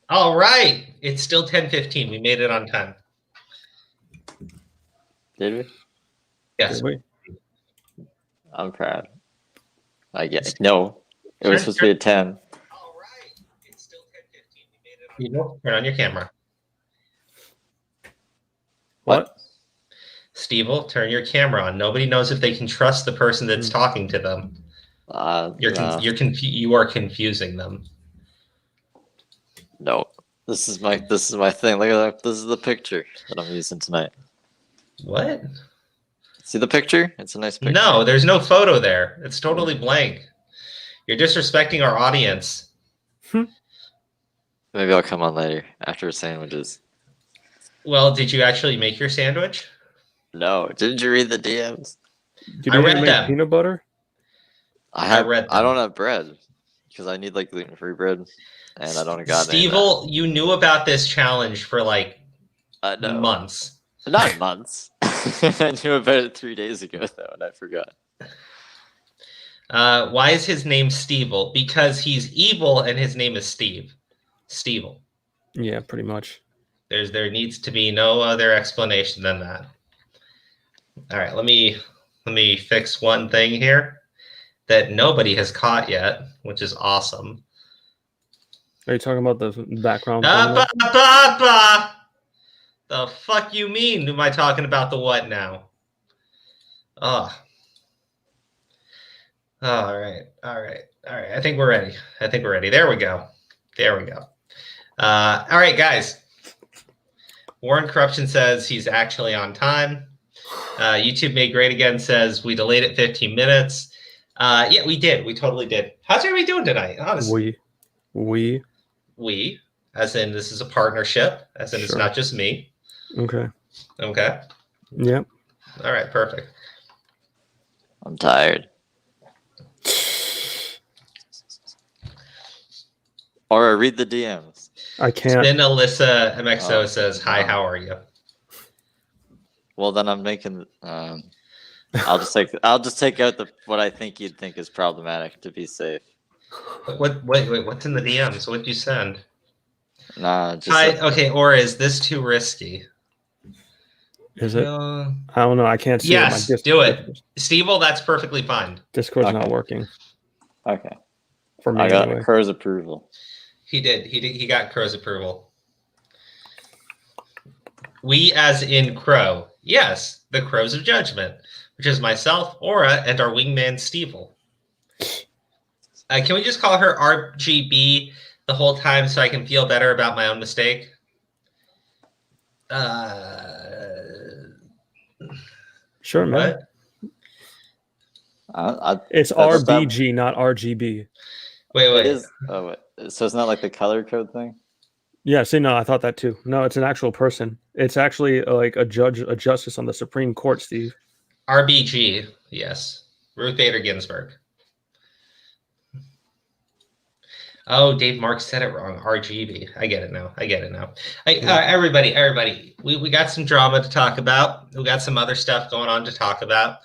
All right. It's still 10:15. We made it on time. Did we? Yes. Did we? I'm proud. I guess. No. It was supposed to be at 10. All right. It's still 10:15. We made it on time. Turn on your camera. What? Steve, turn your camera on. Nobody knows if they can trust the person that's talking to them. You are confusing them. No. This is my thing. Look at that. This is the picture that I'm using tonight. What? See the picture? It's a nice picture. No, there's no photo there. It's totally blank. You're disrespecting our audience. Maybe I'll come on later after sandwiches. Well, did you actually make your sandwich? No. Didn't you read the DMs? Did I you read make them. peanut butter? I read them. I don't have bread because I need like gluten-free bread, and I don't got any. Steve, you knew about this challenge for like months. Not months. I knew about it 3 days ago though, and I forgot. Why is his name Steve? Because he's evil and his name is Steve. Steve. Yeah, pretty much. There needs to be no other explanation than that. All right, let me fix one thing here that nobody has caught yet, which is awesome. Are you talking about the background? The fuck you mean? Am I talking about the what now? Oh. All right. I think we're ready. There we go. All right, guys. Warren Corruption says he's actually on time. YouTube Made Great Again says we delayed it 15 minutes. Yeah, we did. We totally did. How's everybody doing tonight? Honestly. We. As in this is a partnership. As in It's not just me. Okay. Yep. All right, perfect. I'm tired. Or read the DMs. I can't. Then Alyssa MXO says, "Hi, how are you?" Well, then I'm making. I'll just take out what I think you'd think is problematic to be safe. Wait, what's in the DMs? What'd you send? Nah, just okay, or is this too risky? Is it? I don't know. I can't see. Yes, do it. Steve, that's perfectly fine. Discord's not working. Okay. For me, I got anyway. Crow's approval. He did. He got Crow's approval. We, as in Crow. Yes, the Crows of Judgment, which is myself, Aura, and our wingman, Stevel. Can we just call her RGB the whole time so I can feel better about my own mistake? Sure, man. What? It's RBG, not RGB. Wait. It is, wait. So it's not like the color code thing? Yeah, see, no, I thought that too. No, it's an actual person. It's actually like a justice on the Supreme Court, Steve. RBG, yes. Ruth Bader Ginsburg. Oh, Dave Marks said it wrong. RGB. I get it now. Everybody, we got some drama to talk about. We got some other stuff going on to talk about.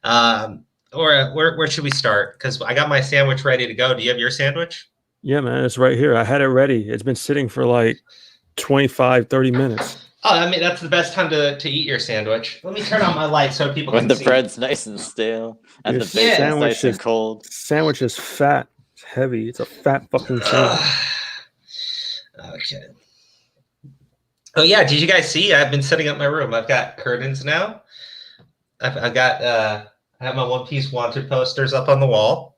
Or where should we start? Because I got my sandwich ready to go. Do you have your sandwich? Yeah, man, it's right here. I had it ready. It's been sitting for like 25, 30 minutes. Oh, I mean, that's the best time to eat your sandwich. Let me turn on my light so people can see. When the bread's nice and stale and the bacon's nice and cold. Sandwich is fat. It's heavy. It's a fat fucking sandwich. Okay. Oh, yeah. Did you guys see? I've been setting up my room. I've got curtains now. I've got... I have my One Piece Wanted posters up on the wall.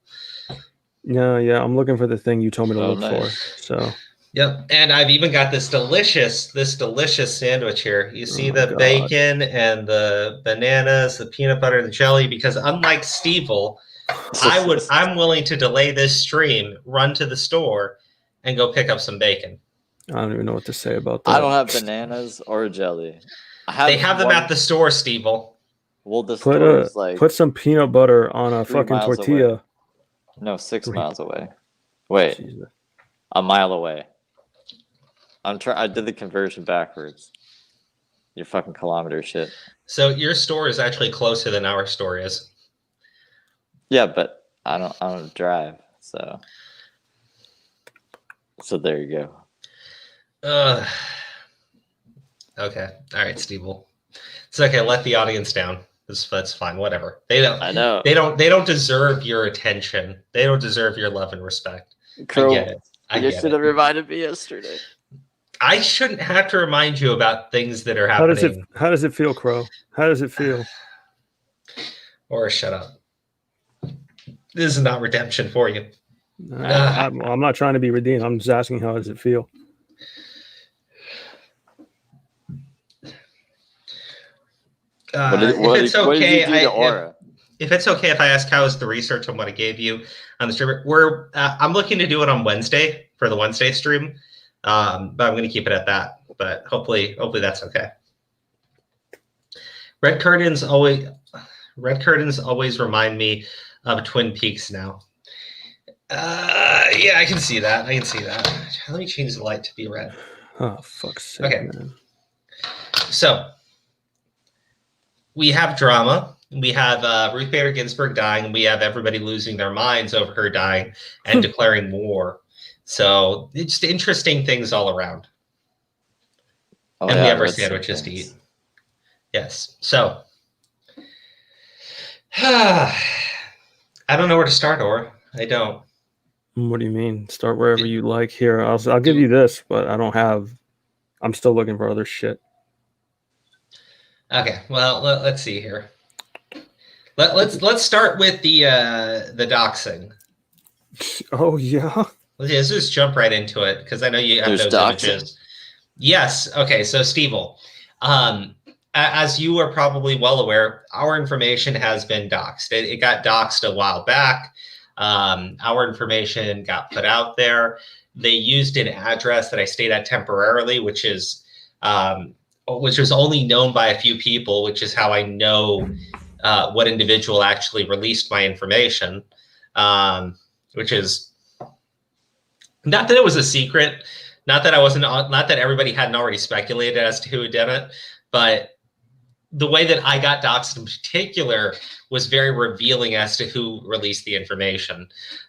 Yeah, I'm looking for the thing you told me to look for. So. Yep, and I've even got this delicious sandwich here. You see the bacon and the bananas, the peanut butter, the jelly. Because unlike Stevel, I'm willing to delay this stream, run to the store, and go pick up some bacon. I don't even know what to say about that. I don't have bananas or jelly. They have them at the store, Stevel. Well, the store is like put some peanut butter on a fucking tortilla. Away. No, 6 miles away. Wait, Jesus. A mile away. I did the conversion backwards. Your fucking kilometer shit. So your store is actually closer than our store is. Yeah, but I don't drive, so there you go. Okay. All right, Steve. It's okay. Let the audience down. That's fine. Whatever. They don't. I know. They don't deserve your attention. They don't deserve your love and respect. Crow, I get it. you should have reminded me yesterday. I shouldn't have to remind you about things that are happening. How does it feel, Crow? How does it feel? Or shut up. This is not redemption for you. I'm not trying to be redeemed. I'm just asking, how does it feel? What did you do to Aura? If it's okay if I ask how is the research on what I gave you on the stream, I'm looking to do it on Wednesday for the Wednesday stream, but I'm going to keep it at that. But hopefully that's okay. Red curtains always remind me of Twin Peaks now. Yeah, I can see that. Let me change the light to be red. Oh, fuck's sake, okay. Man. So we have drama. We have Ruth Bader Ginsburg dying. We have everybody losing their minds over her dying and declaring war. So it's just interesting things all around. Oh, and yeah, we have our sandwiches to eat. Yes. So I don't know where to start, or I don't. What do you mean? Start wherever you like. Here, I'll give you this, but I don't have. I'm still looking for other shit. Okay. Well, let's see here. Let's start with the doxing. Oh yeah. Let's just jump right into it because I know you have those images. Yes. Okay. So, Stevel, as you are probably well aware, our information has been doxed. It got doxed a while back. Our information got put out there. They used an address that I stayed at temporarily, which was only known by a few people, which is how I know what individual actually released my information, which is not that it was a secret, not that everybody hadn't already speculated as to who did it, but the way that I got doxxed in particular was very revealing as to who released the information.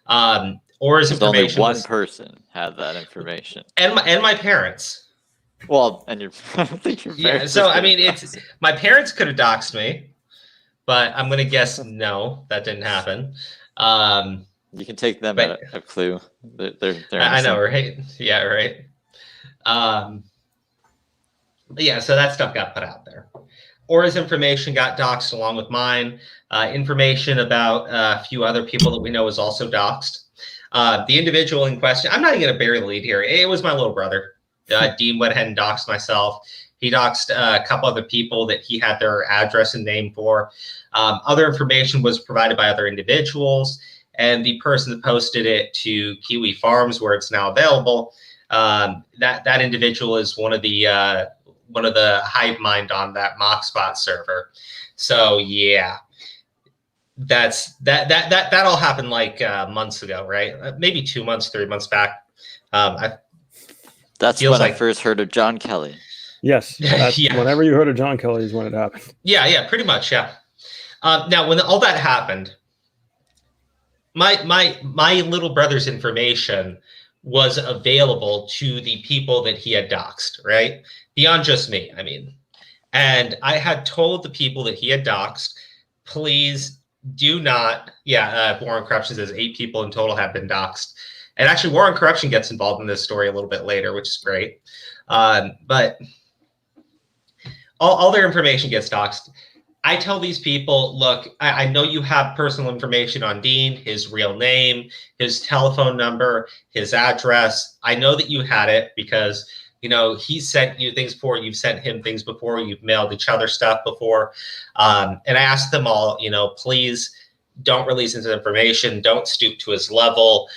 Aura's information. Only one person had that information, and my parents. Well, and your I think your parents. Yeah. So I mean, it's my parents could have doxed me, but I'm gonna guess no, that didn't happen. You can take them at a clue. They're I know, right? Yeah, right. Yeah, so that stuff got put out there. Aura's information got doxed along with mine. Information about a few other people that we know was also doxed. The individual in question, I'm not even going to bury the lead here. It was my little brother. Dean went ahead and doxed myself. He doxed a couple other people that he had their address and name for. Other information was provided by other individuals. And the person that posted it to Kiwi Farms, where it's now available, that individual is one of the hive mind on that MockSpot server. So yeah, that all happened like months ago, right? Maybe 2 months, 3 months back. That's when I first heard of John Kelly. Yes. Yeah. Whenever you heard of John Kelly is when it happened. Yeah, pretty much, yeah. Now, when all that happened, my little brother's information was available to the people that he had doxed, right? Beyond just me, I mean. And I had told the people that he had doxed, please do not, War on Corruption says 8 people in total have been doxed. And actually, War on Corruption gets involved in this story a little bit later, which is great. But all their information gets doxed. I tell these people, look, I know you have personal information on Dean, his real name, his telephone number, his address. I know that you had it because, he sent you things before, you've sent him things before, you've mailed each other stuff before. And I asked them all, please don't release his information. Don't stoop to his level.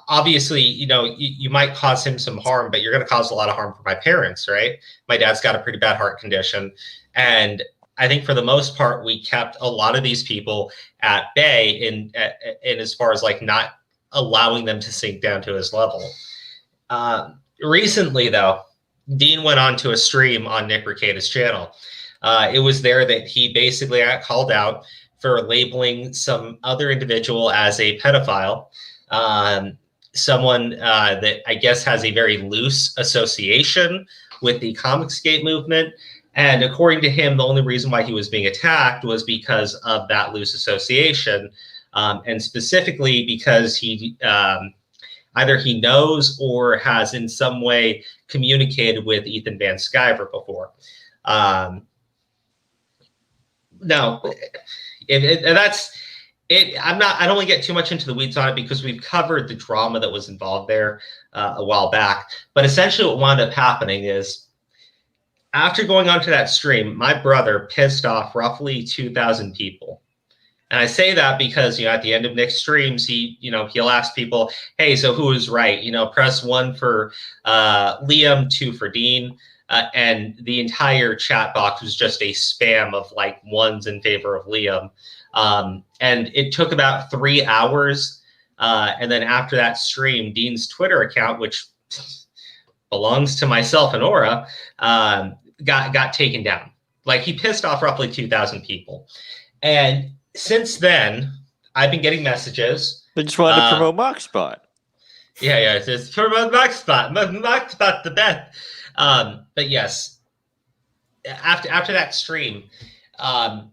Obviously, you might cause him some harm, but you're going to cause a lot of harm for my parents, right? My dad's got a pretty bad heart condition. And I think for the most part, we kept a lot of these people at bay in as far as like not allowing them to sink down to his level. Recently, though, Dean went on to a stream on Nick Recada's channel. It was there that he basically got called out for labeling some other individual as a pedophile. someone that I guess has a very loose association with the Comicsgate movement. And according to him, the only reason why he was being attacked was because of that loose association. And specifically because he either he knows or has in some way communicated with Ethan Van Sciver before. No, that's it. I don't want to get too much into the weeds on it because we've covered the drama that was involved there a while back. But essentially what wound up happening is after going onto that stream, my brother pissed off roughly 2,000 people. And I say that because, at the end of Nick's streams, he'll ask people, hey, so who is right? Press 1 for Liam, 2 for Dean. And the entire chat box was just a spam of like ones in favor of Liam. And it took about 3 hours. And then after that stream, Dean's Twitter account, which belongs to myself and Aura, got taken down. Like he pissed off roughly 2,000 people. And since then, I've been getting messages. They just wanted to promote MockSpot. Yeah, it's just promote MockSpot. MockSpot the best. But yes, after that stream,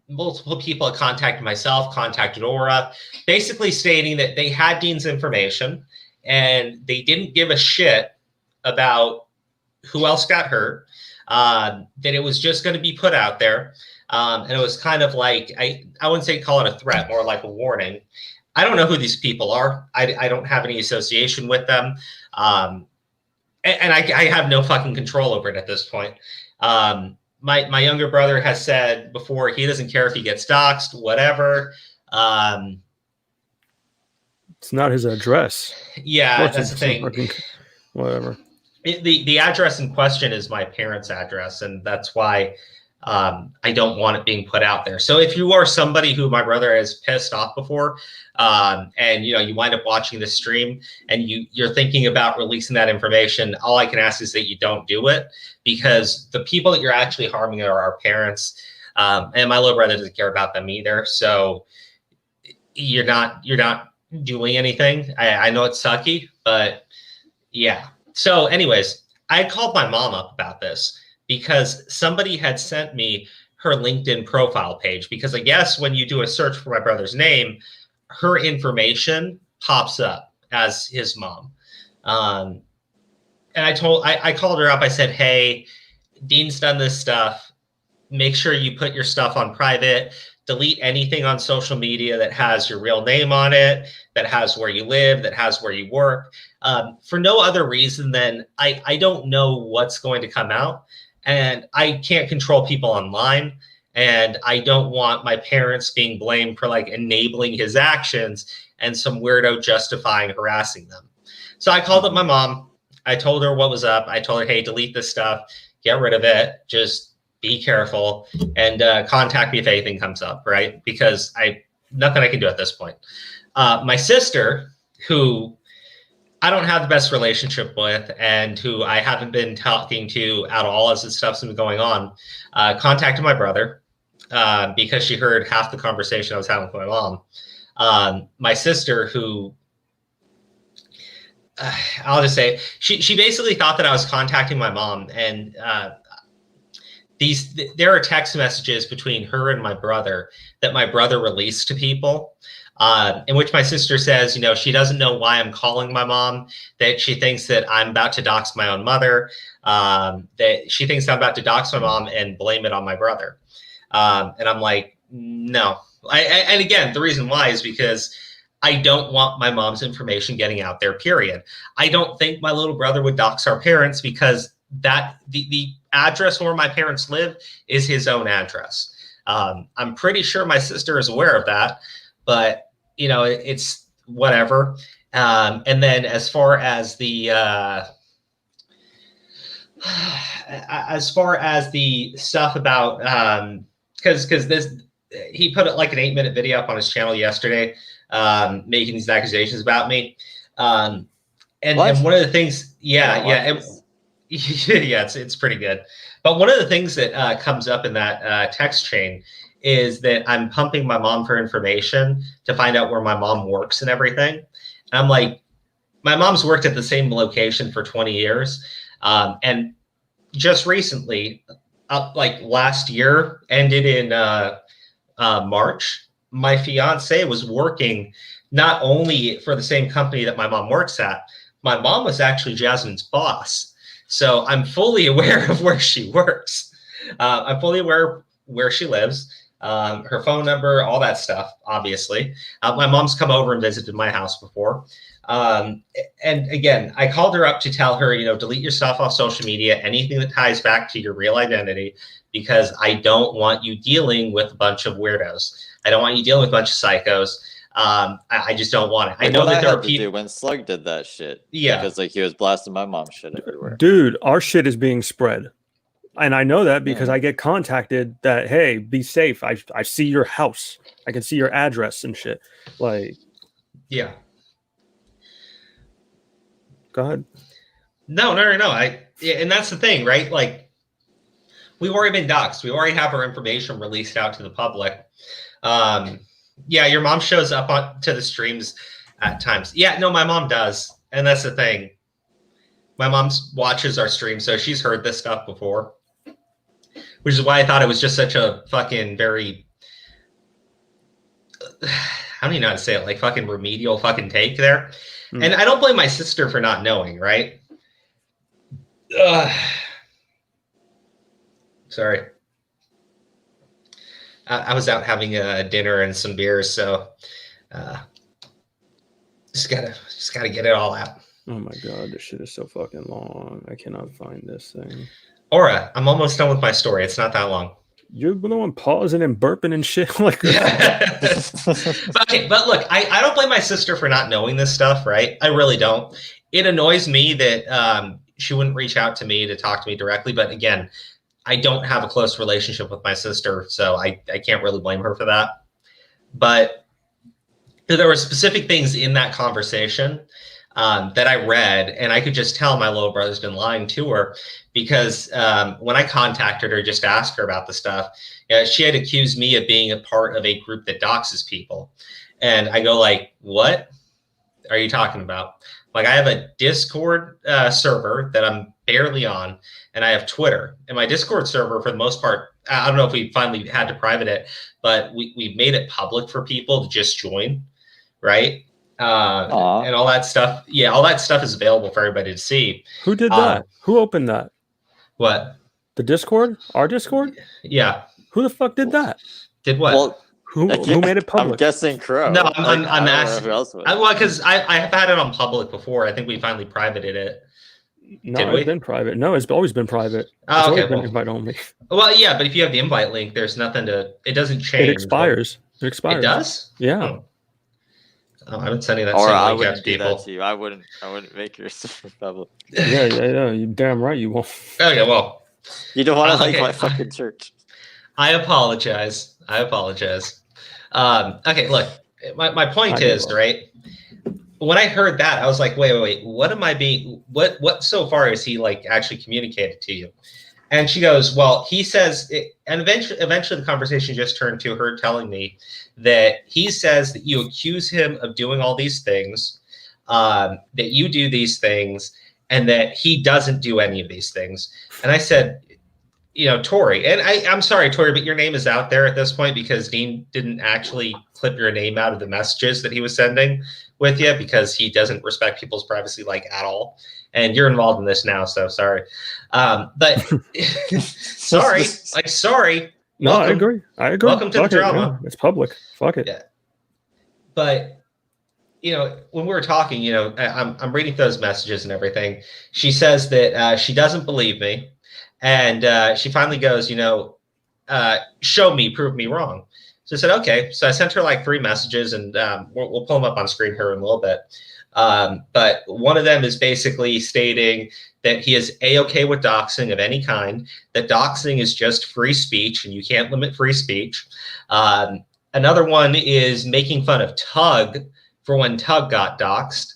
multiple people had contacted myself, contacted Aura, basically stating that they had Dean's information and they didn't give a shit about who else got hurt, that it was just going to be put out there. And it was kind of like, I wouldn't say call it a threat, more like a warning. I don't know who these people are. I don't have any association with them. And I have no fucking control over it at this point. My younger brother has said before he doesn't care if he gets doxxed, whatever. It's not his address. Yeah, that's the thing. Whatever. The address in question is my parents' address, and that's why I don't want it being put out there. So if you are somebody who my brother has pissed off before, and you wind up watching the stream and you're thinking about releasing that information, all I can ask is that you don't do it, because the people that you're actually harming are our parents, and my little brother doesn't care about them either. So you're not doing anything. I know it's sucky, but yeah. So anyways, I called my mom up about this because somebody had sent me her LinkedIn profile page, because I guess when you do a search for my brother's name, her information pops up as his mom. And I called her up. I said, hey, Dean's done this stuff. Make sure you put your stuff on private. Delete anything on social media that has your real name on it, that has where you live, that has where you work, for no other reason than I don't know what's going to come out. And I can't control people online, and I don't want my parents being blamed for like enabling his actions and some weirdo justifying harassing them. So I called up my mom. I told her what was up. I told her, hey, delete this stuff, get rid of it, just be careful, and contact me if anything comes up, right? Because nothing I can do at this point. My sister, who I don't have the best relationship with and who I haven't been talking to at all as this stuff's been going on, contacted my brother because she heard half the conversation I was having with my mom. My sister, who I'll just say, she basically thought that I was contacting my mom, and there are text messages between her and my brother that my brother released to people, in which my sister says, she doesn't know why I'm calling my mom, that she thinks that I'm about to dox my own mother, that she thinks I'm about to dox my mom and blame it on my brother. And I'm like, no. And again, the reason why is because I don't want my mom's information getting out there, period. I don't think my little brother would dox our parents, because the address where my parents live is his own address. I'm pretty sure my sister is aware of that, but it's whatever. And then as far as the stuff about because he put like an 8-minute video up on his channel yesterday, making these accusations about me. And one of the things, it's pretty good. But one of the things that comes up in that text chain is that I'm pumping my mom for information to find out where my mom works and everything. And I'm like, my mom's worked at the same location for 20 years. And just recently, like last year, ended in March, my fiance was working not only for the same company that my mom works at, my mom was actually Jasmine's boss. So I'm fully aware of where she works. I'm fully aware where she lives, her phone number, all that stuff, obviously. My mom's come over and visited my house before. And again, I called her up to tell her, delete your stuff off social media, anything that ties back to your real identity, because I don't want you dealing with a bunch of weirdos. I don't want you dealing with a bunch of psychos. I just don't want it. I know that there are people. When Slug did that shit. Yeah. Because he was blasting my mom's shit everywhere. Dude, our shit is being spread. And I know that because I get contacted that, hey, be safe. I see your house. I can see your address and shit. Like, yeah. Go ahead. No. And that's the thing, right? Like, we've already been doxxed. We already have our information released out to the public. Yeah, your mom shows up to the streams at times. Yeah, no, my mom does. And that's the thing. My mom watches our stream, so she's heard this stuff before. Which is why I thought it was just such a fucking very, I don't even know how to say it, like fucking remedial fucking take there. And I don't blame my sister for not knowing, right? Sorry. I was out having a dinner and some beers, so just gotta get it all out. Oh my god, this shit is so fucking long. I cannot find this thing. Aura, I'm almost done with my story. It's not that long. You're the one pausing and burping and shit like Okay, but look, I don't blame my sister for not knowing this stuff, right? I really don't. It annoys me that she wouldn't reach out to me to talk to me directly, but again, I don't have a close relationship with my sister, so I can't really blame her for that. But there were specific things in that conversation that I read, and I could just tell my little brother's been lying to her, because when I contacted her just to ask her about the stuff, she had accused me of being a part of a group that doxes people. And I go like, what are you talking about? Like, I have a Discord server that I'm barely on, and I have Twitter. And my Discord server, for the most part, I don't know if we finally had to private it, but we made it public for people to just join, right? And all that stuff. Yeah, all that stuff is available for everybody to see. Who did that? Who opened that? What? The Discord? Our Discord? Yeah. Who the fuck did that? Did what? Well, who made it public? I'm guessing Crow. No, I'm asking. Who else would. Well, because I have had it on public before. I think we finally privated it. No, it's been private. No, it's always been private. Oh, okay. Always been invite only. Well, yeah, but if you have the invite link, there's nothing to. It doesn't change. It expires. It expires. It does? Yeah. Oh, I've been sending that Or same I link out wouldn't to do people. that to you. I wouldn't make yours public. Yeah. You damn right you won't. Okay, well. You don't want to like okay. my fucking church. I apologize. Okay, look. My point is, right? When I heard that, I was like, wait. What am I being? What so far is he like actually communicated to you? And she goes, well, he says, and eventually the conversation just turned to her telling me that he says that you accuse him of doing all these things, that you do these things, and that he doesn't do any of these things. And I said, Tori, and I'm sorry, Tori, but your name is out there at this point because Dean didn't actually clip your name out of the messages that he was sending with you because he doesn't respect people's privacy like at all. And you're involved in this now, so sorry. But sorry. No, Welcome. I agree. Welcome to the drama. Yeah, it's public. Fuck it. Yeah. But when we were talking, I'm reading those messages and everything. She says that she doesn't believe me, and she finally goes, show me, prove me wrong. So I said, okay. So I sent her like 3 messages, and we'll pull them up on screen here in a little bit. But one of them is basically stating that he is A-okay with doxing of any kind, that doxing is just free speech and you can't limit free speech. Another one is making fun of Tug for when Tug got doxed.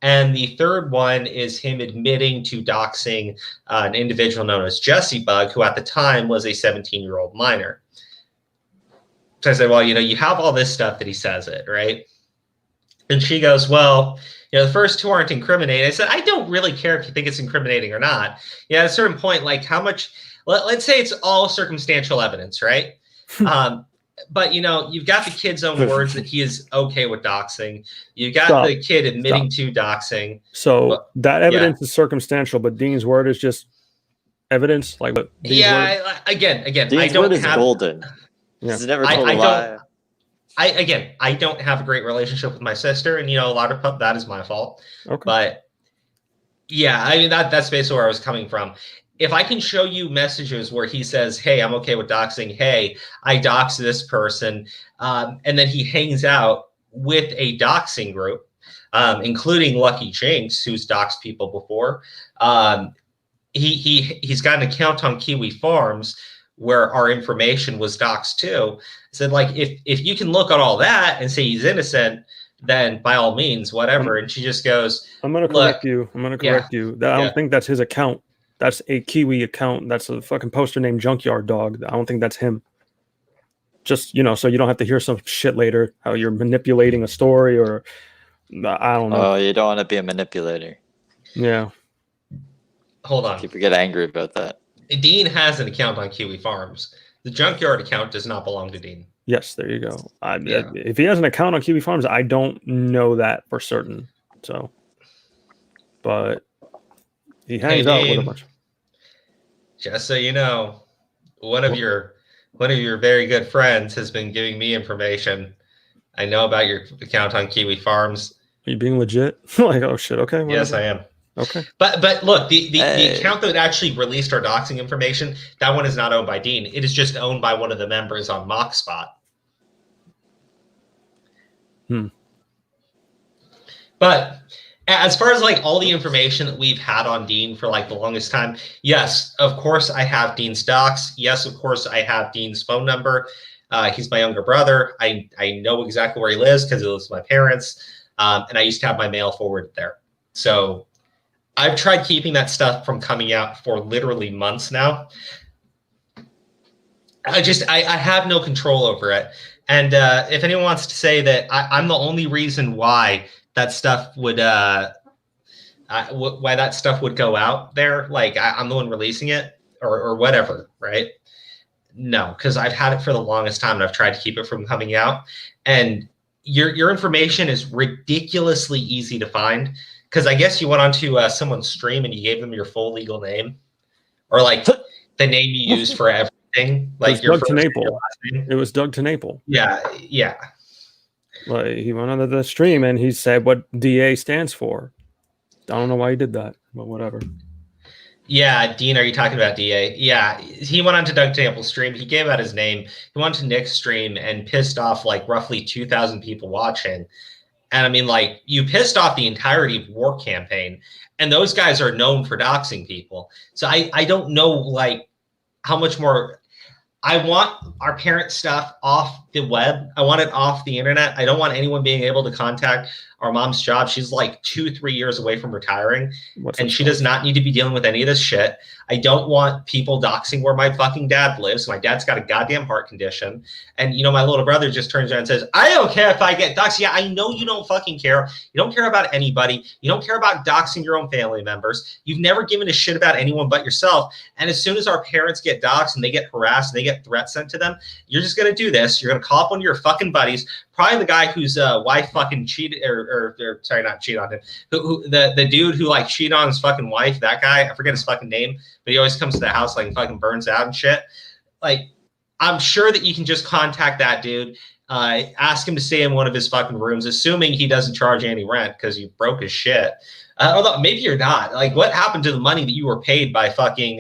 And the third one is him admitting to doxing an individual known as Jesse Bug, who at the time was a 17-year-old minor. So I said, well, you have all this stuff that he says it, right? And she goes, well, the first two aren't incriminating. I said, I don't really care if you think it's incriminating or not. Yeah, at a certain point, like how much, let's say it's all circumstantial evidence, right? But, you've got the kid's own words that he is okay with doxing. You got the kid admitting to doxing. So that evidence is circumstantial, but Dean's word is just evidence. Like what? Again, Dean's I don't word is have golden. Yeah. He's never told a lie. I don't have a great relationship with my sister, and a lot of that is my fault. Okay. But yeah, I mean that's basically where I was coming from. If I can show you messages where he says, hey, I'm okay with doxing, hey, I dox this person, and then he hangs out with a doxing group, including Lucky Jinx, who's doxed people before. He's got an account on Kiwi Farms where our information was doxed too. Said, like, if you can look at all that and say he's innocent, then by all means, whatever. And she just goes, I'm going to correct you. I don't think that's his account. That's a Kiwi account. That's a fucking poster named Junkyard Dog. I don't think that's him. Just, so you don't have to hear some shit later, how you're manipulating a story or I don't know. Oh, you don't want to be a manipulator. Yeah. Hold on. People get angry about that. Dean has an account on Kiwi Farms. The Junkyard account does not belong to Dean. Yes, there you go. If he has an account on Kiwi Farms, I don't know that for certain. So, but he hangs out with a bunch. Just so you know, one of your very good friends has been giving me information. I know about your account on Kiwi Farms. Are you being legit? Like, oh shit, okay. Yes, I am. Okay. But look, the account that actually released our doxing information, that one is not owned by Dean. It is just owned by one of the members on MockSpot. But as far as like all the information that we've had on Dean for like the longest time, yes, of course I have Dean's docs. Yes, of course I have Dean's phone number. He's my younger brother. I know exactly where he lives because he lives with my parents. And I used to have my mail forwarded there. So I've tried keeping that stuff from coming out for literally months now. I have no control over it. And if anyone wants to say that I'm the only reason why that stuff would why that stuff would go out there, like I'm the one releasing it or whatever, right? No, because I've had it for the longest time and I've tried to keep it from coming out. And your information is ridiculously easy to find. Because I guess you went onto someone's stream and you gave them your full legal name, or like the name you used for everything, like your Doug Tenaple. It was Doug Tenaple. Yeah. Like he went onto the stream and he said what DA stands for. I don't know why he did that, but whatever. Yeah, Dean, are you talking about DA? Yeah, he went onto Doug Tenaple's stream. He gave out his name. He went to Nick's stream and pissed off like roughly 2,000 people watching. And I mean, like, you pissed off the entirety of War Campaign, and those guys are known for doxing people. So I don't know, like, how much more. I want our parent stuff off the web. I want it off the internet. I don't want anyone being able to contact our mom's job. She's like 2-3 years away from retiring, and she does not need to be dealing with any of this shit. I don't want people doxing where my fucking dad lives. My dad's got a goddamn heart condition. And, my little brother just turns around and says, I don't care if I get doxed. Yeah, I know you don't fucking care. You don't care about anybody. You don't care about doxing your own family members. You've never given a shit about anyone but yourself. And as soon as our parents get doxed and they get harassed and they get threats sent to them, you're just going to do this. You're going to call up one of your fucking buddies, probably the guy whose wife fucking cheated, or sorry, not cheat on him, who the dude who like cheated on his fucking wife, that guy, I forget his fucking name, but he always comes to the house like fucking burns out and shit. Like, I'm sure that you can just contact that dude, ask him to stay in one of his fucking rooms, assuming he doesn't charge any rent because you broke his shit. Although maybe you're not. Like, what happened to the money that you were paid by fucking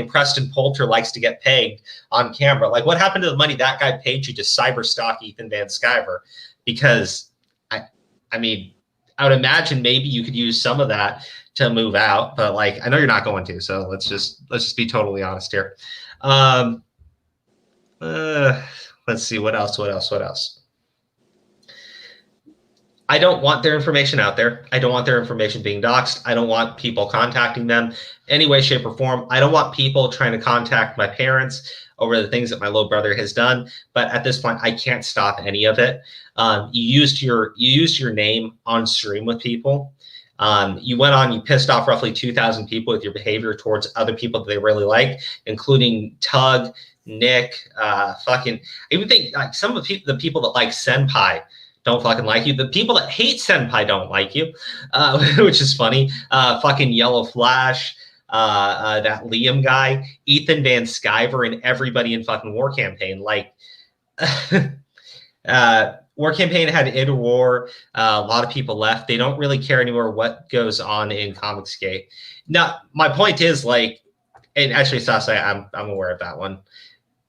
Preston Poulter likes to get paid on camera? Like, what happened to the money that guy paid you to cyberstalk Ethan Van Sciver? Because I mean, I would imagine maybe you could use some of that to move out, but like, I know you're not going to. So let's just be totally honest here. Let's see what else. I don't want their information out there. I don't want their information being doxxed. I don't want people contacting them any way, shape, or form. I don't want people trying to contact my parents over the things that my little brother has done. But at this point, I can't stop any of it. You used your name on stream with people. You went on, you pissed off roughly 2,000 people with your behavior towards other people that they really like, including Tug, Nick, I even think like some of the people that like Senpai don't fucking like you. The people that hate Senpai don't like you, which is funny. Fucking Yellow Flash, that Liam guy, Ethan Van Sciver, and everybody in fucking War Campaign. Like, War Campaign had interwar. A lot of people left. They don't really care anymore what goes on in Comicsgate. Now, my point is like, and actually, Sasai, I'm aware of that one.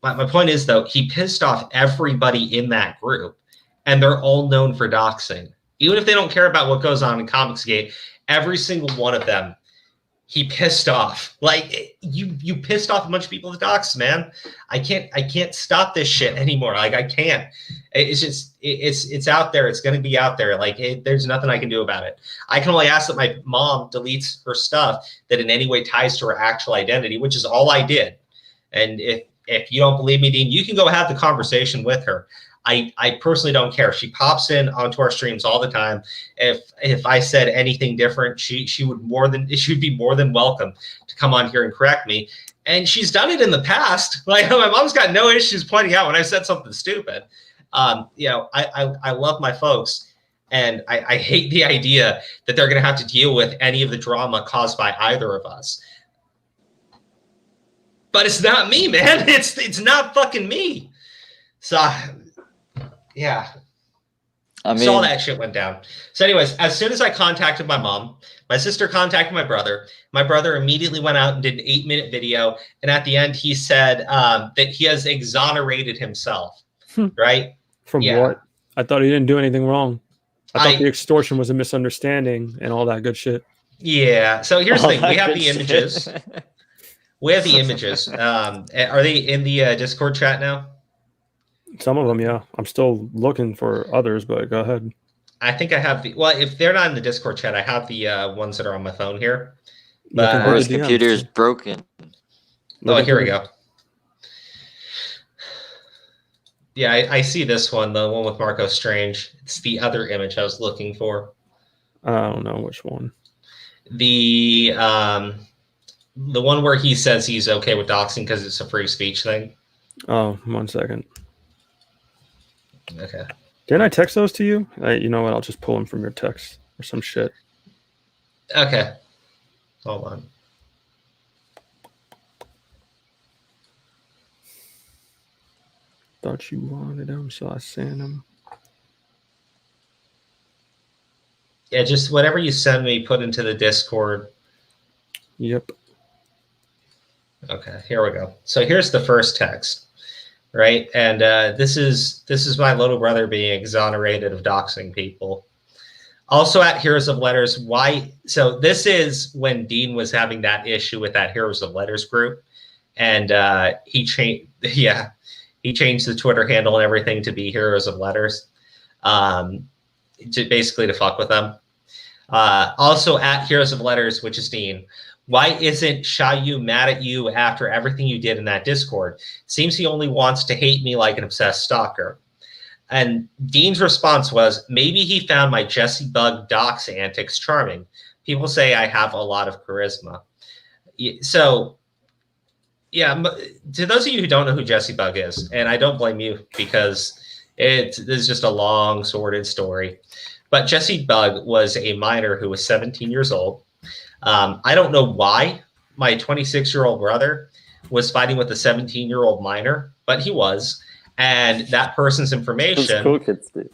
My point is though, he pissed off everybody in that group, and they're all known for doxing. Even if they don't care about what goes on in Comicsgate, every single one of them, he pissed off. Like you pissed off a bunch of people with dox, man. I can't stop this shit anymore. Like I can't. It's just it's out there. It's gonna be out there. Like there's nothing I can do about it. I can only ask that my mom deletes her stuff that in any way ties to her actual identity, which is all I did. And if you don't believe me, Dean, you can go have the conversation with her. I personally don't care. She pops in onto our streams all the time. If I said anything different, she would be more than welcome to come on here and correct me. And she's done it in the past. Like my mom's got no issues pointing out when I said something stupid. I love my folks, and I hate the idea that they're going to have to deal with any of the drama caused by either of us. But it's not me, man. It's not fucking me. So, yeah. I mean, so all that shit went down. So anyways, as soon as I contacted my mom, my sister contacted my brother. My brother immediately went out and did an 8-minute video. And at the end, he said that he has exonerated himself, right? From what? I thought he didn't do anything wrong. I thought the extortion was a misunderstanding and all that good shit. Yeah. So here's the thing. We have the images. We have the images. Are they in the Discord chat now? Some of them, yeah. I'm still looking for others, but go ahead. I think I have the. Well, if they're not in the Discord chat, I have the ones that are on my phone here. But or his computer is broken. Oh, here we go. Yeah, I see this one, the one with Marco Strange. It's the other image I was looking for. I don't know which one. The one where he says he's okay with doxing because it's a free speech thing. Oh, 1 second. Okay. Didn't I text those to you? You know what? I'll just pull them from your text or some shit. Okay. Hold on. Thought you wanted them, so I sent them. Yeah, just whatever you send me, put into the Discord. Yep. Okay, here we go. So here's the first text, right? And this is my little brother being exonerated of doxing people. Also at Heroes of Letters, why? So this is when Dean was having that issue with that Heroes of Letters group, and he changed. Yeah, he changed the Twitter handle and everything to be Heroes of Letters, to fuck with them. Also at Heroes of Letters, which is Dean. Why isn't Shayu mad at you after everything you did in that Discord? Seems he only wants to hate me like an obsessed stalker. And Dean's response was, maybe he found my Jesse Bug dox antics charming. People say I have a lot of charisma. So, yeah, to those of you who don't know who Jesse Bug is, and I don't blame you because this is just a long, sordid story. But Jesse Bug was a minor who was 17 years old. I don't know why my 26-year-old brother was fighting with a 17-year-old minor, but he was. And that person's information. Cool kids do.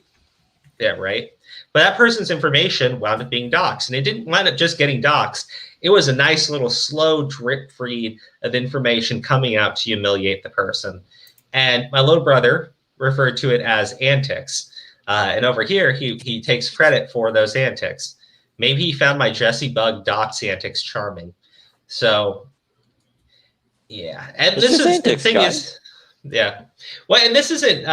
Yeah, right. But that person's information wound up being doxed. And it didn't wind up just getting doxed. It was a nice little slow drip feed of information coming out to humiliate the person. And my little brother referred to it as antics. And over here, he takes credit for those antics. Maybe he found my Jesse Bug dox antics charming. So, yeah. And this is the thing is, yeah. Well, and this isn't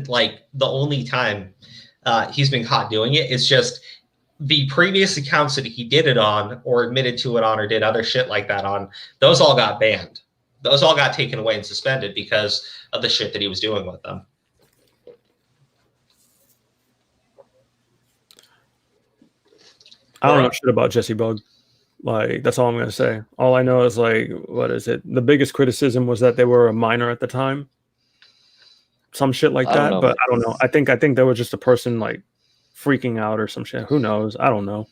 like the only time he's been caught doing it. It's just the previous accounts that he did it on or admitted to it on or did other shit like that on, those all got banned. those all got taken away and suspended because of the shit that he was doing with them. I don't know shit about Jesse Bug. Like, that's all I'm gonna say. All I know is, like, what is it? The biggest criticism was that they were a minor at the time. Some shit like that, but I don't know. I think there was just a person like freaking out or some shit. Who knows? I don't know.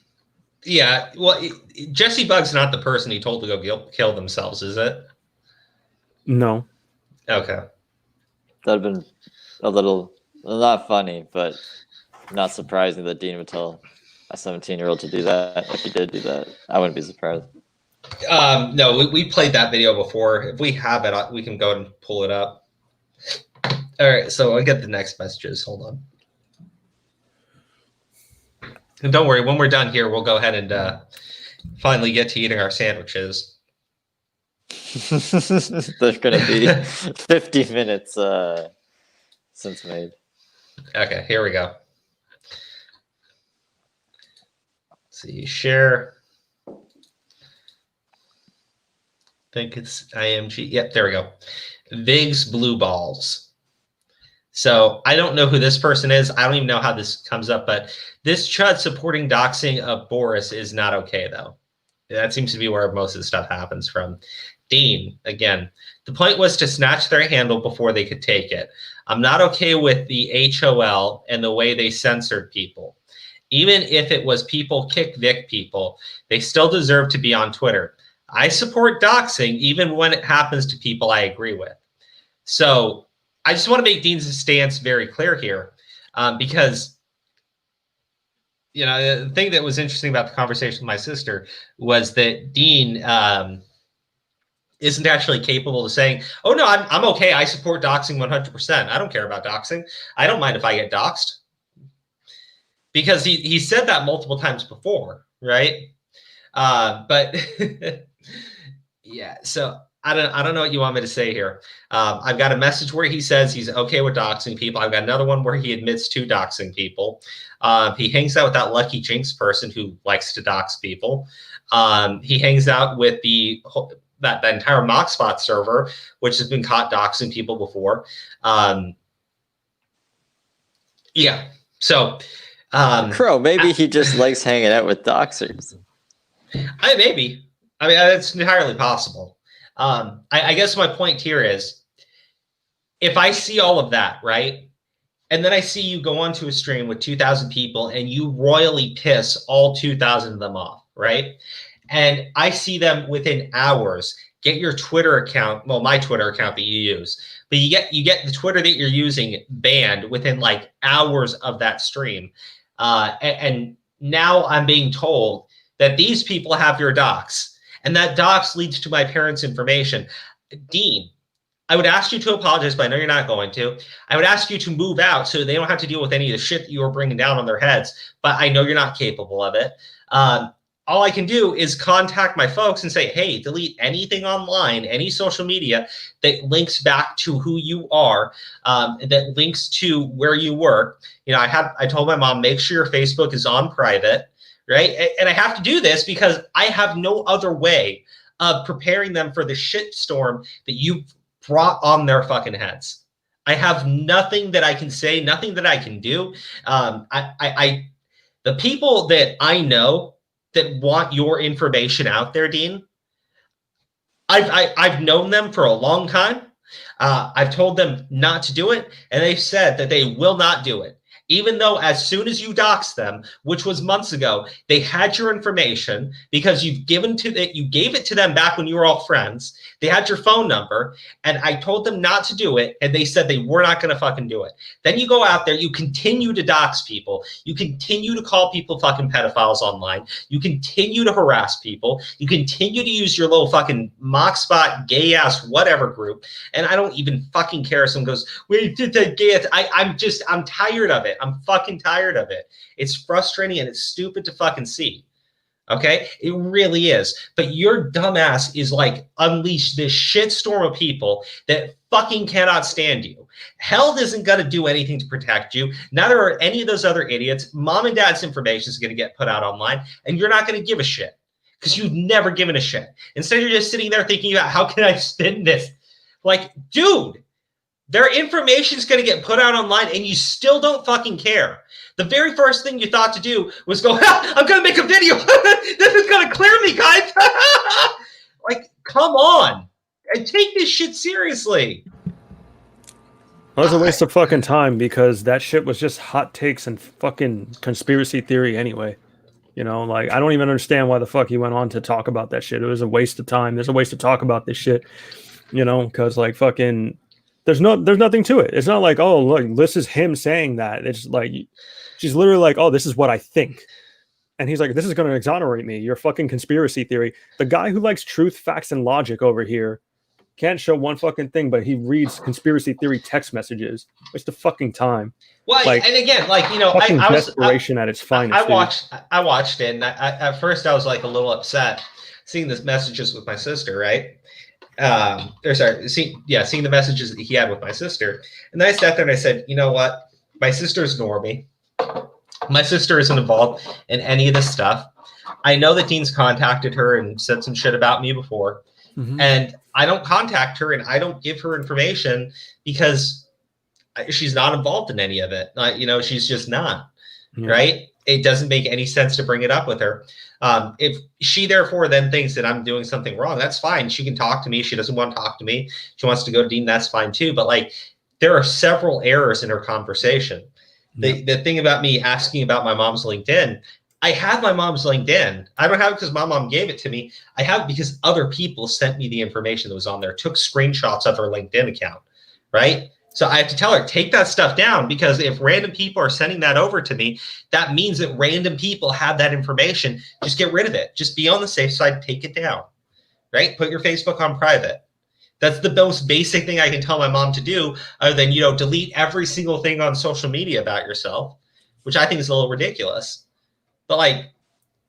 Yeah, well, Jesse Bug's not the person he told to go kill themselves, is it? No. Okay. That'd have been a little, not funny, but not surprising that Dean would tell a 17-year-old to do that. If he did do that, I wouldn't be surprised. No, we played that video before. If we have it, we can go and pull it up. All right, so I'll get the next messages. Hold on. And don't worry, when we're done here, we'll go ahead and finally get to eating our sandwiches. There's going to be 50 minutes since made. Okay, here we go. Let's see, share. I think it's IMG. Yep, there we go. Vig's Blue Balls. So I don't know who this person is. I don't even know how this comes up, but this chud supporting doxing of Boris is not okay, though. That seems to be where most of the stuff happens from. Dean, again, the point was to snatch their handle before they could take it. I'm not okay with the HOL and the way they censored people. Even if it was people kick Vic people, they still deserve to be on Twitter. I support doxing even when it happens to people I agree with. So I just want to make Dean's stance very clear here, because, you know, the thing that was interesting about the conversation with my sister was that Dean isn't actually capable of saying, oh, no, I'm okay. I support doxing 100%. I don't care about doxing. I don't mind if I get doxed. Because he said that multiple times before, right? But yeah, so I don't know what you want me to say here. I've got a message where he says he's okay with doxing people. I've got another one where he admits to doxing people. He hangs out with that Lucky Jinx person who likes to dox people. He hangs out with that entire Mockspot server, which has been caught doxing people before. Yeah, so Crow, maybe he just likes hanging out with doxers. Maybe. I mean, it's entirely possible. I guess my point here is, if I see all of that, right, and then I see you go onto a stream with 2,000 people and you royally piss all 2,000 of them off, right, and I see them within hours get your Twitter account, well, my Twitter account that you use, but you get the Twitter that you're using banned within like hours of that stream, and now I'm being told that these people have your docs, and that docs leads to my parents' information. Dean, I would ask you to apologize, but I know you're not going to. I would ask you to move out so they don't have to deal with any of the shit that you were bringing down on their heads, but I know you're not capable of it. All I can do is contact my folks and say, hey, delete anything online, any social media that links back to who you are, that links to where you work. You know, I told my mom, make sure your Facebook is on private, right? And I have to do this because I have no other way of preparing them for the shit storm that you brought on their fucking heads. I have nothing that I can say, nothing that I can do. The people that I know that want your information out there, Dean, I've known them for a long time. I've told them not to do it, and they've said that they will not do it. Even though as soon as you doxed them, which was months ago, they had your information because you gave it to them back when you were all friends. They had your phone number, and I told them not to do it, and they said they were not going to fucking do it. Then you go out there, you continue to dox people. You continue to call people fucking pedophiles online. You continue to harass people. You continue to use your little fucking Mockspot, gay-ass, whatever group, and I don't even fucking care if someone goes, wait, did that gay? I'm tired of it. I'm fucking tired of it. It's frustrating and it's stupid to fucking see. Okay? It really is. But your dumbass is like unleashed this shitstorm of people that fucking cannot stand you. Hell isn't going to do anything to protect you. Neither are any of those other idiots. Mom and dad's information is going to get put out online, and you're not going to give a shit. because you've never given a shit. Instead, you're just sitting there thinking about how can I spin this? Like, dude, their information is going to get put out online and you still don't fucking care. The very first thing you thought to do was go, I'm going to make a video. This is going to clear me, guys. Like, come on. And take this shit seriously. Well, it was a waste of fucking time because that shit was just hot takes and fucking conspiracy theory anyway. You know, like, I don't even understand why the fuck he went on to talk about that shit. It was a waste of time. There's a waste to talk about this shit, you know, because like fucking there's nothing to it. It's not like, oh, look, this is him saying that. It's like she's literally like, oh, this is what I think. And he's like, this is going to exonerate me. Your fucking conspiracy theory. The guy who likes truth, facts, and logic over here can't show one fucking thing, but he reads conspiracy theory text messages. Waste of fucking time. Well, like, and again, like, you know, I was desperation at its finest. I watched it, and at first I was like a little upset seeing the messages with my sister, right? Seeing the messages that he had with my sister, and then I sat there and I said, you know what? My sister's normie. My sister isn't involved in any of this stuff. I know that Dean's contacted her and said some shit about me before, and I don't contact her and I don't give her information because she's not involved in any of it. You know, she's just not, right? It doesn't make any sense to bring it up with her. If she therefore then thinks that I'm doing something wrong, that's fine. She can talk to me. She doesn't want to talk to me. She wants to go to Dean. That's fine too. But like, there are several errors in her conversation. The thing about me asking about my mom's LinkedIn, I have my mom's LinkedIn. I don't have it because my mom gave it to me. I have it because other people sent me the information that was on there, took screenshots of her LinkedIn account, right? So I have to tell her, take that stuff down, because if random people are sending that over to me, that means that random people have that information. Just get rid of it. Just be on the safe side, take it down, right? Put your Facebook on private. That's the most basic thing I can tell my mom to do, other than, you know, delete every single thing on social media about yourself, which I think is a little ridiculous. But like,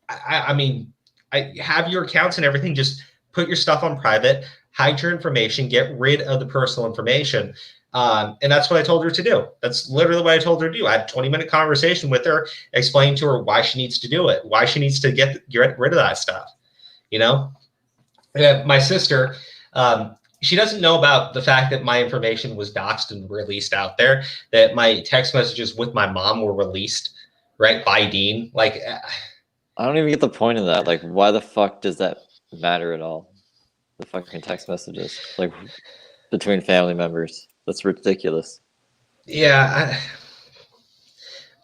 I mean, I have your accounts and everything. Just put your stuff on private, hide your information, get rid of the personal information. And that's what I told her to do. That's literally what I told her to do. I had a 20-minute conversation with her, explaining to her why she needs to do it, why she needs to get rid of that stuff. You know, my sister, she doesn't know about the fact that my information was doxed and released out there, that my text messages with my mom were released, right, by Dean. Like, I don't even get the point of that. Like, why the fuck does that matter at all? The fucking text messages, like, between family members. That's ridiculous. Yeah.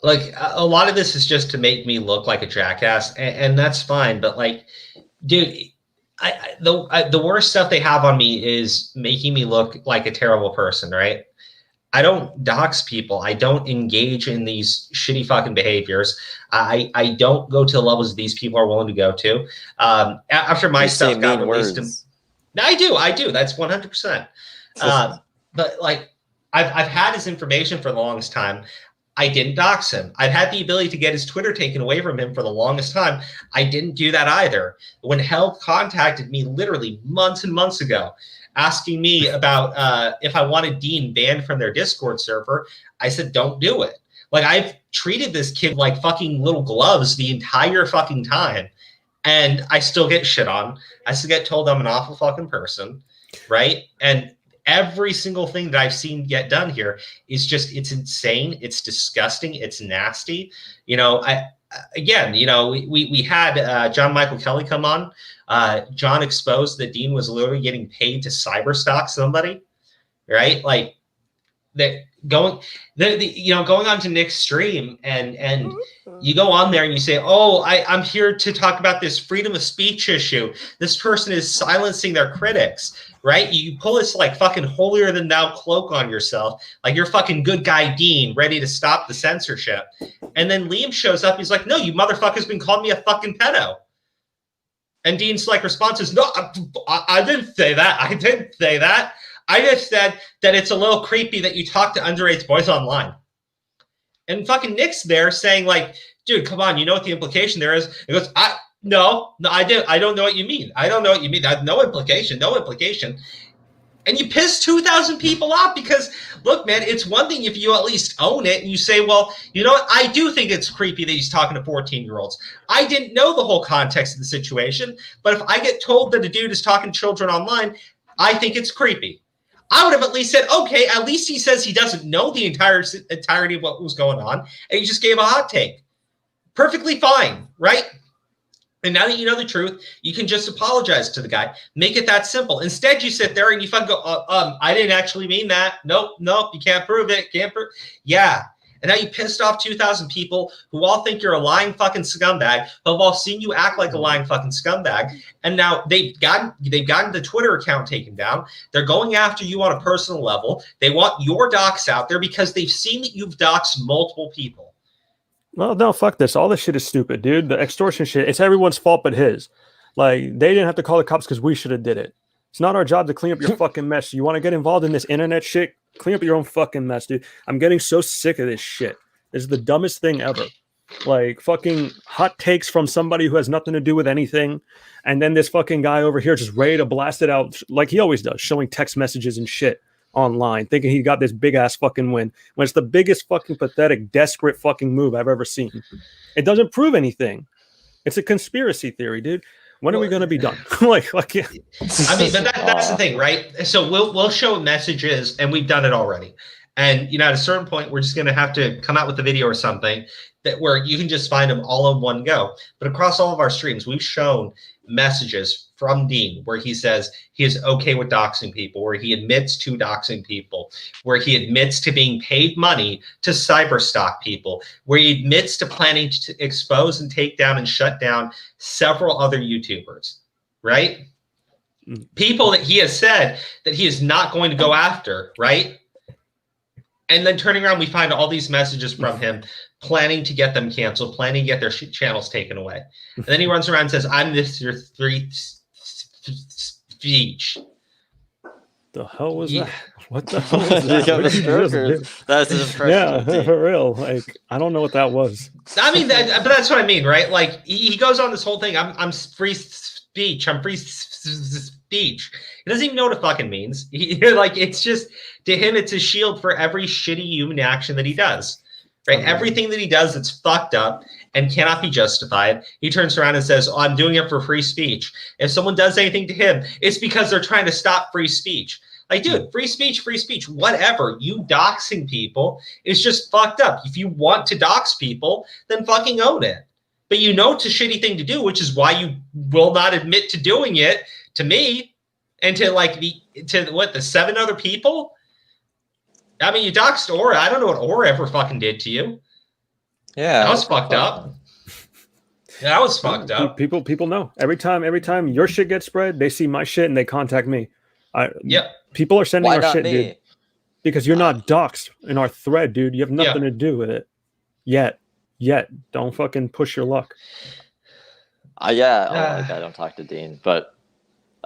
Like, a lot of this is just to make me look like a jackass, and that's fine. But like, dude, the worst stuff they have on me is making me look like a terrible person, right? I don't dox people. I don't engage in these shitty fucking behaviors. I don't go to the levels these people are willing to go to. After my stuff got released, I do. That's 100%. But like, I've had his information for the longest time. I didn't dox him. I've had the ability to get his Twitter taken away from him for the longest time. I didn't do that either. When Help contacted me literally months and months ago, asking me about if I wanted Dean banned from their Discord server, I said, don't do it. Like, I've treated this kid like fucking little gloves the entire fucking time, and I still get shit on. I still get told I'm an awful fucking person, right? And every single thing that I've seen get done here is just, it's insane. It's disgusting. It's nasty. You know, we had John Michael Kelly come on. John exposed that Dean was literally getting paid to cyberstalk somebody, right? Like, that going on to Nick's stream, and you go on there and you say, oh, I'm here to talk about this freedom of speech issue. This person is silencing their critics, right? You pull this like fucking holier than thou cloak on yourself, like you're fucking good guy Dean, ready to stop the censorship. And then Liam shows up. He's like, no, you motherfucker's been calling me a fucking pedo. And Dean's like response is, no, I didn't say that. I didn't say that. I just said that it's a little creepy that you talk to underage boys online. And fucking Nick's there saying like, dude, come on, you know what the implication there is? He goes, no, I don't know what you mean. I don't know what you mean. No implication. And you piss 2,000 people off because, look, man, it's one thing if you at least own it and you say, well, you know what? I do think it's creepy that he's talking to 14-year-olds. I didn't know the whole context of the situation, but if I get told that a dude is talking to children online, I think it's creepy. I would have at least said, okay, at least he says he doesn't know the entirety of what was going on, and he just gave a hot take. Perfectly fine, right? And now that you know the truth, you can just apologize to the guy. Make it that simple. Instead, you sit there and you fucking go, I didn't actually mean that. Nope, you can't prove it. Yeah. And now you pissed off 2,000 people who all think you're a lying fucking scumbag, who have all seen you act like a lying fucking scumbag. And now they've gotten the Twitter account taken down. They're going after you on a personal level. They want your docs out there because they've seen that you've doxed multiple people. Well, no, fuck this. All this shit is stupid, dude. The extortion shit, it's everyone's fault but his. Like, they didn't have to call the cops because we should have did it. It's not our job to clean up your fucking mess. You want to get involved in this internet shit? Clean up your own fucking mess, dude. I'm getting so sick of this shit. This is the dumbest thing ever. Like, fucking hot takes from somebody who has nothing to do with anything. And then this fucking guy over here just ready to blast it out like he always does, showing text messages and shit online, thinking he got this big ass fucking win when it's the biggest fucking pathetic, desperate fucking move I've ever seen. It doesn't prove anything. It's a conspiracy theory, dude. When are we going to be done? like, yeah. I mean, but that's the thing, right? So we'll show messages, and we've done it already. And at a certain point, we're just going to have to come out with a video or something that where you can just find them all in one go. But across all of our streams, we've shown messages from Dean where he says he is okay with doxing people, where he admits to doxing people, where he admits to being paid money to cyberstalk people, where he admits to planning to expose and take down and shut down several other YouTubers, right? People that he has said that he is not going to go after, right? And then turning around, we find all these messages from him planning to get them canceled, planning to get their channels taken away. And then he runs around and says, I'm this your free speech. The hell was that? What the hell was that? That's his impression. Yeah, for real. Like, I don't know what that was. I mean, but that's what I mean, right? Like, he goes on this whole thing. I'm free speech. I'm free speech. He doesn't even know what it fucking means. Like, it's just, to him, it's a shield for every shitty human action that he does. Right? Okay. Everything that he does that's fucked up and cannot be justified, he turns around and says, I'm doing it for free speech. If someone does anything to him, it's because they're trying to stop free speech. Like, dude, free speech, whatever. You doxing people is just fucked up. If you want to dox people, then fucking own it. But you know it's a shitty thing to do, which is why you will not admit to doing it to me and to the 7 other people. I mean, you doxed Aura. I don't know what Aura ever fucking did to you. Yeah, that was fucked up. That was fucked up. People know. Every time your shit gets spread, they see my shit and they contact me. Yep. People are sending Why our not shit, me? dude. Because you're not doxed in our thread, dude. You have nothing to do with it. Yet. Don't fucking push your luck. I don't talk to Dean, but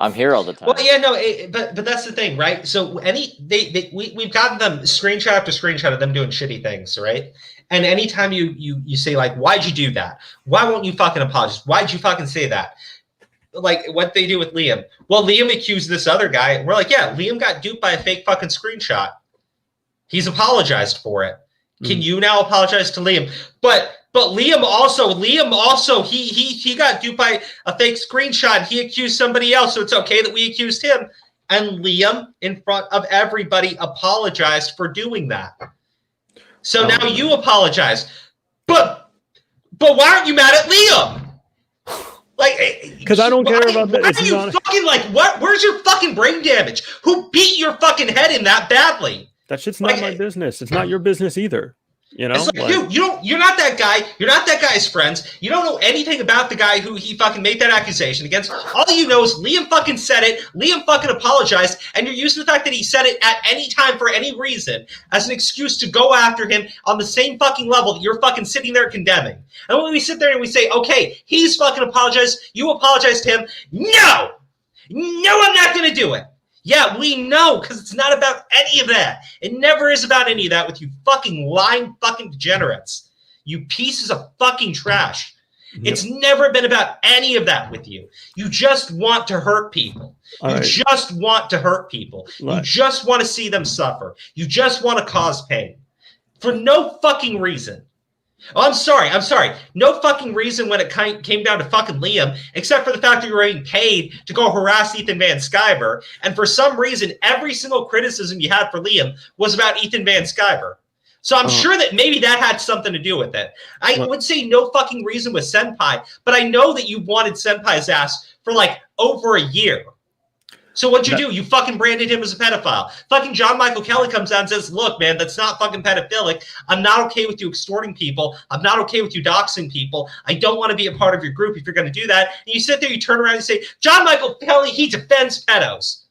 I'm here all the time. Well, yeah, no, but that's the thing, right? So we've gotten them screenshot after screenshot of them doing shitty things, right? And anytime you say, like, why'd you do that? Why won't you fucking apologize? Why'd you fucking say that? Like what they do with Liam. Well, Liam accused this other guy. We're like, yeah, Liam got duped by a fake fucking screenshot. He's apologized for it. Can you now apologize to Liam? But Liam also he got duped by a fake screenshot. He accused somebody else, so it's okay that we accused him. And Liam, in front of everybody, apologized for doing that. So now you apologize. But why aren't you mad at Liam? Like, because I don't care about that. Why are you fucking like what? Where's your fucking brain damage? Who beat your fucking head in that badly? That shit's not my business. It's not your business either. You know, it's like, dude, you're not that guy. You're not that guy's friends. You don't know anything about the guy who he fucking made that accusation against. All you know is Liam fucking said it. Liam fucking apologized, and you're using the fact that he said it at any time for any reason as an excuse to go after him on the same fucking level that you're fucking sitting there condemning. And when we sit there and we say, okay, he's fucking apologized, you apologize to him. No, I'm not going to do it. Yeah, we know, because it's not about any of that. It never is about any of that with you fucking lying fucking degenerates. You pieces of fucking trash. It's never been about any of that with you. You just want to hurt people. You just want to hurt people. You just want to see them suffer. You just want to cause pain for no fucking reason. Oh, I'm sorry. No fucking reason when it came down to fucking Liam, except for the fact that you were being paid to go harass Ethan Van Sciver. And for some reason, every single criticism you had for Liam was about Ethan Van Sciver. So I'm sure that maybe that had something to do with it. I would say no fucking reason with Senpai, but I know that you wanted Senpai's ass for like over a year. So what'd you do? You fucking branded him as a pedophile. Fucking John Michael Kelly comes out and says, look, man, that's not fucking pedophilic. I'm not okay with you extorting people. I'm not okay with you doxing people. I don't want to be a part of your group if you're going to do that. And you sit there, you turn around and say, John Michael Kelly, he defends pedos.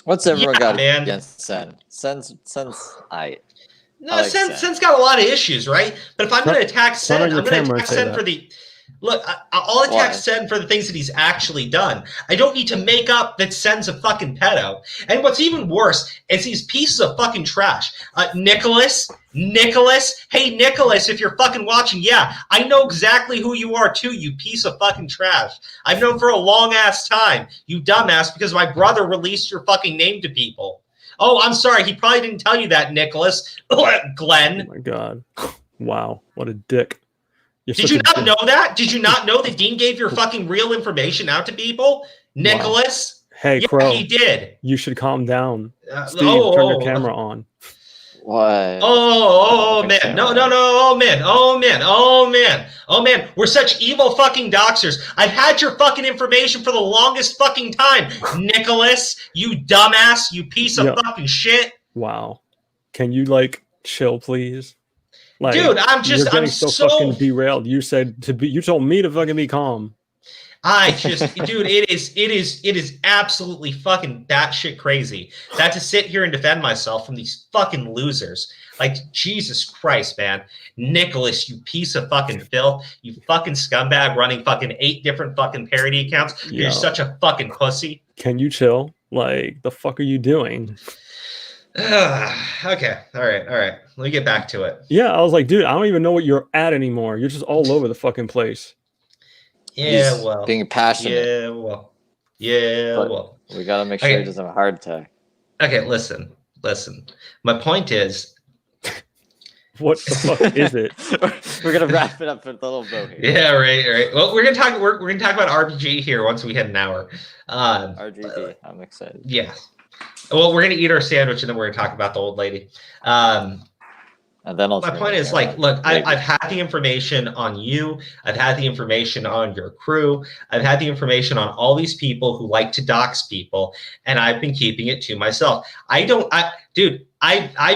What's everyone got against Sen? Sen's No, Sen's got a lot of issues, right? But if I'm going to attack Sen, I'm going to attack Sen for the... Look, I'll attack Sen for the things that he's actually done. I don't need to make up that Sen's a fucking pedo. And what's even worse is these pieces of fucking trash. Nicholas, hey, Nicholas, if you're fucking watching, yeah, I know exactly who you are too, you piece of fucking trash. I've known for a long-ass time, you dumbass, because my brother released your fucking name to people. Oh, I'm sorry, he probably didn't tell you that, Nicholas. Glenn. Oh my God. Wow, what a dick. Did you not know that? Did you not know that Dean gave your fucking real information out to people? Nicholas? Wow. Hey, yeah, Crow. He did. You should calm down. Steve, turn your camera on. What? Oh, man. No. Oh, man. We're such evil fucking doxers. I've had your fucking information for the longest fucking time. Nicholas, you dumbass, you piece of fucking shit. Wow. Can you, like, chill, please? Like, dude, I'm so fucking derailed. You told me to fucking be calm. Dude, it is absolutely fucking batshit crazy that to sit here and defend myself from these fucking losers. Like, Jesus Christ, man. Nicholas, you piece of fucking filth. You fucking scumbag running fucking 8 different fucking parody accounts. You're such a fucking pussy. Can you chill? Like, the fuck are you doing? Okay. All right. Let me get back to it. Yeah, I was like, dude, I don't even know what you're at anymore. You're just all over the fucking place. Yeah, He's well. being passionate. Yeah, well. We got to make sure he doesn't have a heart attack. Okay, listen. My point is... What the fuck is it? We're going to wrap it up for a little bit here. Yeah, right. Well, we're going to talk about RBG here once we hit an hour. RGB, I'm excited. Yeah. Well, we're going to eat our sandwich and then we're going to talk about the old lady. And then my point is, like, look, I've had the information on you. I've had the information on your crew. I've had the information on all these people who like to dox people, and I've been keeping it to myself. I've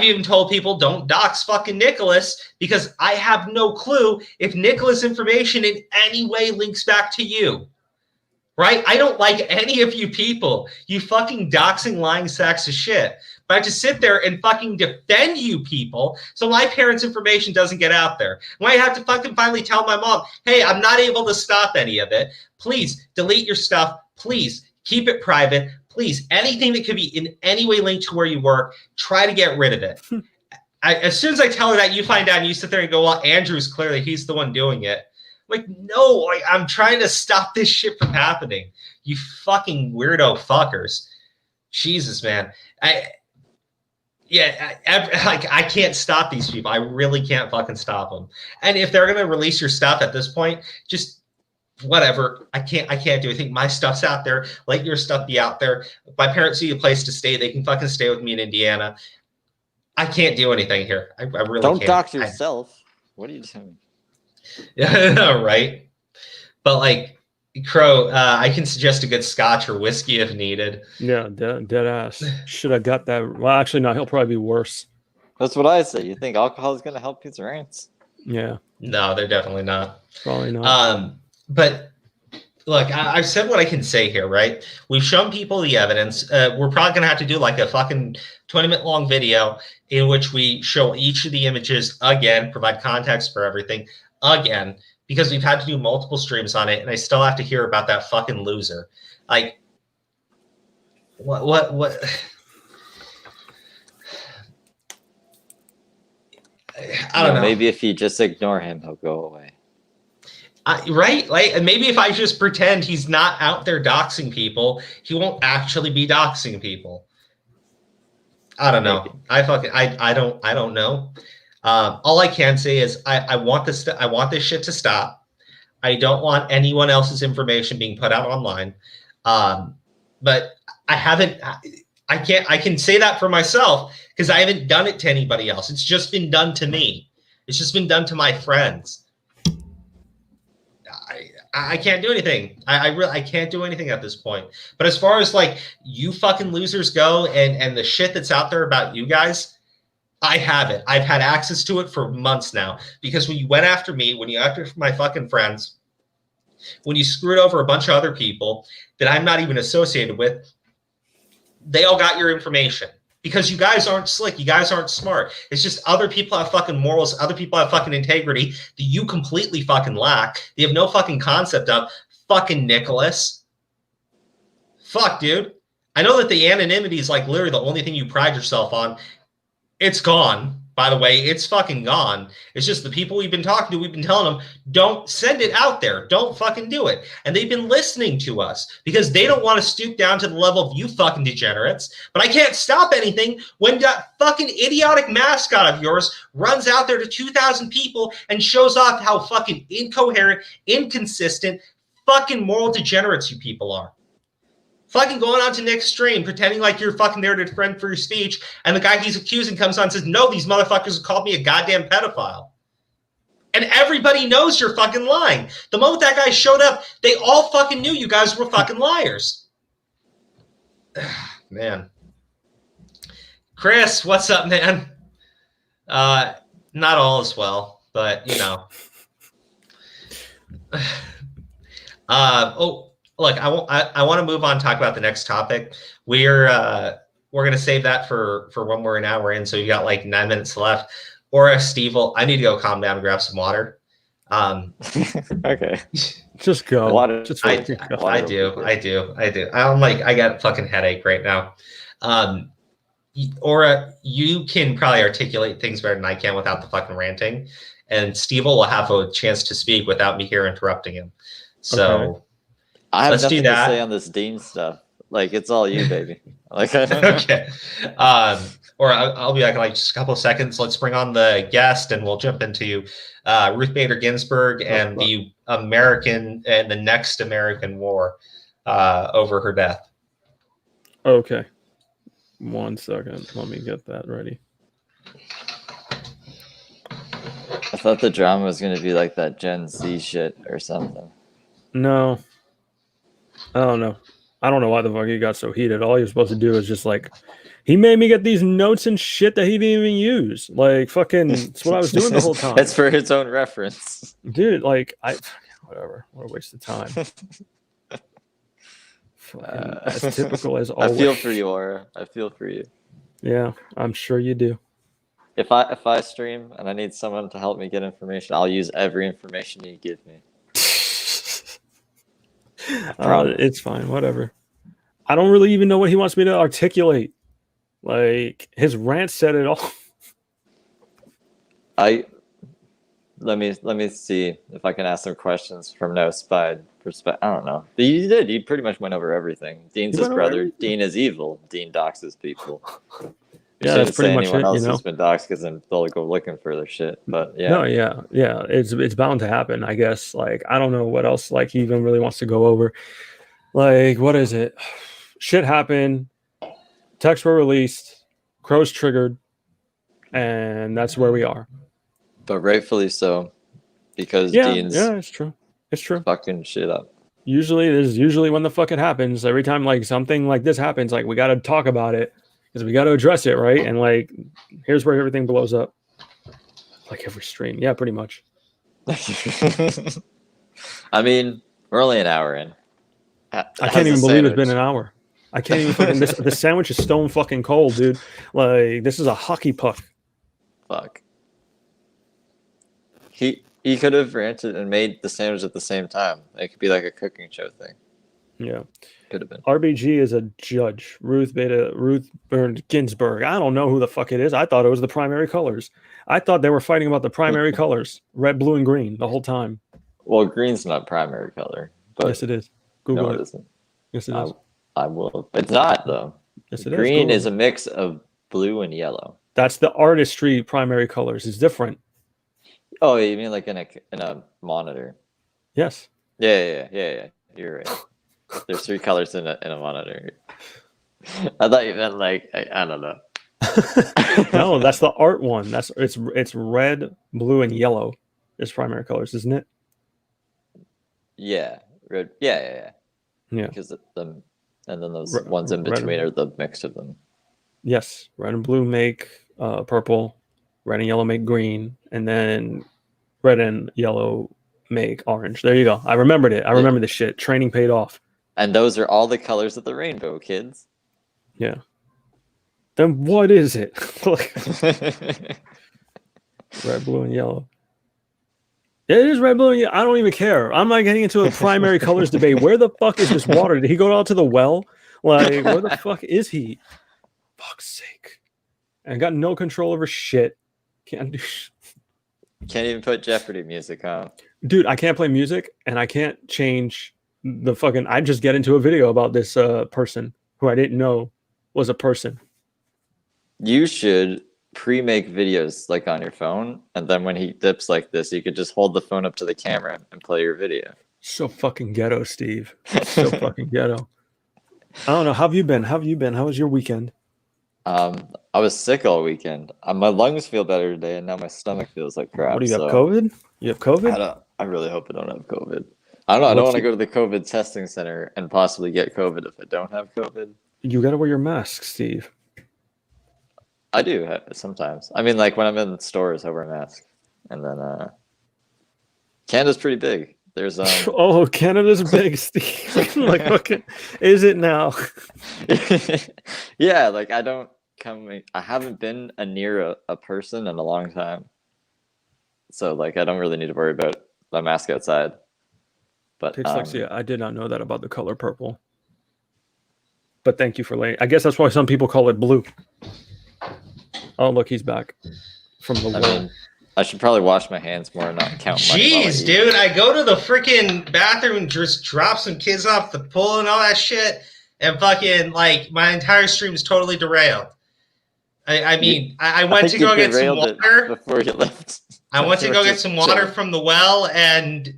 even told people don't dox fucking Nicholas because I have no clue if Nicholas' information in any way links back to you. Right? I don't like any of you people. You fucking doxing lying sacks of shit. But I have to sit there and fucking defend you people so my parents' information doesn't get out there. When I have to fucking finally tell my mom, hey, I'm not able to stop any of it. Please delete your stuff. Please keep it private. Please, anything that could be in any way linked to where you work, try to get rid of it. As soon as I tell her that, you find out and you sit there and go, well, Andrew's clearly, he's the one doing it. Like, no, I'm trying to stop this shit from happening. You fucking weirdo fuckers. Jesus, man. I can't stop these people. I really can't fucking stop them. And if they're going to release your stuff at this point, just whatever. I can't do anything. My stuff's out there. Let your stuff be out there. If my parents need a place to stay, they can fucking stay with me in Indiana. I can't do anything here. I really can't. Don't dox yourself. What are you doing? Yeah, right. But like, Crow, I can suggest a good scotch or whiskey if needed. Yeah, dead ass. Should have got that. Well, actually, no, he'll probably be worse. That's what I say. You think alcohol is going to help his rants? Yeah. No, they're definitely not. Probably not. But look, I've said what I can say here, right? We've shown people the evidence. We're probably going to have to do like a fucking 20-minute long video in which we show each of the images again, provide context for everything again, because we've had to do multiple streams on it, and I still have to hear about that fucking loser. Like, what? I don't know. Maybe if you just ignore him, he'll go away. Right? Like, and maybe if I just pretend he's not out there doxing people, he won't actually be doxing people. I don't know. I don't know. All I can say is I want this shit to stop. I don't want anyone else's information being put out online. But I can say that for myself because I haven't done it to anybody else. It's just been done to me. It's just been done to my friends. I can't do anything. I can't do anything at this point. But as far as like you fucking losers go and the shit that's out there about you guys, I have it. I've had access to it for months now because when you went after me, when you after my fucking friends, when you screwed over a bunch of other people that I'm not even associated with, they all got your information. Because you guys aren't slick. You guys aren't smart. It's just other people have fucking morals. Other people have fucking integrity that you completely fucking lack. You have no fucking concept of. Fucking Nicholas. Fuck, dude. I know that the anonymity is like literally the only thing you pride yourself on. It's gone. By the way, it's fucking gone. It's just the people we've been talking to, we've been telling them, don't send it out there. Don't fucking do it. And they've been listening to us because they don't want to stoop down to the level of you fucking degenerates. But I can't stop anything when that fucking idiotic mascot of yours runs out there to 2,000 people and shows off how fucking incoherent, inconsistent, fucking moral degenerates you people are. Fucking going on to Nick's stream, pretending like you're fucking there to defend free speech, and the guy he's accusing comes on and says, no, these motherfuckers have called me a goddamn pedophile. And everybody knows you're fucking lying. The moment that guy showed up, they all fucking knew you guys were fucking liars. Man. Chris, what's up, man? Not all as well, but, you know. Look, I want to move on and talk about the next topic. We're gonna save that for when we're an hour in, so you got like 9 minutes left. Or Steve, I need to go calm down and grab some water. Okay. Just go. Water. I do. I'm like, I got a fucking headache right now. Or you can probably articulate things better than I can without the fucking ranting. And Steve will have a chance to speak without me here interrupting him. So. Okay. I have nothing to say on this Dean stuff. Like, it's all you, baby. Like, okay. Or I'll be back in like just a couple of seconds. Let's bring on the guest, and we'll jump into Ruth Bader Ginsburg and the next American war over her death. Okay. 1 second. Let me get that ready. I thought the drama was going to be like that Gen Z shit or something. No. I don't know. I don't know why the fuck he got so heated. All you're supposed to do is just like, he made me get these notes and shit that he didn't even use. Like, fucking, that's what I was doing the whole time. It's for his own reference. Dude, like, whatever. What a waste of time. As typical as always. I feel for you, Aura. I feel for you. Yeah, I'm sure you do. If I stream and I need someone to help me get information, I'll use every information you give me. It's fine, whatever. I don't really even know what he wants me to articulate. Like, his rant said it all. Let me see if I can ask some questions from no spy perspective. I don't know. You did. You pretty much went over everything. Dean's his brother. Dean is evil. Dean doxes people. Yeah, that's pretty much it. Anyone else you know? has been doxed because then they'll go looking for their shit. But yeah. No, yeah. It's bound to happen, I guess. Like, I don't know what else like he even really wants to go over. Like, what is it? Shit happened. Texts were released. Crows triggered. And that's where we are. But rightfully so. Because Dean's it's true. It's true. Fucking shit up. Usually when the fuck it happens, every time like something like this happens, like we gotta talk about it. Because we got to address it, right? And like, here's where everything blows up. Like every stream. Yeah, pretty much. I mean, we're only an hour in. I can't even believe it's been an hour. I can't even fucking... The sandwich is stone fucking cold, dude. Like, this is a hockey puck. Fuck. He could have ranted and made the sandwich at the same time. It could be like a cooking show thing. Yeah. Could have been. RBG is a judge. Ruth Bader Ginsburg. I don't know who the fuck it is. I thought it was the primary colors. I thought they were fighting about the primary colors, red, blue, and green, the whole time. Well, green's not primary color. But yes, it is. Google no, it. it isn't. Yes, it is. I will. It's not though. Yes, it is. Green Google is it. a mix of blue and yellow. That's the artistry primary colors. It's different. Oh, you mean like in a monitor? Yes. Yeah. You're right. There's 3 colors in a monitor. I thought you meant like I don't know. No, that's the art one. It's red, blue, and yellow. Is primary colors, isn't it? Yeah, red. Yeah. Yeah. Because and then those ones in between are the mix of them. Yes, red and blue make purple, red and yellow make green, and then red and yellow make orange. There you go. I remembered it. I remember this shit. Training paid off. And those are all the colors of the rainbow, kids. Yeah. Then what is it? Red, blue, and yellow. Yeah, it is red, blue, and yellow. I don't even care. I'm not getting into a primary colors debate. Where the fuck is this water? Did he go out to the well? Like, where the fuck is he? Fuck's sake. I got no control over shit. Can't do Can't even put Jeopardy music on. Dude, I can't play music and I can't change the fucking. I just get into a video about this person who I didn't know was a person. You should pre-make videos like on your phone, and then when he dips like this, you could just hold the phone up to the camera and play your video. So fucking ghetto, Steve. So fucking ghetto. I don't know. How have you been? How was your weekend? I was sick all weekend. My lungs feel better today, and now my stomach feels like crap. What do you have? COVID? You have COVID? I really hope I don't have COVID. I don't know. I don't want to go to the COVID testing center and possibly get COVID if I don't have COVID. You gotta wear your mask, Steve. I do sometimes. I mean, like when I'm in stores, I wear a mask, and then Canada's pretty big. There's oh, Canada's big, Steve. Like, okay, is it now? Yeah, like I haven't been near a person in a long time, so like I don't really need to worry about my mask outside. But Dyslexia, I did not know that about the color purple. But thank you for laying. I guess that's why some people call it blue. Oh, look, he's back from the wall. mean, I should probably wash my hands more and not count money. Jeez, dude, I go to the freaking bathroom and just drop some kids off the pool and all that shit, and fucking, like, my entire stream is totally derailed. I mean, I went to go get some water before you left. I went to go get some water from the well, and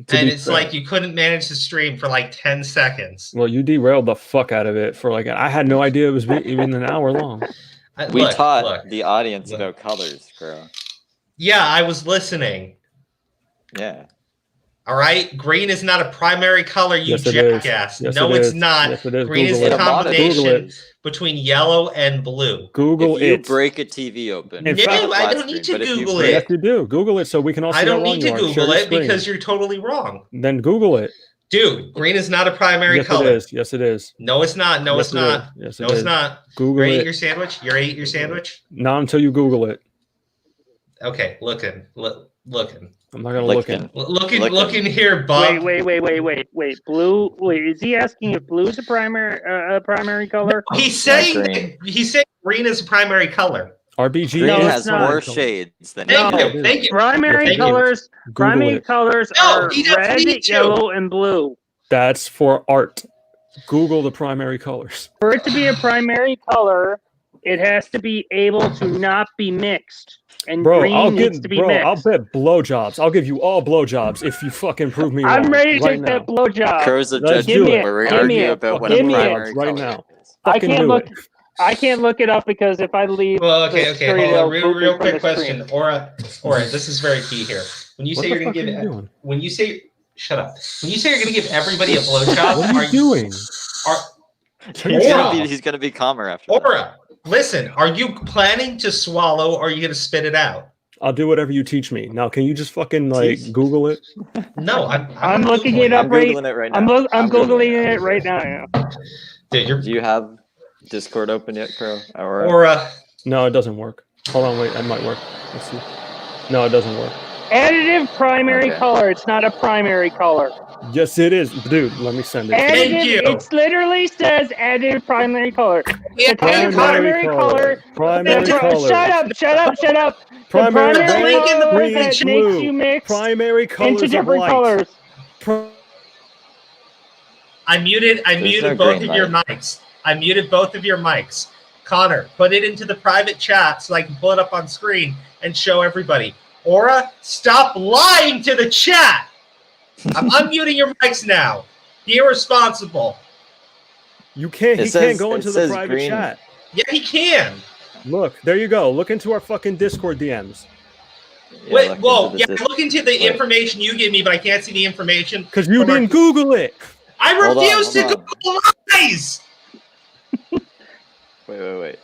it's like you couldn't manage the stream for like 10 seconds. Well, you derailed the fuck out of it for like, I had no idea it was even an hour long. We taught the audience about colors, bro. Yeah, I was listening. Yeah. All right, green is not a primary color, you jackass. Yes, no, it's not. Yes, it is. Green is the combination between yellow and blue. Google it. If you break a TV open. No, I don't need to Google it. Yes, you do. Google it so we can all see I don't need to Google it because you're totally wrong. Then Google it. Dude, green is not a primary color. Yes, it is. Yes, it is. No, it's not. No, it's not. Yes, no, it's not. Google it. You're eating your sandwich? You're eating your sandwich? Not until you Google it. Okay, looking. I'm not gonna look in. Looking here, Bob. Wait. Blue. Wait, is he asking if blue is a primary color? He's saying green is a primary color. RBG green has more shades than Thank you. Primary colors are red, yellow, and blue. That's for art. Google the primary colors. For it to be a primary color, it has to be able to not be mixed. And green needs to be mixed. I'll bet blowjobs. I'll give you all blowjobs if you fucking prove me wrong. I'm ready to bet blowjobs. Crows of judgment where we argue about what a primary color now. I can't look it up because if I leave. Well, okay. Hold on. Real quick question, Aura. This is very key here. When you say you're going to give, when you say, shut up. When you say you're going to give everybody a blowjob, what are you doing? He's going to be calmer after. Aura. Listen, are you planning to swallow or are you going to spit it out? I'll do whatever you teach me. Now, can you just fucking Google it? No, I'm looking it up right now. I'm Googling it right now. Dude, do you have Discord open yet, Crow? Or no, it doesn't work. Hold on, wait, it might work. Let's see. No, it doesn't work. Additive primary color. It's not a primary color. Yes, it is, dude. Let me send it. Thank you. It literally says additive primary color. Yeah, The primary color. Primary color. Shut up. Primary The primary link in the color green, that blue. makes you mix Primary colors into different of light. colors. I muted no both green of your light. mics. I muted both of your mics. Connor, put it into the private chat so I can pull it up on screen and show everybody. Aura, stop lying to the chat. I'm unmuting your mics now. Be irresponsible. You can't. He can't go into the private green. chat. Yeah, he can. Look, there you go. Look into our fucking Discord DMs. Yeah, Wait, whoa, look look into the information you give me, but I can't see the information. Because you didn't Google it. I refuse to hold on. Google lies. Wait.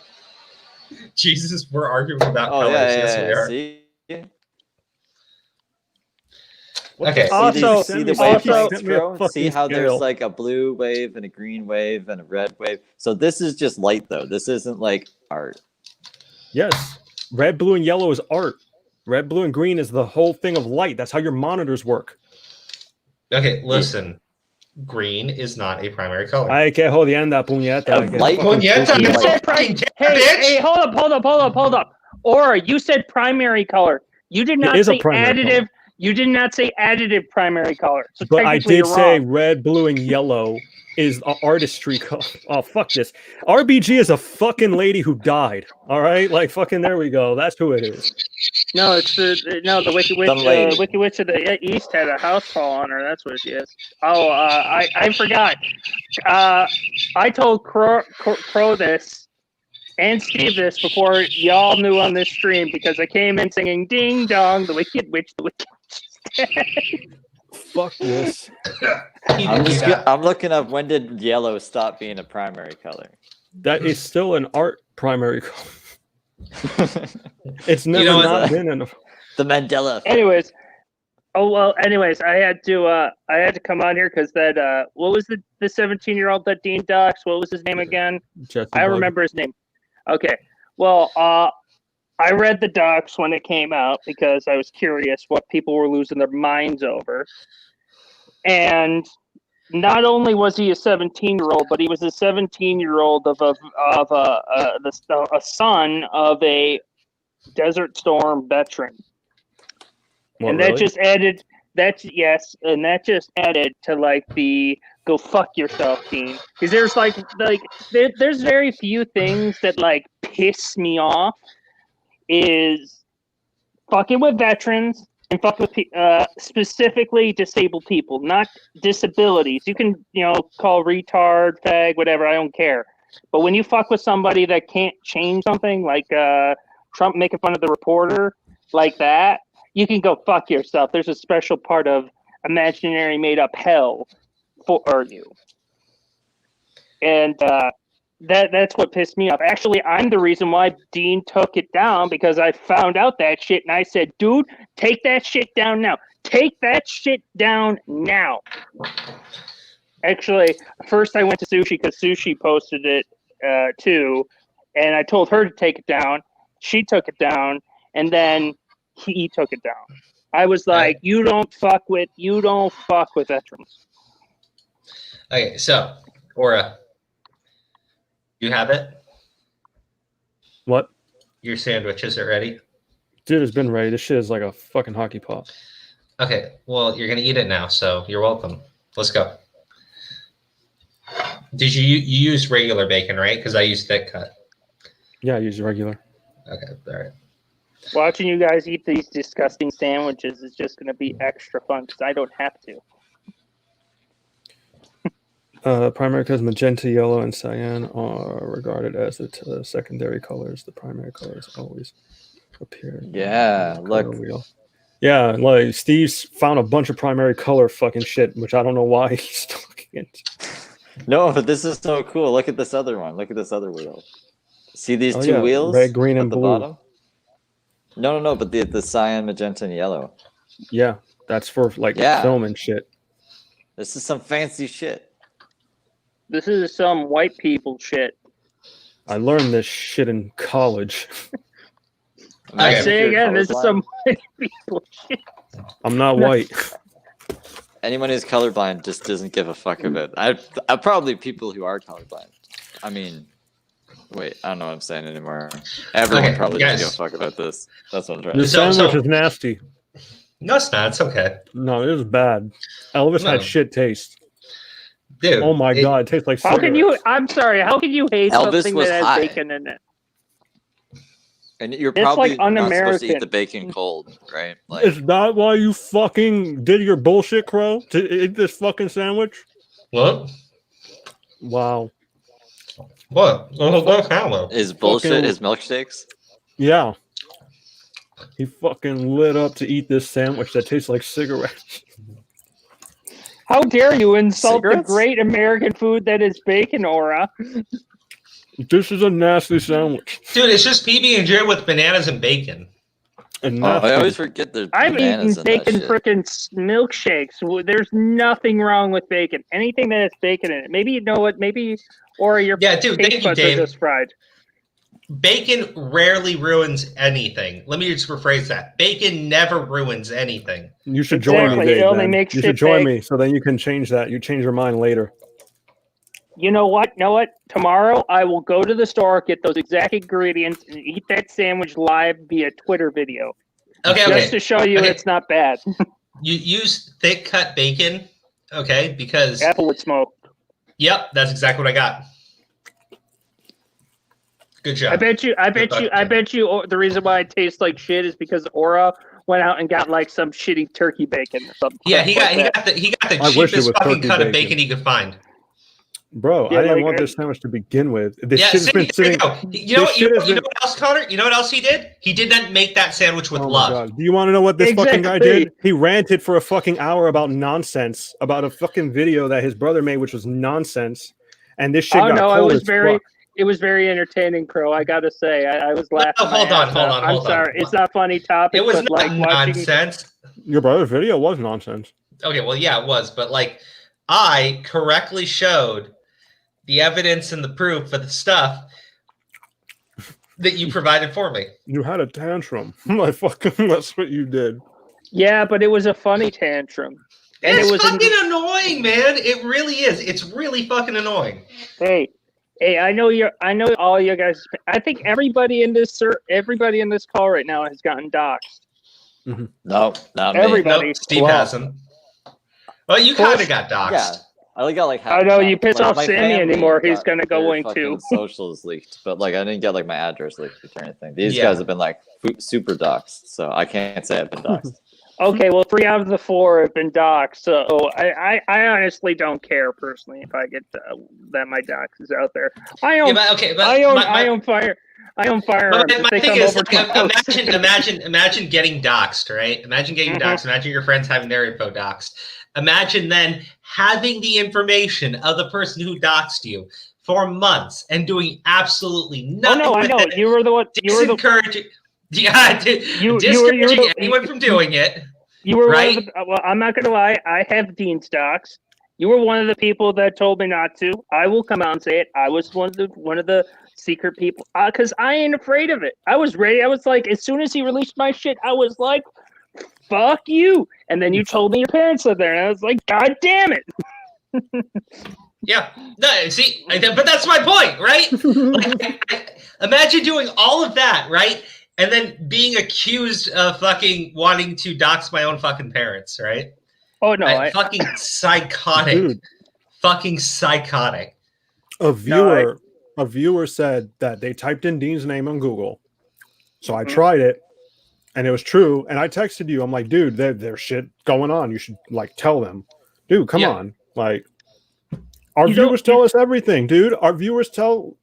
Jesus, we're arguing about Oh, colors. yeah, Yes, we are. See? Okay. Also, see the also- wavelengths, bro? See how there's like a blue wave and a green wave and a red wave? So this is just light, though. This isn't like art. Yes. Red, blue, and yellow is art. Red, blue, and green is the whole thing of light. That's how your monitors work. Okay, listen. Green is not a primary color. Ay, que jodienda, puñeta. Light Puñeta, You you said fucking Hey, bitch. hold up. Aura, you said primary color. You did not is a say primary additive. color. You did not say additive primary color. So But I technically did you're say wrong. red, blue, and yellow is artistry color. Oh, fuck this. RBG is a fucking lady who died. All right? Like, fucking, there we go. That's who it is. No, it's the Wicked Witch. Some lady. Wicked Witch of the East had a house fall on her. That's what she is. Oh, I forgot. I told Crow this and Steve this before y'all knew on this stream because I came in singing "Ding Dong," the Wicked Witch, the Wicked Witch. Fuck this. I'm looking up when did yellow stop being a primary color. That is still an art primary color. It's never not been in the Mandela effect. Anyways, I had to come on here because that what was the 17-year-old that Dean doxed? What was his name again? I remember his name. Okay, well, I read the docs when it came out because I was curious what people were losing their minds over, and not only was he a 17-year-old, but he was a 17-year-old of a son of a Desert Storm veteran. What, and really? that just added just added to like the go fuck yourself theme. Because there's very few things that like piss me off is fucking with veterans and fuck with specifically disabled people, not disabilities. You can, call retard, fag, whatever, I don't care. But when you fuck with somebody that can't change something, like Trump making fun of the reporter, like that, you can go fuck yourself. There's a special part of imaginary made up hell for you. And that's what pissed me off. Actually, I'm the reason why Dean took it down because I found out that shit and I said, dude, take that shit down now. Take that shit down now. Actually, first I went to Sushi because Sushi posted it too. And I told her to take it down. She took it down. And then he took it down. I was like, you don't fuck with veterans. Okay, so, Aura, you have it? What? Your sandwiches are ready? Dude, it's been ready. This shit is like a fucking hockey pop. Okay, well, you're going to eat it now, so you're welcome. Let's go. Did you use regular bacon, right? Because I used thick cut. Yeah, I use regular. Okay, all right. Watching you guys eat these disgusting sandwiches is just going to be extra fun because I don't have to. Primary colors magenta, yellow, and cyan are regarded as the secondary colors. The primary colors always appear. Yeah, look. Wheel. Yeah, like Steve's found a bunch of primary color fucking shit, which I don't know why he's still looking into. No, but this is so cool. Look at this other one. Look at this other wheel. See these two wheels? Red, green, and at the blue. bottom? No, but the cyan, magenta, and yellow. Yeah, that's for like film and shit. This is some fancy shit. This is some white people shit. I learned this shit in college. I say again, this is some white people shit. I'm not white. anyone who's colorblind just doesn't give a fuck about it. I probably people who are colorblind. I mean, wait, I don't know what I'm saying anymore. Everyone probably doesn't give a fuck about this. That's what I'm trying to say. The sandwich is nasty. No, it's not. It's okay. No, it was bad. Elvis had shit taste. Dude. Oh my god, it tastes like How can cigarettes. I'm sorry, how can you hate Elvis something was that has high. bacon in it? And you're It's probably like not supposed to un-American. eat the bacon cold, right? Like, Is that why you fucking did your bullshit, Crow? To eat this fucking sandwich? What? Wow. What? is bullshit fucking- is milkshakes? Yeah. He fucking lit up to eat this sandwich that tastes like cigarettes. How dare you insult Cigarettes? the great American food that is bacon, Aura? This is a nasty sandwich. Dude, it's just PB&J with bananas and bacon. And Oh, nasty. I always forget there's I've bananas eaten in that bacon shit. frickin' milkshakes. There's nothing wrong with bacon. Anything that has bacon in it. Maybe you know what? Maybe Aura, your Yeah, dude, taste thank you, buds are Dave. just fried. Bacon rarely ruins anything. Let me just rephrase that. Bacon never ruins anything. You should join Exactly, me, it Dave. only Man. makes You shit should join big. me, so then you can change that. You change your mind later. You know what? Tomorrow I will go to the store, get those exact ingredients, and eat that sandwich live via Twitter video. Okay, Just to show you Okay. it's not bad. You use thick cut bacon, okay? Because Applewood smoke. yep, that's exactly what I got. Good job. I bet you the reason why it tastes like shit is because Aura went out and got like some shitty turkey bacon or something. Yeah, he got like that. the I wish it cheapest was fucking turkey cut of bacon. bacon he could find. Bro, Yeah, I didn't like, want this sandwich to begin with. This Yeah, shit's see, been there you sitting. go. You know this what? shit has You know been- what else, Connor? You know what else he did? He did not make that sandwich with Oh my love. God. Do you want to know what this fucking guy Exactly. did? He ranted for a fucking hour about nonsense, about a fucking video that his brother made, which was nonsense. And this shit Oh got no, cold as fuck. it was very entertaining, Crow. I gotta say, I was laughing. No, hold my on, ass hold off. on, hold I'm sorry, on. it's not a funny topic. It was but not like watching. nonsense. Your brother's video was nonsense. Okay, well, yeah, it was, but like, I correctly showed the evidence and the proof for the stuff that you provided for me. You had a tantrum. Like fucking, that's what you did. Yeah, but it was a funny tantrum, and It's it was. fucking annoying, man. It really is. It's really fucking annoying. Hey, I know all you guys. I think everybody in this call right now has gotten doxxed. No, not me. Everybody. Nope, Steve Well, hasn't. Well, you kind of got doxxed. Yeah, I only got like half. I know, you piss off my Sammy family anymore, he's got gonna go their in too. fucking socials leaked, but like I didn't get like my address leaked or anything. These Yeah. guys have been like super doxxed, so I can't say I've been doxxed. Okay, well, 3 out of the 4 have been doxxed, so I honestly don't care personally if I get that my dox is out there. I own firearms. But my They thing come is, over to my house. imagine getting doxxed, right? Imagine getting doxxed. Imagine your friends having their info doxxed. Imagine then having the information of the person who doxed you for months and doing absolutely Oh nothing. no, I with know it. you were the one. You were the Discouraging, yeah, discouraging anyone from doing it. You were right? one of the, well, I'm not gonna lie. I have Dean's docs. You were one of the people that told me not to. I will come out and say it. I was one of the secret people because I ain't afraid of it. I was ready. I was like, as soon as he released my shit, I was like, "Fuck you!" And then you told me your parents lived there, and I was like, "God damn it!" Yeah, no, see, but that's my point, right? Like, imagine doing all of that, right? And then being accused of fucking wanting to dox my own fucking parents, right? Oh no, fucking psychotic. Dude. Fucking psychotic. A viewer said that they typed in Dean's name on Google. So I tried it and it was true. And I texted you. I'm like, dude, there's shit going on. You should like tell them. Dude, come on. Like our viewers tell us everything, dude. Our viewers get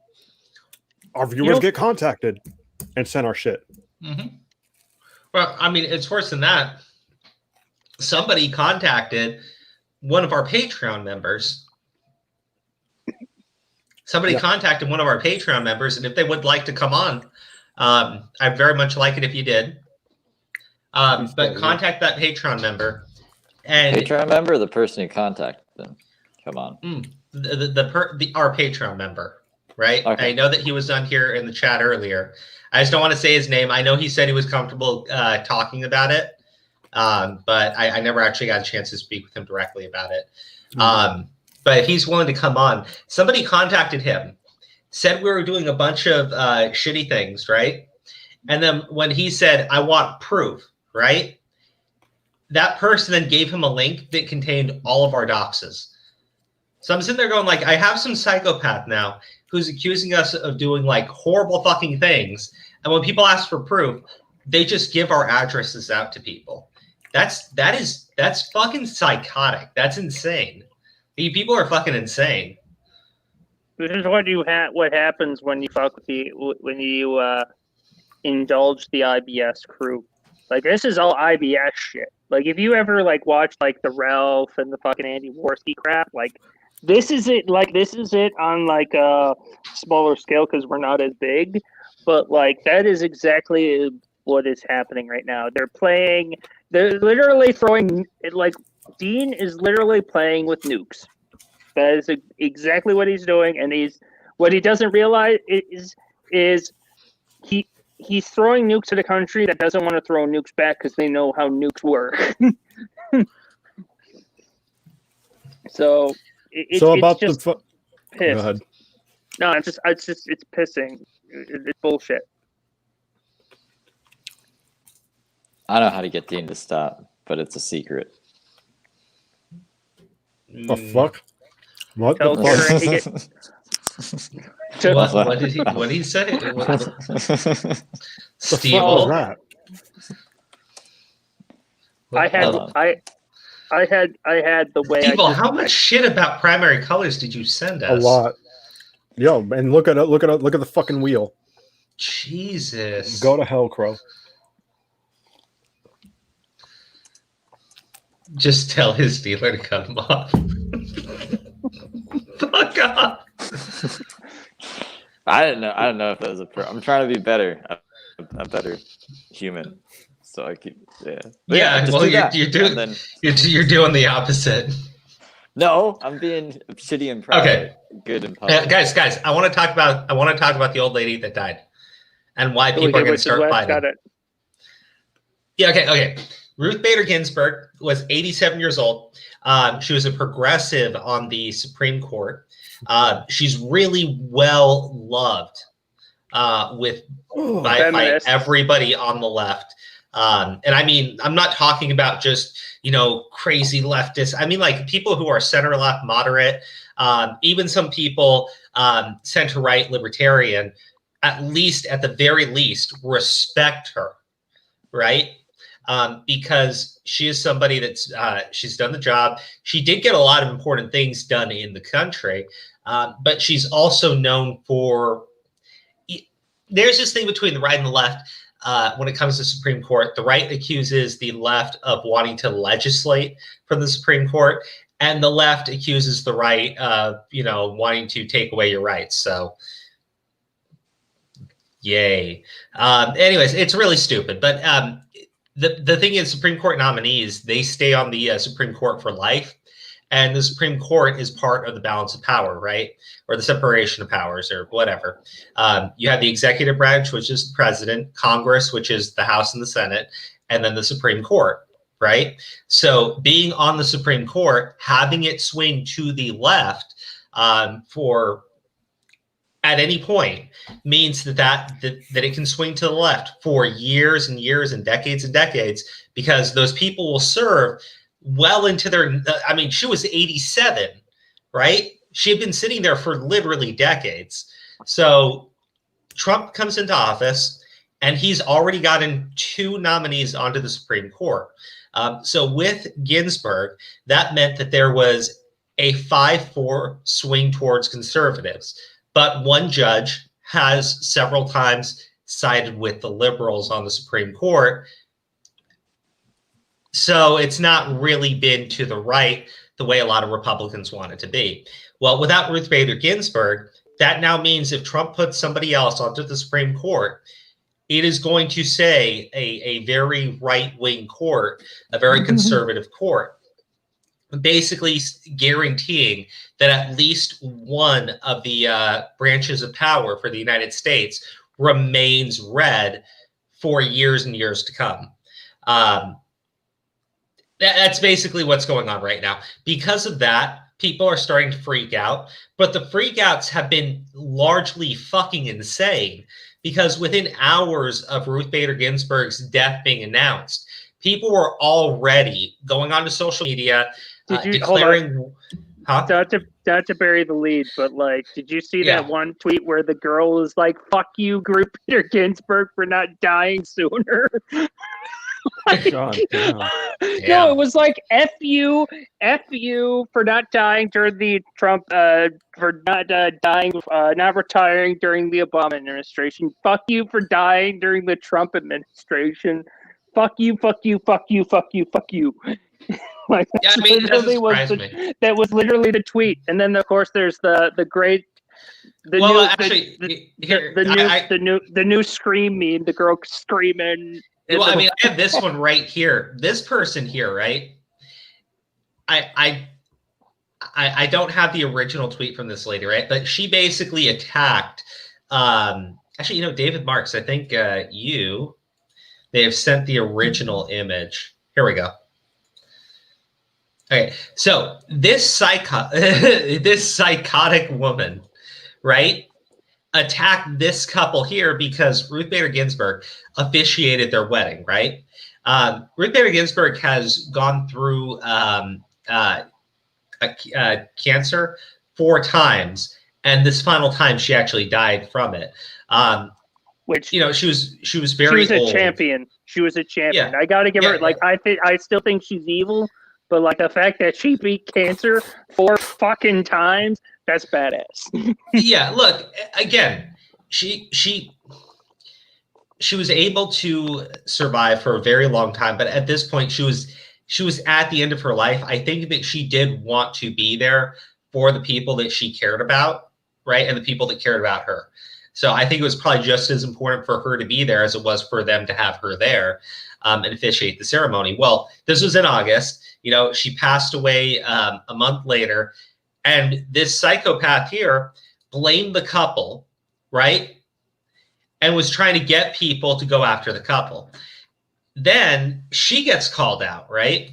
contacted and send our shit. Mm-hmm. Well, I mean, it's worse than that. Somebody contacted one of our Patreon members. Contacted one of our Patreon members, and if they would like to come on, I'd very much like it if you did. But contact that Patreon member. And Patreon member or the person who contacted them? Come on. Our Patreon member, right? Okay. I know that he was on here in the chat earlier. I just don't want to say his name. I know he said he was comfortable talking about it. but I never actually got a chance to speak with him directly about it. But he's willing to come on. Somebody contacted him, said we were doing a bunch of shitty things, right? And then when he said, I want proof, right? That person then gave him a link that contained all of our doxes. So I'm sitting there going like, I have some psychopath now who's accusing us of doing like horrible fucking things. And when people ask for proof, they just give our addresses out to people. That's fucking psychotic. That's insane. People are fucking insane. This is what happens when you indulge the IBS crew. Like, this is all IBS shit. Like, if you ever like watch like the Ralph and the fucking Andy Worski crap, like this is it. Like, this is it on like a smaller scale because we're not as big. But like, that is exactly what is happening right now. They're literally throwing it. Like, Dean is literally playing with nukes. That is exactly what he's doing, and what he doesn't realize is he's throwing nukes at a country that doesn't want to throw nukes back because they know how nukes work. So it's just Go piss. ahead. No, it's pissing. It's bullshit. I don't know how to get Dean to stop, but it's a secret. The fuck? What Tell the Karen fuck? What did he say? Steve, that? I had the way. Steve, how much shit about primary colors did you send us? A lot. Yo, and look at the fucking wheel. Jesus. Go to hell, Crow. Just tell his dealer to cut him off. Fuck off. I don't know if that was I'm trying to be better. A better human. So I keep Well, you're doing the opposite. No, I'm being shitty and private. Okay. Good and public. Guys, I want to talk about the old lady that died and why people are going to start fighting. Yeah, okay. Ruth Bader Ginsburg was 87 years old. She was a progressive on the Supreme Court. She's really well loved by everybody on the left. And I mean, I'm not talking about just, crazy leftists. I mean, like people who are center left, moderate, even some people center right, libertarian, at the very least, respect her, right? Because she is somebody that's she's done the job. She did get a lot of important things done in the country, but she's also known for. There's this thing between the right and the left when it comes to Supreme Court. The right accuses the left of wanting to legislate from the Supreme Court, and the left accuses the right of wanting to take away your rights. So. Yay. Anyways, it's really stupid, but. The thing is, Supreme Court nominees, they stay on the Supreme Court for life. And the Supreme Court is part of the balance of power, right? Or the separation of powers or whatever. You have the executive branch, which is the president, Congress, which is the House and the Senate, and then the Supreme Court, right? So being on the Supreme Court, having it swing to the left at any point means that it can swing to the left for years and years and decades, because those people will serve well into their, I mean, she was 87, right? She had been sitting there for literally decades. So Trump comes into office and he's already gotten 2 nominees onto the Supreme Court. So with Ginsburg, that meant that there was a 5-4 swing towards conservatives. But one judge has several times sided with the liberals on the Supreme Court. So it's not really been to the right the way a lot of Republicans want it to be. Well, without Ruth Bader Ginsburg, that now means if Trump puts somebody else onto the Supreme Court, it is going to say a very right-wing court, a very conservative court, basically guaranteeing that at least one of the branches of power for the United States remains red for years and years to come. That's basically what's going on right now. Because of that, people are starting to freak out, but the freakouts have been largely fucking insane because within hours of Ruth Bader Ginsburg's death being announced, people were already going onto social media declaring... Not to bury the lead, but like, did you see that one tweet where the girl was like, "Fuck you, Ruth Bader Ginsburg, for not dying sooner"? God, yeah. No, it was like F you for not dying during the Trump, for not dying, not retiring during the Obama administration. Fuck you for dying during the Trump administration. Fuck you, fuck you, fuck you, fuck you, fuck you. Like, yeah, I mean, it doesn't surprise me. That was literally the tweet, and then of course there's the new scream meme, the girl screaming. Well, I mean, I have this one right here. This person here, right? I don't have the original tweet from this lady, right? But she basically attacked. Actually, David Marks. I think they have sent the original image. Here we go. Okay, so this psychotic woman, right, attacked this couple here because Ruth Bader Ginsburg officiated their wedding, right? Ruth Bader Ginsburg has gone through cancer 4 times, and this final time she actually died from it. Which she was very old. She was a champion. She was a champion. Yeah. I got to give her I still think she's evil. But like the fact that she beat cancer 4 fucking times, that's badass. Yeah, look, again, she was able to survive for a very long time, but at this point she was at the end of her life. I think that she did want to be there for the people that she cared about, right? And the people that cared about her. So I think it was probably just as important for her to be there as it was for them to have her there and officiate the ceremony. Well, this was in August. She passed away a month later, and this psychopath here blamed the couple, right? And was trying to get people to go after the couple. Then she gets called out, right?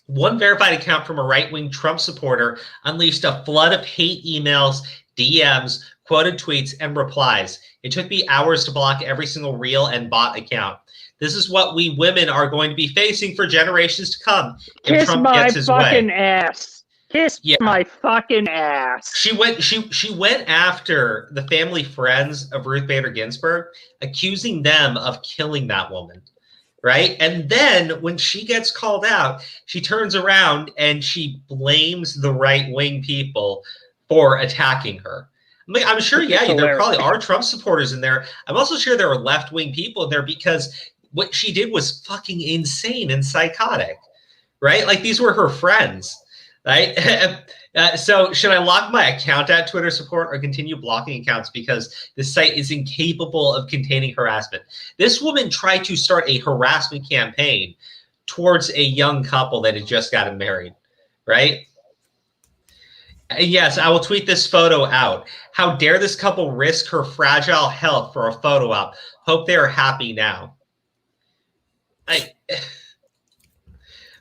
One verified account from a right-wing Trump supporter unleashed a flood of hate emails, DMs, quoted tweets, and replies. It took me hours to block every single real and bot account. This is what we women are going to be facing for generations to come if Trump gets his way. Kiss my fucking ass. Kiss my fucking ass. She went after the family friends of Ruth Bader Ginsburg, accusing them of killing that woman, right? And then when she gets called out, she turns around and she blames the right-wing people for attacking her. I'm sure, there probably are Trump supporters in there. I'm also sure there are left-wing people in there because what she did was fucking insane and psychotic, right? Like, these were her friends, right? So should I lock my account at Twitter support or continue blocking accounts because the site is incapable of containing harassment? This woman tried to start a harassment campaign towards a young couple that had just gotten married, right? Yes, I will tweet this photo out. How dare this couple risk her fragile health for a photo op? Hope they are happy now.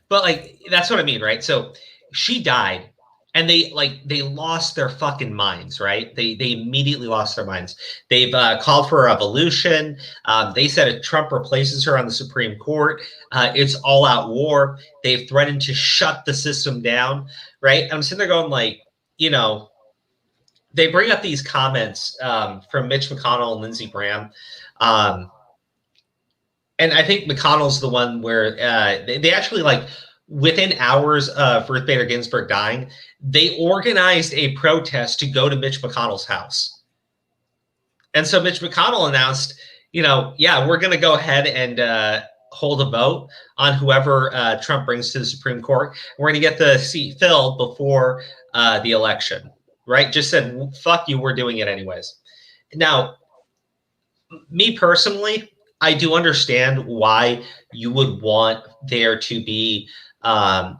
But that's what I mean, right? So she died, and they lost their fucking minds, right? They immediately lost their minds. They've called for a revolution. They said if Trump replaces her on the Supreme Court, it's all out war. They've threatened to shut the system down, right? And I'm sitting there going they bring up these comments from Mitch McConnell and Lindsey Graham. And I think McConnell's the one where they actually, within hours of Ruth Bader Ginsburg dying, they organized a protest to go to Mitch McConnell's house. And so Mitch McConnell announced, we're going to go ahead and hold a vote on whoever Trump brings to the Supreme Court. We're going to get the seat filled before the election, right? Just said, fuck you, we're doing it anyways. Now, me personally, I do understand why you would want there to be have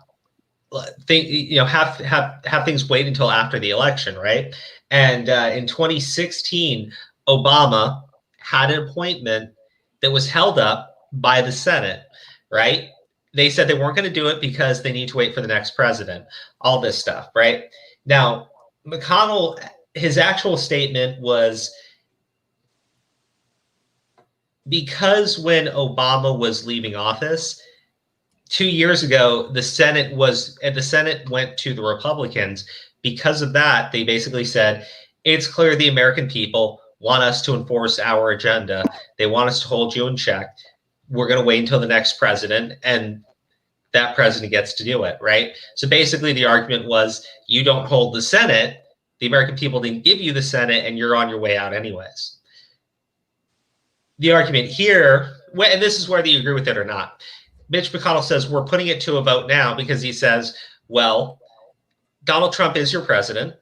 things wait until after the election, right? And in 2016, Obama had an appointment that was held up by the Senate, right? they said they weren't going to do it because they need to wait for the next president. All this stuff, right? Now, McConnell, his actual statement was, because when Obama was leaving office 2 years ago, the Senate went to the Republicans. Because of that, they basically said, it's clear the American people want us to enforce our agenda. They want us to hold you in check. We're going to wait until the next president, and that president gets to do it, right? So basically the argument was, you don't hold the Senate, the American people didn't give you the Senate, and you're on your way out anyways. The argument here, and this is whether you agree with it or not, Mitch McConnell says we're putting it to a vote now because he says, well, Donald Trump is your president,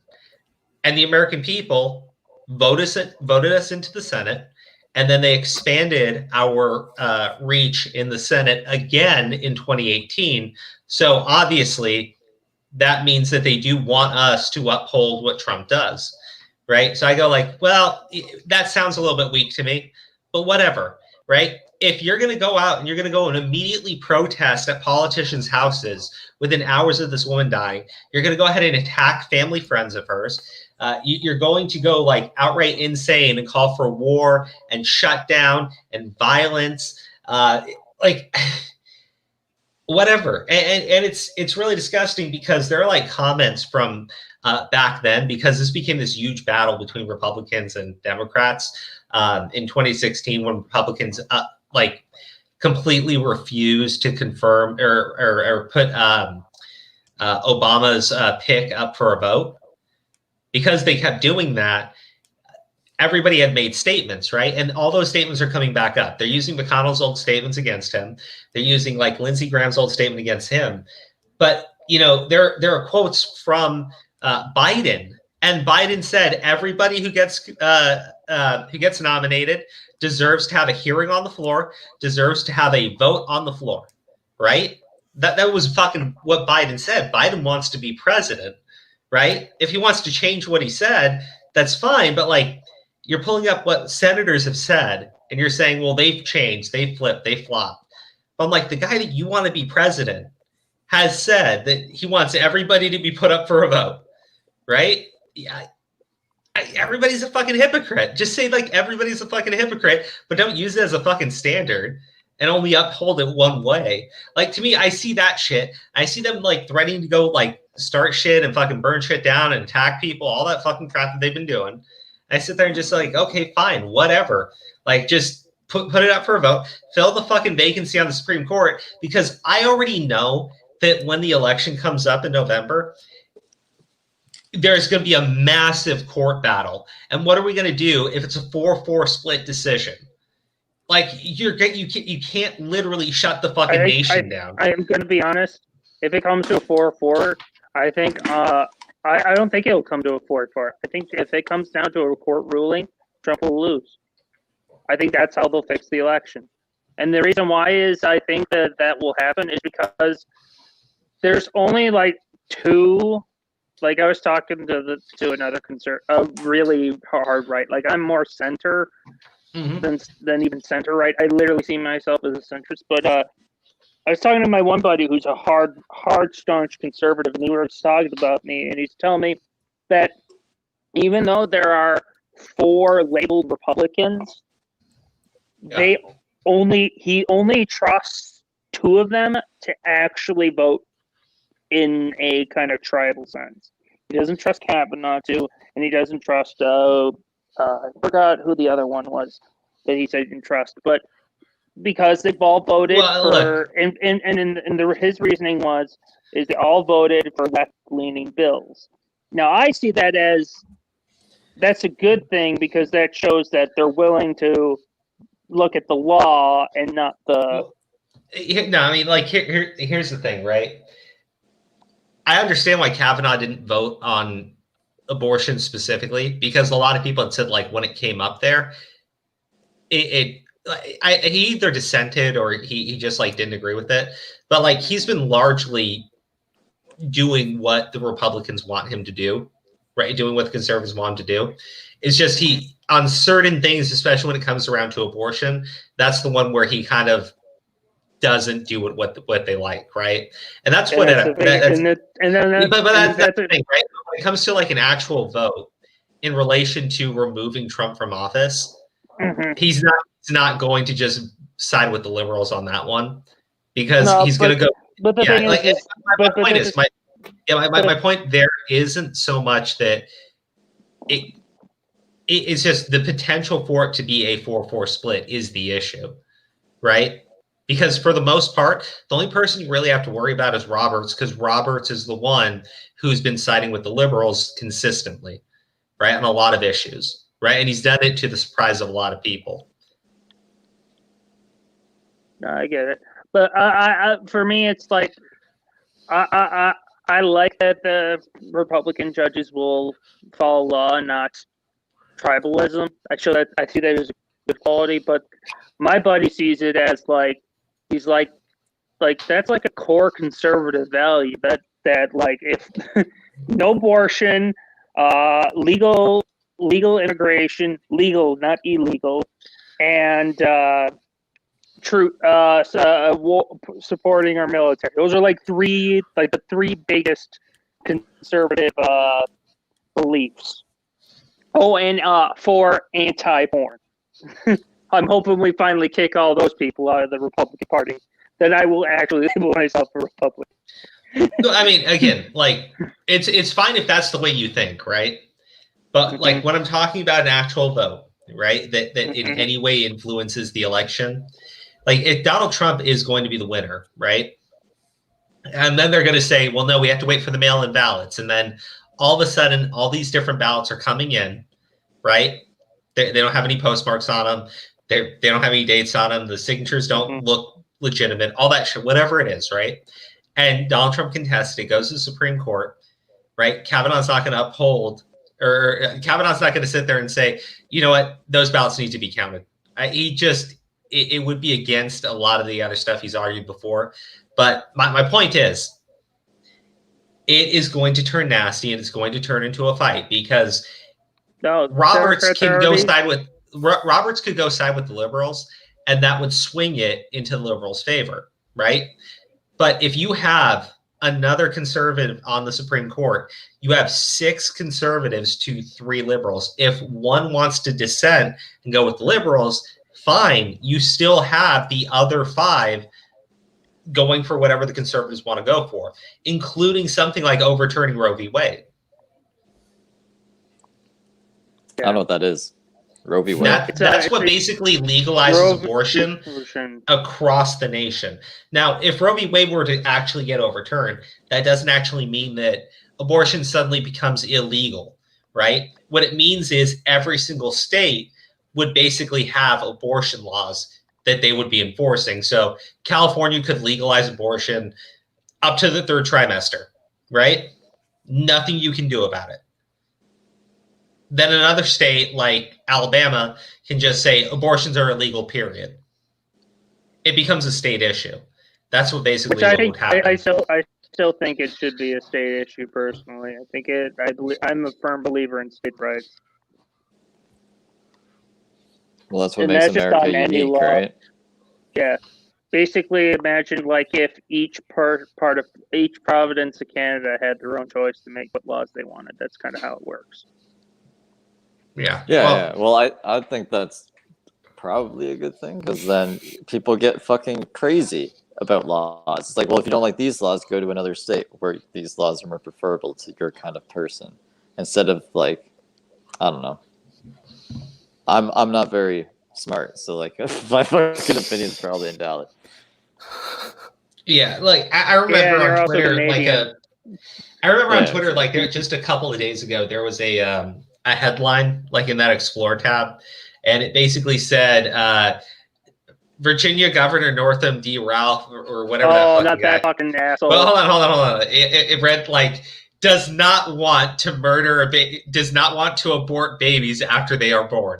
and the American people voted us into the Senate, and then they expanded our reach in the Senate again in 2018. So obviously, that means that they do want us to uphold what Trump does, right? So I go like, well, that sounds a little bit weak to me. But whatever, right? If you're going to go out and you're going to go and immediately protest at politicians' houses within hours of this woman dying, you're going to go ahead and attack family friends of hers. You're going to go like outright insane and call for war and shutdown and violence, like whatever. And it's really disgusting because there are like comments from back then, because this became this huge battle between Republicans and Democrats. In 2016, when Republicans like completely refused to confirm or put Obama's pick up for a vote, because they kept doing that, everybody had made statements, right? And all those statements are coming back up. They're using McConnell's old statements against him. They're using like Lindsey Graham's old statement against him. But you know, there are quotes from Biden. And Biden said everybody who gets nominated deserves to have a hearing on the floor, deserves to have a vote on the floor, right? That was fucking what Biden said. Biden wants to be president, right? If he wants to change what he said, that's fine. But like, you're pulling up what senators have said, and you're saying, well, they've changed, they flipped, they flopped. But I'm like, the guy that you want to be president has said that he wants everybody to be put up for a vote, right? Yeah, everybody's a fucking hypocrite. Just say like everybody's a fucking hypocrite, but don't use it as a fucking standard and only uphold it one way. Like, to me, I see that shit. I see them like threatening to go like start shit and fucking burn shit down and attack people, all that fucking crap that they've been doing. I sit there and just like, okay, fine, whatever. Like, just put it up for a vote, fill the fucking vacancy on the Supreme Court, because I already know that when the election comes up in November, there's going to be a massive court battle. And what are we going to do if it's a 4-4 split decision? Like, you can't literally shut the fucking nation down. I am going to be honest. If it comes to a 4-4, I think I don't think it'll come to a 4-4. I think if it comes down to a court ruling, Trump will lose. I think that's how they'll fix the election. And the reason why is I think that will happen is because there's only like two. Like, I was talking to another really hard right. Like, I'm more center than even center right. I literally see myself as a centrist. But I was talking to my one buddy who's a hard, staunch conservative, and he was talking about me, and he's telling me that even though there are 4 labeled Republicans, he only trusts 2 of them to actually vote in a kind of tribal sense. He doesn't trust Kavanaugh to, and he doesn't trust I forgot who the other one was that he said he didn't trust, but because they've all voted his reasoning is they all voted for left-leaning bills. Now I see that as that's a good thing, because that shows that they're willing to look at the law and not the. No, I mean, like here's the thing, right? I understand why Kavanaugh didn't vote on abortion specifically, because a lot of people had said, like, when it came up there, he either dissented or he just like didn't agree with it. But like, he's been largely doing what the Republicans want him to do, right? Doing what the conservatives want him to do. It's just he, on certain things, especially when it comes around to abortion, that's the one where he kind of doesn't do what they like, right? And that's But that's the thing, right? When it comes to like an actual vote in relation to removing Trump from office, he's not going to just side with the liberals on that one, because he's going to go. But the thing is, my point there isn't so much that it's just the potential for it to be a 4-4 split is the issue, right? Because for the most part, the only person you really have to worry about is Roberts, because Roberts is the one who's been siding with the liberals consistently, right, on a lot of issues, right? And he's done it to the surprise of a lot of people. No, I get it, but for me, it's like I like that the Republican judges will follow law and not tribalism. I see that as a good quality, but my buddy sees it as like he's like that's like a core conservative value that like if no abortion, legal immigration, legal not illegal, and supporting our military. Those are like the three biggest conservative beliefs. Oh, and for anti-porn. I'm hoping we finally kick all those people out of the Republican Party. Then I will actually label myself a Republican. I mean, again, like it's fine if that's the way you think, right? But like when I'm talking about an actual vote, right, that in any way influences the election, like if Donald Trump is going to be the winner, right? And then they're going to say, well, no, we have to wait for the mail-in ballots, and then all of a sudden, all these different ballots are coming in, right? They don't have any postmarks on them. They don't have any dates on them. The signatures don't look legitimate. All that shit, whatever it is, right? And Donald Trump contests it. It goes to the Supreme Court, right? Kavanaugh's not going to uphold, or Kavanaugh's not going to sit there and say, you know what, those ballots need to be counted. It would be against a lot of the other stuff he's argued before. But my point is, it is going to turn nasty, and it's going to turn into a fight, because Roberts could go side with the liberals, and that would swing it into the liberals' favor, right? But if you have another conservative on the Supreme Court, you have 6 conservatives to 3 liberals. If one wants to dissent and go with the liberals, fine. You still have the other 5 going for whatever the conservatives want to go for, including something like overturning Roe v. Wade. I don't know what that is. Roe v. Wade. That's what basically legalizes abortion across the nation. Now, if Roe v. Wade were to actually get overturned, that doesn't actually mean that abortion suddenly becomes illegal, right? What it means is every single state would basically have abortion laws that they would be enforcing. So California could legalize abortion up to the 3rd trimester, right? Nothing you can do about it. Then another state like Alabama can just say abortions are illegal, period. It becomes a state issue. That's what basically what would happen. I still think it should be a state issue personally. I'm a firm believer in state rights. Well, that's what makes America unique, right? Yeah. Basically, imagine like if each part of each province of Canada had their own choice to make what laws they wanted. That's kind of how it works. Yeah. Well, I think that's probably a good thing, because then people get fucking crazy about laws. It's like, well, if you don't like these laws, go to another state where these laws are more preferable to your kind of person, instead of like, I don't know. I'm not very smart, so like my fucking opinion is probably invalid. Yeah, like I remember on Twitter, on Twitter, like there just a couple of days ago, there was a headline like in that Explore tab, and it basically said Virginia Governor Northam D. Ralph or whatever. That fucking asshole. Well, hold on. It read like, does not want to murder does not want to abort babies after they are born.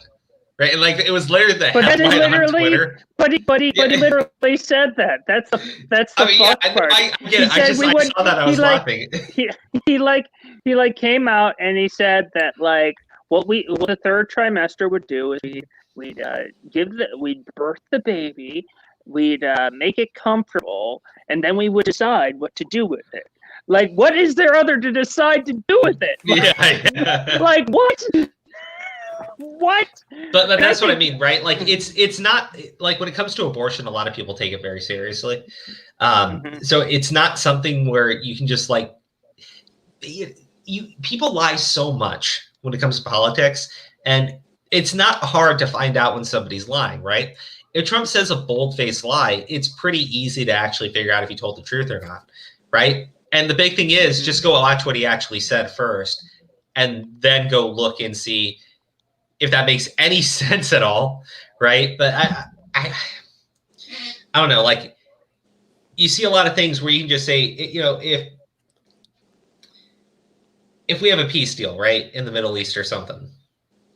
Right, and like it was literally the headline on Twitter. But he literally said that. That's the part. I get it. I saw that. I was laughing. He came out and he said that like what the 3rd trimester would do is we'd birth the baby, We'd make it comfortable, and then we would decide what to do with it. Like, what is there other to decide to do with it? Yeah. Like, what? What? But that's what I mean, right? Like, it's not like when it comes to abortion, a lot of people take it very seriously. So it's not something where you can just like people lie so much when it comes to politics, and it's not hard to find out when somebody's lying, right? If Trump says a bold-faced lie, it's pretty easy to actually figure out if he told the truth or not, right? And the big thing is just go watch what he actually said first, and then go look and see if that makes any sense at all, right? But I don't know. Like, you see a lot of things where you can just say, you know, if we have a peace deal, right, in the Middle East or something,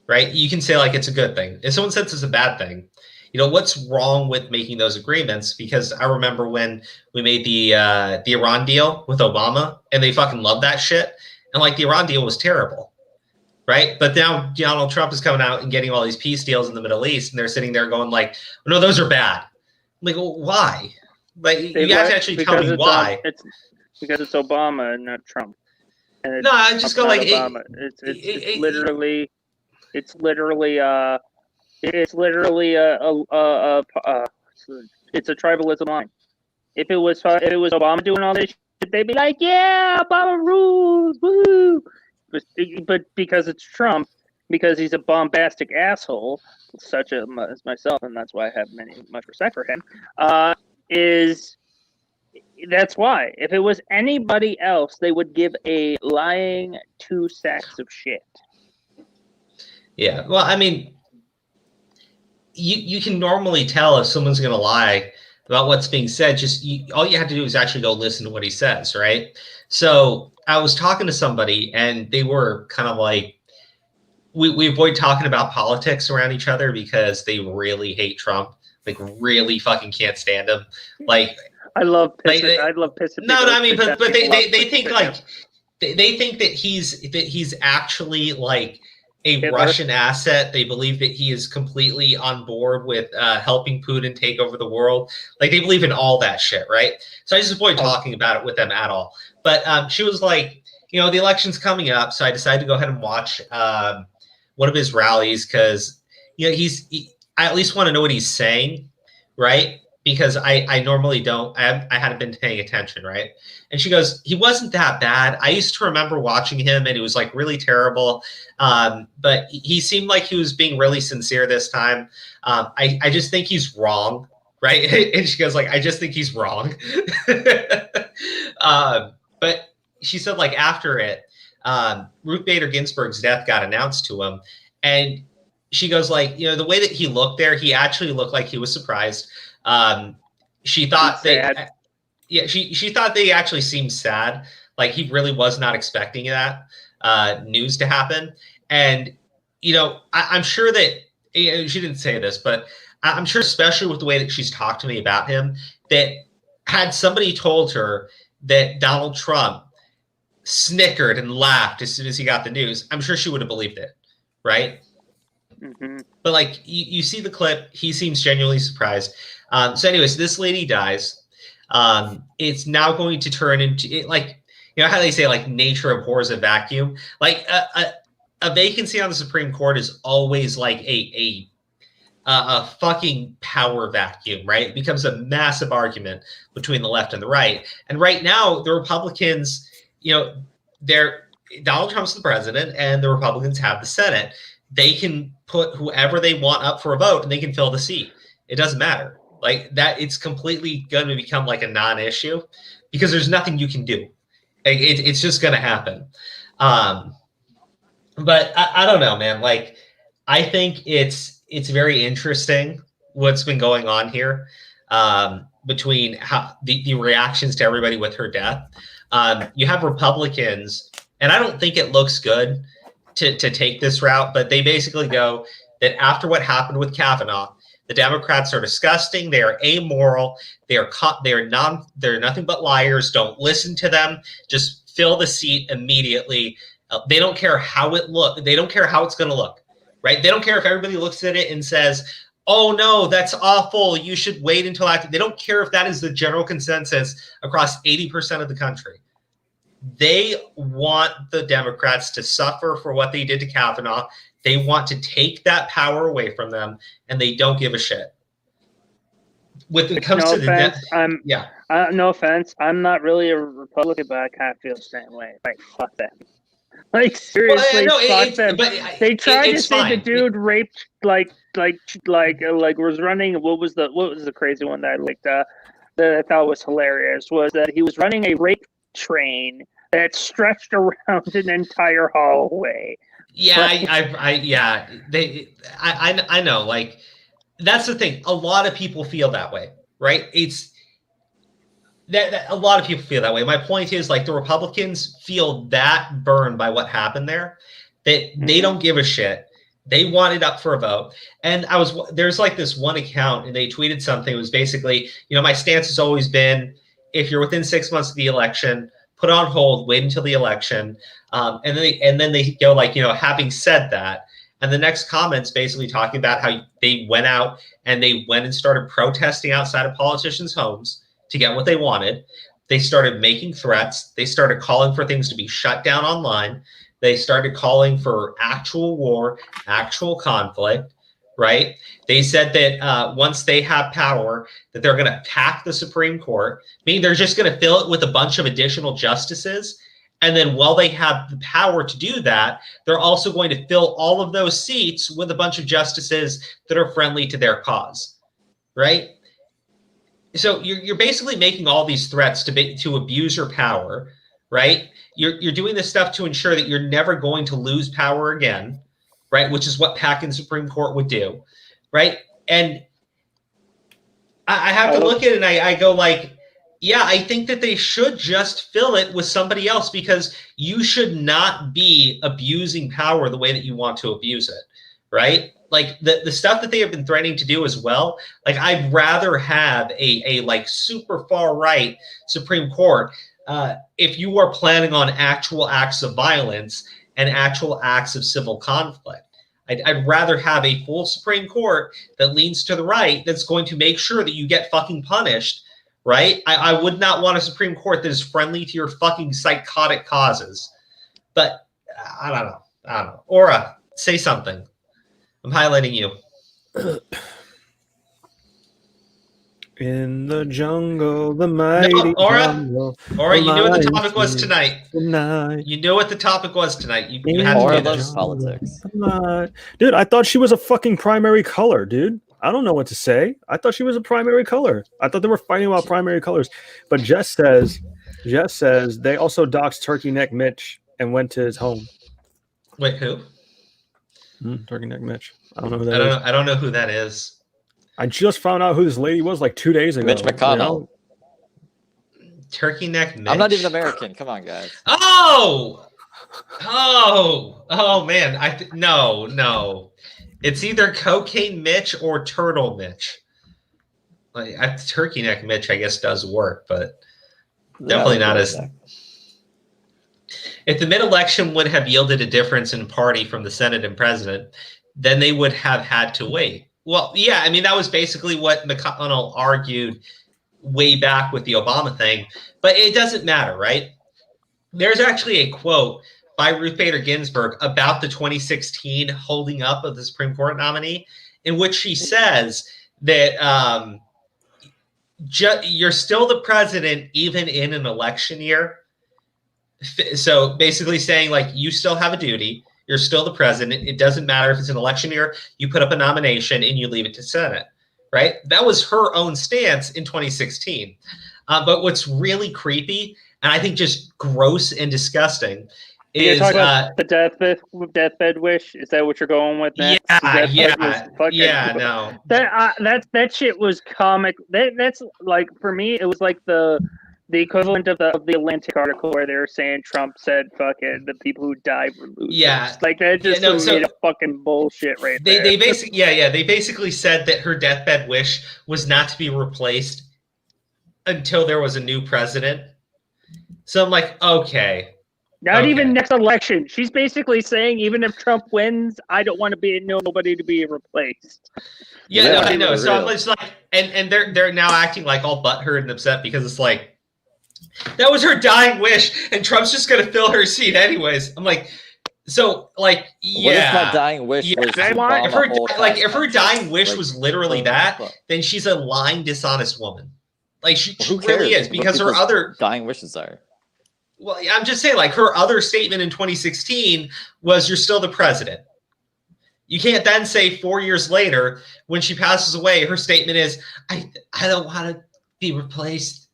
right, you can say like it's a good thing. If someone says it's a bad thing, you know, what's wrong with making those agreements? Because I remember when we made the Iran deal with Obama, and they fucking loved that shit, and like the Iran deal was terrible, right? But now Donald Trump is coming out and getting all these peace deals in the Middle East, and they're sitting there going like, no, those are bad. I'm like, well, why? Like, you have to actually tell me why. It's because it's Obama and not Trump. And no, I just go like, Obama. It's literally a tribalism line. If it was Obama doing all this shit, they'd be like, yeah, Obama rules, woo. But because it's Trump, because he's a bombastic asshole, such as myself, and that's why I have much respect for him, that's why. If it was anybody else, they would give a lying 2 sacks of shit. Yeah, well, I mean, you can normally tell if someone's going to lie about what's being said. Just all you have to do is actually go listen to what he says, right? So I was talking to somebody, and they were kind of like, we avoid talking about politics around each other because they really hate Trump, like really fucking can't stand him. Like, I love pissing. No, I mean, but they think like they think that he's actually like a Hitler. Russian asset. They believe that he is completely on board with helping Putin take over the world. Like, they believe in all that shit, right? So I just avoid talking about it with them at all. But she was like, you know, the election's coming up, so I decided to go ahead and watch one of his rallies because, you know, I at least want to know what he's saying, right? Because I normally don't. I hadn't been paying attention, right? And she goes, he wasn't that bad. I used to remember watching him, and it was like really terrible. But he seemed like he was being really sincere this time. I just think he's wrong, right? And she goes like, I just think he's wrong. But she said like after it, Ruth Bader Ginsburg's death got announced to him, and she goes like, you know, the way that he looked there, he actually looked like he was surprised. She thought that, she thought they actually seemed sad. Like, he really was not expecting that news to happen. And, you know, I'm sure that, you know, she didn't say this, but I'm sure, especially with the way that she's talked to me about him, that had somebody told her that Donald Trump snickered and laughed as soon as he got the news, I'm sure she would have believed it, right? Mm-hmm. But like, you see the clip, he seems genuinely surprised. So anyways, this lady dies. It's now going to turn into like, you know how they say like nature abhors a vacuum. Like a vacancy on the Supreme Court is always like a fucking power vacuum, right? It becomes a massive argument between the left and the right. And right now, the Republicans, you know, Donald Trump's the president, and the Republicans have the Senate. They can put whoever they want up for a vote, and they can fill the seat. It doesn't matter. Like that, it's completely going to become like a non-issue because there's nothing you can do. It's just going to happen. But I don't know, man. Like, I think it's very interesting what's been going on here between how the reactions to everybody with her death. You have Republicans, and I don't think it looks good to take this route, but they basically go that after what happened with Kavanaugh, the Democrats are disgusting. They are amoral. They're nothing but liars. Don't listen to them. Just fill the seat immediately. They don't care how it look. They don't care how it's going to look, right? They don't care if everybody looks at it and says, oh no, that's awful, you should wait until after. They don't care if that is the general consensus across 80% of the country. They want the Democrats to suffer for what they did to Kavanaugh. They want to take that power away from them, and they don't give a shit. When it comes to no offense, I'm not really a Republican, but I kind of feel the same way. Like, fuck them. Like, seriously, fuck them. They tried to say the dude raped, like was running. What was the crazy one that I liked? That I thought was hilarious was that he was running a rape train that stretched around an entire hallway. Yeah, I know. Like, that's the thing. A lot of people feel that way, right? It's that a lot of people feel that way. My point is, like, the Republicans feel that burned by what happened there that they don't give a shit. They want it up for a vote. And there's like this one account, and they tweeted something. It was basically, my stance has always been, if you're within 6 months of the election, put on hold, wait until the election. And then they go like, having said that, and the next comment's basically talking about how they went out and they went and started protesting outside of politicians' homes to get what they wanted. They started making threats. They started calling for things to be shut down online. They started calling for actual war, actual conflict, right? They said that once they have power, that they're going to pack the Supreme Court, meaning they're just going to fill it with a bunch of additional justices. And then while they have the power to do that, they're also going to fill all of those seats with a bunch of justices that are friendly to their cause, right? So you're basically making all these threats to abuse your power, right? You're doing this stuff to ensure that you're never going to lose power again, right? Which is what packing Supreme Court would do, right? And I have to look at it and I go like, yeah, I think that they should just fill it with somebody else, because you should not be abusing power the way that you want to abuse it, right? Like the stuff that they have been threatening to do as well. Like, I'd rather have a like super far right Supreme Court if you are planning on actual acts of violence and actual acts of civil conflict. I'd rather have a full Supreme Court that leans to the right that's going to make sure that you get fucking punished, right? I would not want a Supreme Court that is friendly to your fucking psychotic causes. But I don't know. Aura, say something. I'm highlighting you. In the jungle, the mighty Aura, jungle. Aura, you knew what the topic was tonight. You knew what the topic was tonight. You had to do this. Politics. Dude, I thought she was a fucking primary color, dude. I don't know what to say. I thought she was a primary color. I thought they were fighting about primary colors. But Jess says they also doxed Turkey Neck Mitch and went to his home. Wait, who? Turkey Neck Mitch. I don't know who that is. I don't know who that is. I just found out who this lady was like 2 days ago. Mitch McConnell. Turkey Neck Mitch. I'm not even American. Come on, guys. Oh man. No. It's either Cocaine Mitch or Turtle Mitch. Like, Turkey Neck Mitch, I guess, does work, but definitely not as. If the mid-election would have yielded a difference in party from the Senate and president, then they would have had to wait. Well, yeah, I mean, that was basically what McConnell argued way back with the Obama thing, but it doesn't matter, right? There's actually a quote by Ruth Bader Ginsburg about the 2016 holding up of the Supreme Court nominee, in which she says that you're still the president even in an election year. So basically saying, like, you still have a duty. You're still the president. It doesn't matter if it's an election year. You put up a nomination and you leave it to Senate, right? That was her own stance in 2016. But what's really creepy, and I think just gross and disgusting, is talking about the deathbed wish. Is that what you're going with? Matt? No. That shit was comic. That's like, for me, it was like the equivalent of the Atlantic article where they were saying Trump said "fucking the people who died were losers." Yeah, like that just made a fucking bullshit right there. They basically said that her deathbed wish was not to be replaced until there was a new president. So I'm like, okay, Not even next election. She's basically saying, even if Trump wins, I don't want to be nobody to be replaced. Yeah, no, I know. So I'm just like, and they're now acting like all butthurt and upset because it's like that was her dying wish, and Trump's just gonna fill her seat anyways. I'm like, so like, yeah. What if my dying wish was if her dying wish was literally that, then she's a lying, dishonest woman. Like she really is, because her other dying wishes are. Well, I'm just saying, like, her other statement in 2016 was, "You're still the president." You can't then say 4 years later, when she passes away, her statement is, I don't want to be replaced.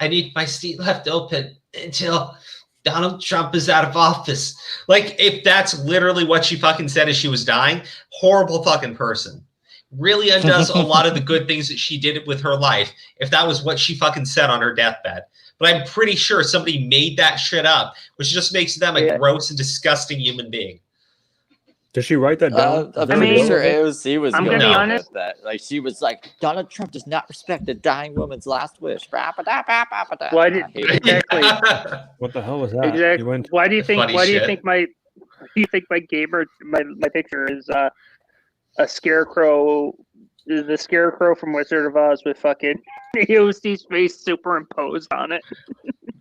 I need my seat left open until Donald Trump is out of office. Like, if that's literally what she fucking said as she was dying, horrible fucking person. Really undoes a lot of the good things that she did with her life, if that was what she fucking said on her deathbed. But I'm pretty sure somebody made that shit up, which just makes them a gross and disgusting human being. Did she write that down? I'm pretty sure AOC was going to be honest with that. Like, she was like, Donald Trump does not respect the dying woman's last wish. Why did exactly? What the hell was that? Exactly. Why do you think my gamer my picture is a scarecrow? The scarecrow from Wizard of Oz with fucking AOC's face superimposed on it.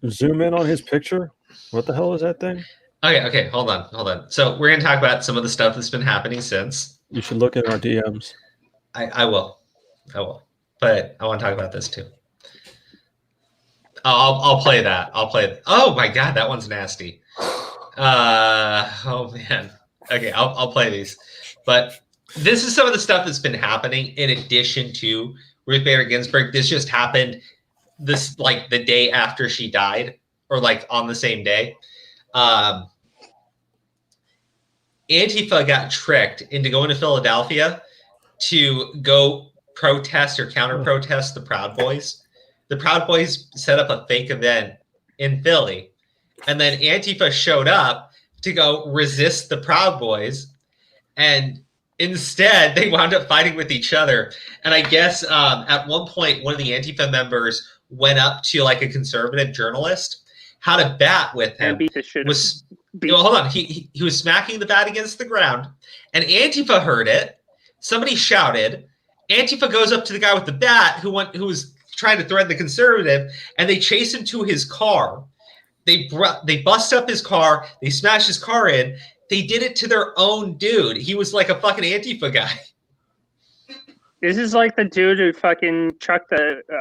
Zoom in on his picture. What the hell is that thing? Okay, hold on. So we're gonna talk about some of the stuff that's been happening since. You should look at our DMs. I will, but I want to talk about this too. I'll play that. Oh my god, that one's nasty. Oh man. Okay, I'll play these, but this is some of the stuff that's been happening in addition to Ruth Bader Ginsburg. This just happened this like the day after she died, or like on the same day. Antifa got tricked into going to Philadelphia to go protest or counter protest the Proud Boys. The Proud Boys set up a fake event in Philly, and then Antifa showed up to go resist the Proud Boys, and instead they wound up fighting with each other. And I guess at one point, one of the Antifa members went up to like a conservative journalist, had a bat with him. Hold on. He was smacking the bat against the ground, and Antifa heard it. Somebody shouted. Antifa goes up to the guy with the bat who was trying to threaten the conservative, and they chase him to his car. They bust up his car. They smash his car in. They did it to their own dude. He was like a fucking Antifa guy. This is like the dude who fucking chucked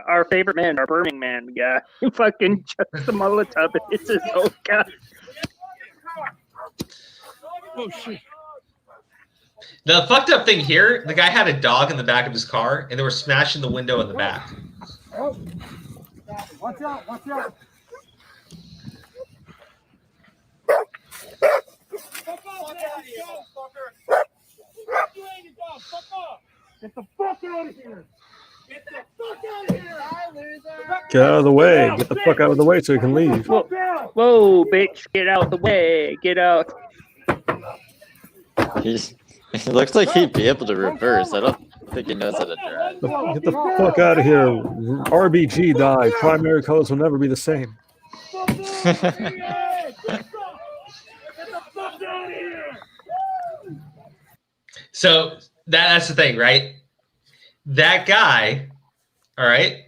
our favorite man, our Burning Man guy, who fucking chucks the Molotov and hits his own guy. Oh shit. The fucked up thing here, the guy had a dog in the back of his car, and they were smashing the window in the back. Oh. Watch out, watch out. Fuck off, fucker. You ain't a dog, fuck off. Get the fuck out of here. Get the fuck out of here. Get out of the way. Get the fuck out of the way so you can leave. Whoa, bitch. Get out of the way. Get out. It looks like he'd be able to reverse. I don't think he knows how to drive. Get the fuck out of here. RBG died. Primary colors will never be the same. So that's the thing, right? That guy, all right?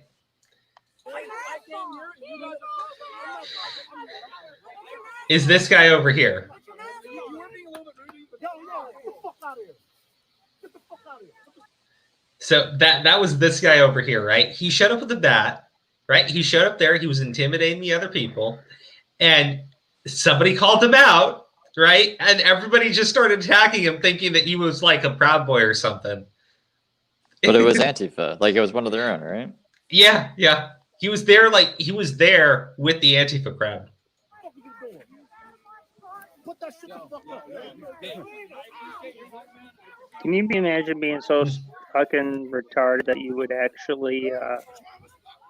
Is this guy over here? So that was this guy over here, right? He showed up with a bat, right? He showed up there. He was intimidating the other people, and somebody called him out, right? And everybody just started attacking him, thinking that he was like a Proud Boy or something. But it was Antifa. Like, it was one of their own, right? Yeah. He was there with the Antifa crowd. Can you imagine being so fucking retarded that you would actually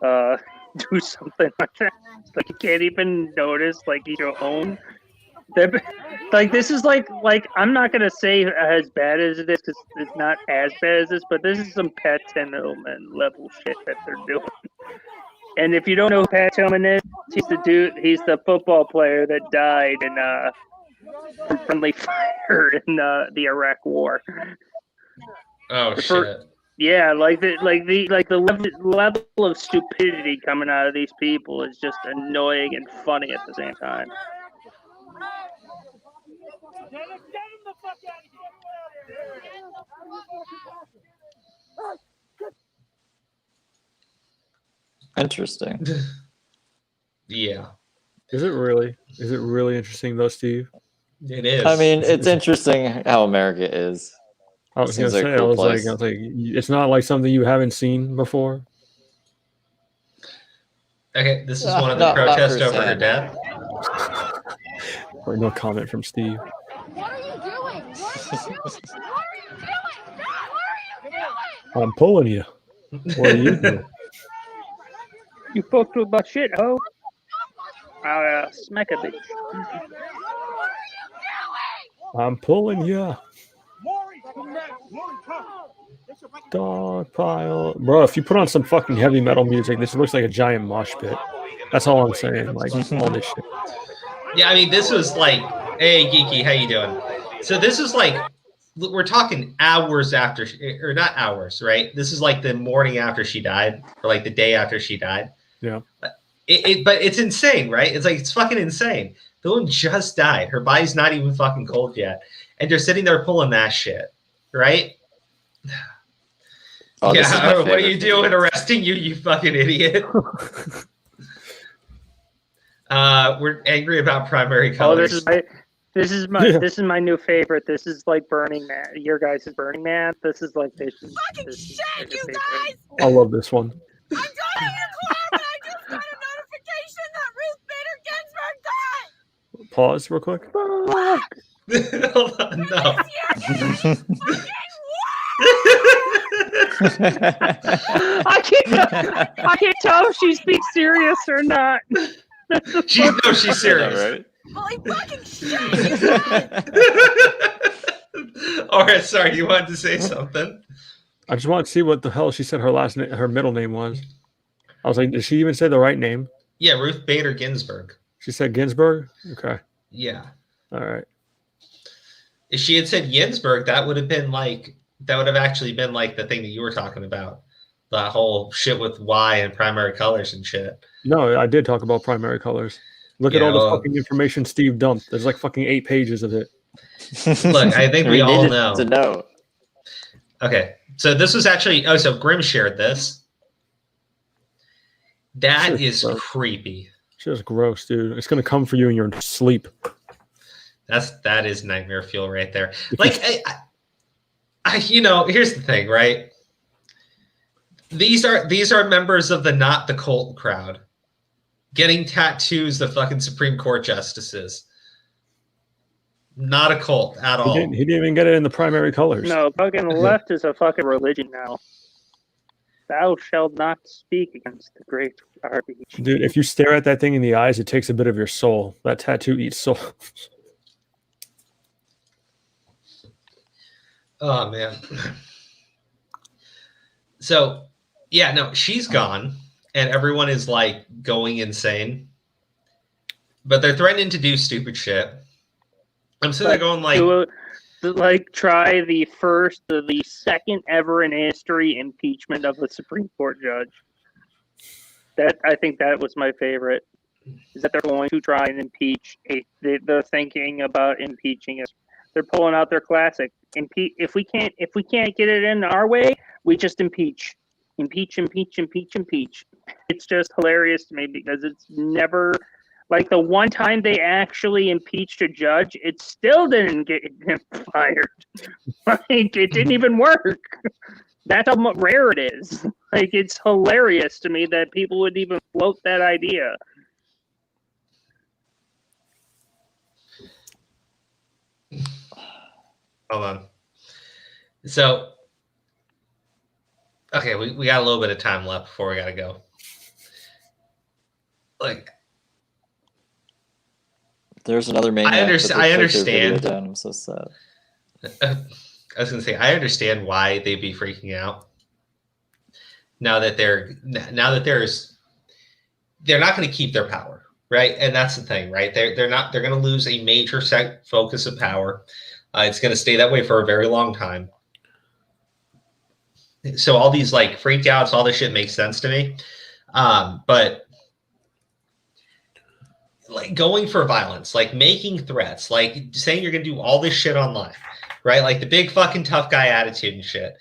do something like that? Like, you can't even notice, like, your own. Like, this is like I'm not gonna say as bad as it is, because it's not as bad as this, but this is some Pat Tennelman level shit that they're doing. And if you don't know who Pat Tillman is, he's the dude. He's the football player that died in from friendly fire in the Iraq War. Oh shit! Yeah, the level of stupidity coming out of these people is just annoying and funny at the same time. Get him the fuck out of here! Interesting. Yeah. Is it really? Is it really interesting though, Steve? It is. I mean, it's interesting how America is. I was gonna Seems like say, a cool I was place. like, it's not like something you haven't seen before. Okay, this is one of the Not protests over her firsthand. death. Or no comment from Steve. What are you doing? What are you doing? What are you doing? What are you doing? I'm pulling you. What are you doing? You fucked with my shit, ho. I'll smack a bitch. I'm pulling you. Maury, come back. Maury, come. Dog pile. Bro, if you put on some fucking heavy metal music, this looks like a giant mosh pit. That's all I'm saying. Like, all this shit. Yeah, I mean, this was like, hey, Geeky, how you doing? So this is like, we're talking hours after, or not hours, right? This is like the morning after she died, or like the day after she died. Yeah. But it's insane, right? It's like, it's fucking insane. The woman just died. Her body's not even fucking cold yet. And you're sitting there pulling that shit, right? Oh, this is my yeah, what are favorite you doing video. arresting you, you fucking idiot? We're angry about primary Oh, colors. this is my new favorite. This is like Burning Man. Your guys' is Burning Man. This is like this. Fucking this is shit, your you favorite. guys! I love this one. I'm going to declare, but I just got a notification that Ruth Bader Ginsburg died! Pause real quick. Hold on, no. I can't tell if she's being serious or not. She's serious. Right? Holy fucking shit, you guys! All right, sorry, you wanted to say something? I just want to see what the hell she said her middle name was. I was like, did she even say the right name? Yeah, Ruth Bader Ginsburg. She said Ginsburg? Okay. Yeah. All right. If she had said Ginsburg, that would have actually been like the thing that you were talking about. That whole shit with Y and primary colors and shit. No, I did talk about primary colors. Look at all the fucking information Steve dumped. There's like fucking 8 pages of it. Look, I think we all needed know. to know. Okay, so this was actually, so Grim shared this. That is creepy. Just gross, dude. It's gonna come for you in your sleep. That is nightmare fuel right there. Like, here's the thing, right? These are members of the not the cult crowd getting tattoos of fucking Supreme Court justices. Not a cult at all. He didn't even get it in the primary colors. No, fucking left is a fucking religion now. Thou shalt not speak against the great RBG. Dude, if you stare at that thing in the eyes, it takes a bit of your soul. That tattoo eats soul. Oh man. So, yeah, no, she's gone, and everyone is like going insane. But they're threatening to do stupid shit. I'm sitting there going try the second ever in history impeachment of a Supreme Court judge. I think that was my favorite. Is that they're going to try and impeach they're thinking about impeaching us. They're pulling out their classic. If we can't get it in our way, we just impeach. Impeach. It's just hilarious to me because it's never like the one time they actually impeached a judge, it still didn't get him fired. Like it didn't even work. That's how rare it is. Like it's hilarious to me that people would even float that idea. Hold on. So, okay, we got a little bit of time left before we got to go. Like, there's another maniac. I understand. Down. I'm so sad. I was gonna say I understand why they'd be freaking out. Now that there's they're not going to keep their power, right? And that's the thing, right? They're going to lose a major focus of power. It's going to stay that way for a very long time. So all these like freak outs, all this shit makes sense to me. But like going for violence, like making threats, like saying you're going to do all this shit online, right? Like the big fucking tough guy attitude and shit.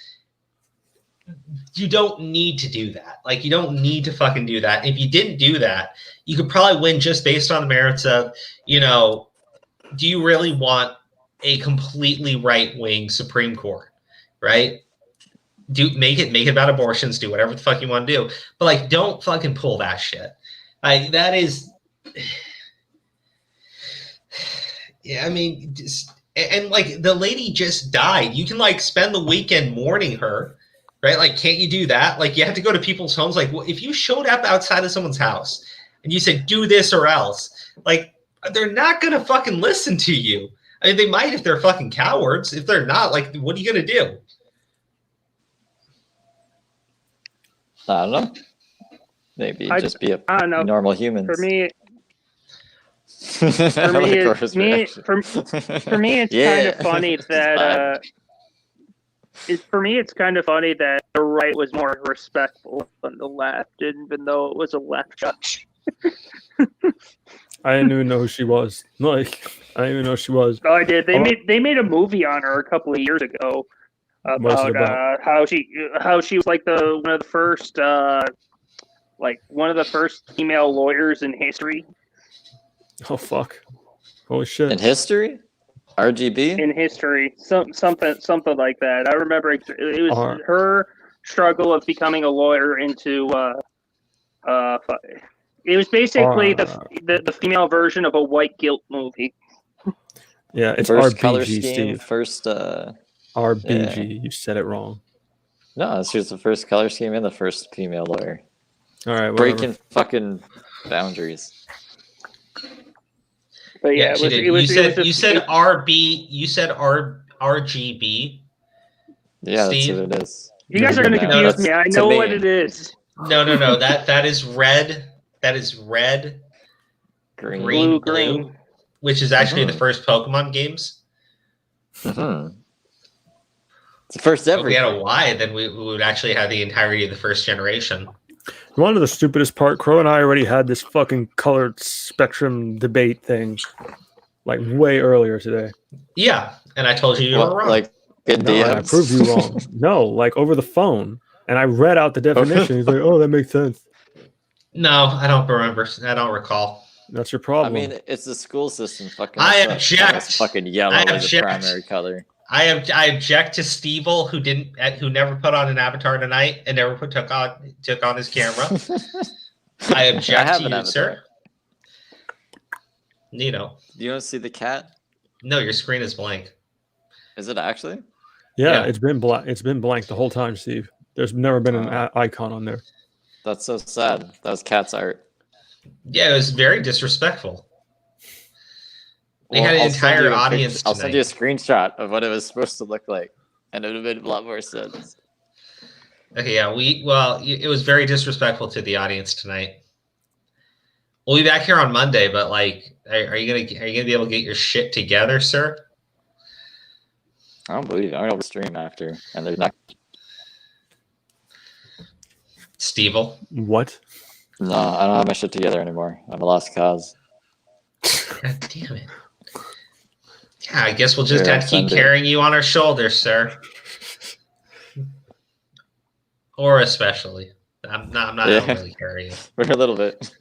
You don't need to do that. Like, you don't need to fucking do that. If you didn't do that, you could probably win just based on the merits of, you know, do you really want a completely right-wing Supreme Court, right? Make it about abortions, do whatever the fuck you want to do. But, like, don't fucking pull that shit. Like, that is... Yeah, I mean, and like, the lady just died. You can, like, spend the weekend mourning her, right? Like, can't you do that? Like, you have to go to people's homes. Like, well, if you showed up outside of someone's house and you said, do this or else, like, they're not going to fucking listen to you. I mean, they might if they're fucking cowards. If they're not, like, what are you going to do? I don't know. Maybe just be a I don't know. normal human. For me, For me, it's kind of funny that for me, it's kind of funny that the right was more respectful than the left, even though it was a left judge. I didn't even know who she was. Like, I didn't even know who she was. Oh, I did. They made a movie on her a couple of years ago about how she was like one of the first female lawyers in history. Oh fuck! Holy shit! In history? RGB? In history, something like that. I remember it was her struggle of becoming a lawyer into. It was basically the female version of a white guilt movie. Yeah, it's first RBG, color scheme, Steve. First RBG. Yeah. You said it wrong. No, she was the first color scheme and the first female lawyer. All right, whatever. Breaking fucking boundaries. But yeah, you said RGB. Yeah, Steve? that's what it is. You guys are going to confuse me. I know what it is. No. That is red. That is red. Green. Blue. Which is actually the first Pokemon games. Mm-hmm. It's the first ever. If we had a Y, then we would actually have the entirety of the first generation. You want to know the stupidest part? Crow and I already had this fucking colored spectrum debate thing, like way earlier today. Yeah, and I told you were wrong. Like, no, I proved you wrong. No, like over the phone, and I read out the definition. He's like, "Oh, that makes sense." No, I don't remember. I don't recall. That's your problem. I mean, it's the school system fucking. I object. Fucking yellow is the primary color. I object to Stevel, who never put on an avatar tonight and never took on his camera. I object to you, sir. Nino. Do you want to see the cat? No, your screen is blank. Is it actually? Yeah, it's been blank. It's been blank the whole time, Steve. There's never been an icon on there. That's so sad. That was cat's art. Yeah, it was very disrespectful. They had an entire audience tonight. I'll send you a screenshot of what it was supposed to look like, and it would have made a lot more sense. Okay, yeah, it was very disrespectful to the audience tonight. We'll be back here on Monday, but like, are you gonna be able to get your shit together, sir? I don't believe it. I'm gonna stream after, and there's not. Stevel. What? No, I don't have my shit together anymore. I'm a lost cause. God damn it. Yeah, I guess we'll just have to keep carrying you on our shoulders, sir. Or especially. I'm not really carrying you. For a little bit.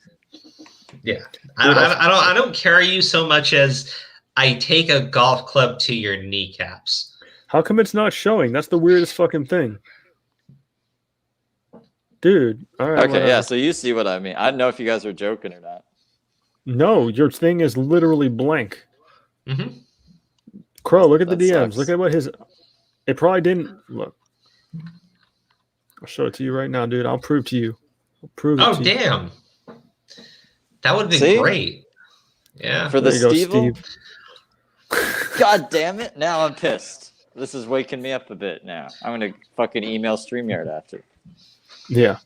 Yeah. I don't carry you so much as I take a golf club to your kneecaps. How come it's not showing? That's the weirdest fucking thing. Dude. All right. Okay, yeah, so you see what I mean. I don't know if you guys are joking or not. No, your thing is literally blank. Mm-hmm. Crow, look at the DMs. Sucks. Look at what it probably didn't look. I'll show it to you right now, dude. I'll prove to you. Oh, damn. That would have been great. Yeah. For the Steve. God damn it. Now I'm pissed. This is waking me up a bit now. I'm going to fucking email StreamYard after. Yeah.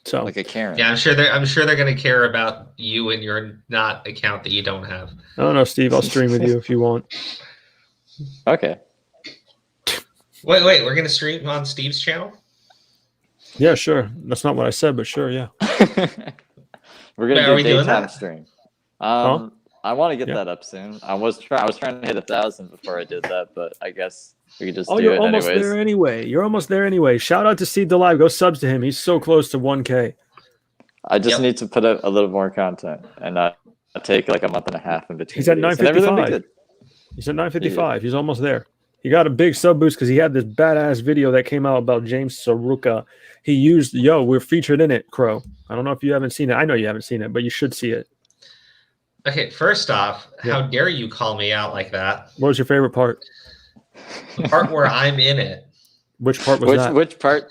So like a Karen. Yeah, I'm sure they're going to care about you and your not account that you don't have. I don't know, Steve. I'll stream with you if you want. Okay. Wait, we're going to stream on Steve's channel? Yeah, sure. That's not what I said, but sure, yeah. We're gonna do a daytime stream. Huh? I want to get that up soon. I was trying to hit 1,000 before I did that, but I guess we could just do you're it almost anyways. there anyway. You're almost there anyway. Shout out to Steve DeLive. Go subs to him. He's so close to 1K. I just need to put out a little more content and not take like a month and a half in between. He's at videos, and everything will be 955. good. He's at 955. He's almost there. He got a big sub boost because he had this badass video that came out about James Saruka. He used, we're featured in it, Crow. I don't know if you haven't seen it. I know you haven't seen it, but you should see it. Okay, first off, how dare you call me out like that? What was your favorite part? The part where I'm in it. Which part was that? Which part?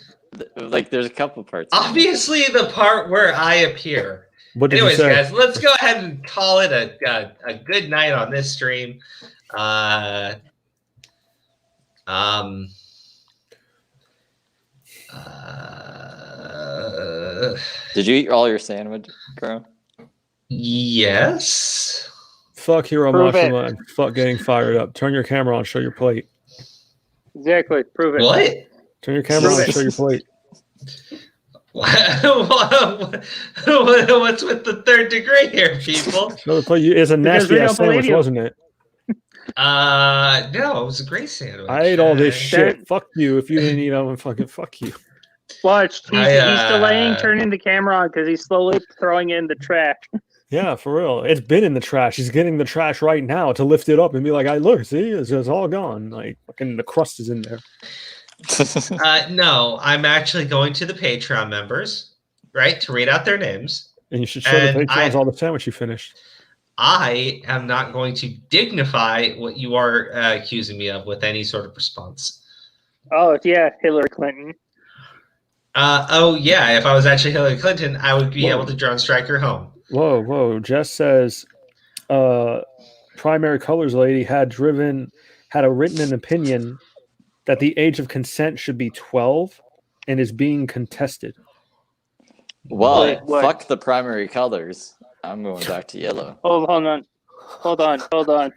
Like, there's a couple parts. Obviously, the part where I appear. What did you Anyways, say? guys, let's go ahead and call it a good night on this stream. Did you eat all your sandwich, bro? Yes. Fuck Hiro Prove it. Mashima and fuck getting fired up. Turn your camera on, show your plate. Exactly. Prove it. What? Turn your camera Prove on, it. show your plate. What's with the third degree here, people? Show the plate. It's a Because we nasty ass don't believe sandwich, you. wasn't it? No, it was a great sandwich. I ate all this Uh, shit. Fuck you. If you didn't eat them, fucking fuck you. Watch. He's I, delaying turning the camera on because he's slowly throwing it in the trash. Yeah, for real. It's been in the trash. He's getting the trash right now to lift it up and be like, look, see, it's all gone. Like, fucking the crust is in there. No, I'm actually going to the Patreon members, right, to read out their names. And you should show the Patreons all the sandwich you finished. I am not going to dignify what you are accusing me of with any sort of response. Oh yeah, Hillary Clinton. Oh yeah, if I was actually Hillary Clinton, I would be able to drone strike her home. Whoa. Jess says, primary colors lady had written an opinion that the age of consent should be 12 and is being contested. Well, What? fuck the primary colors. I'm going back to yellow. Oh, hold on.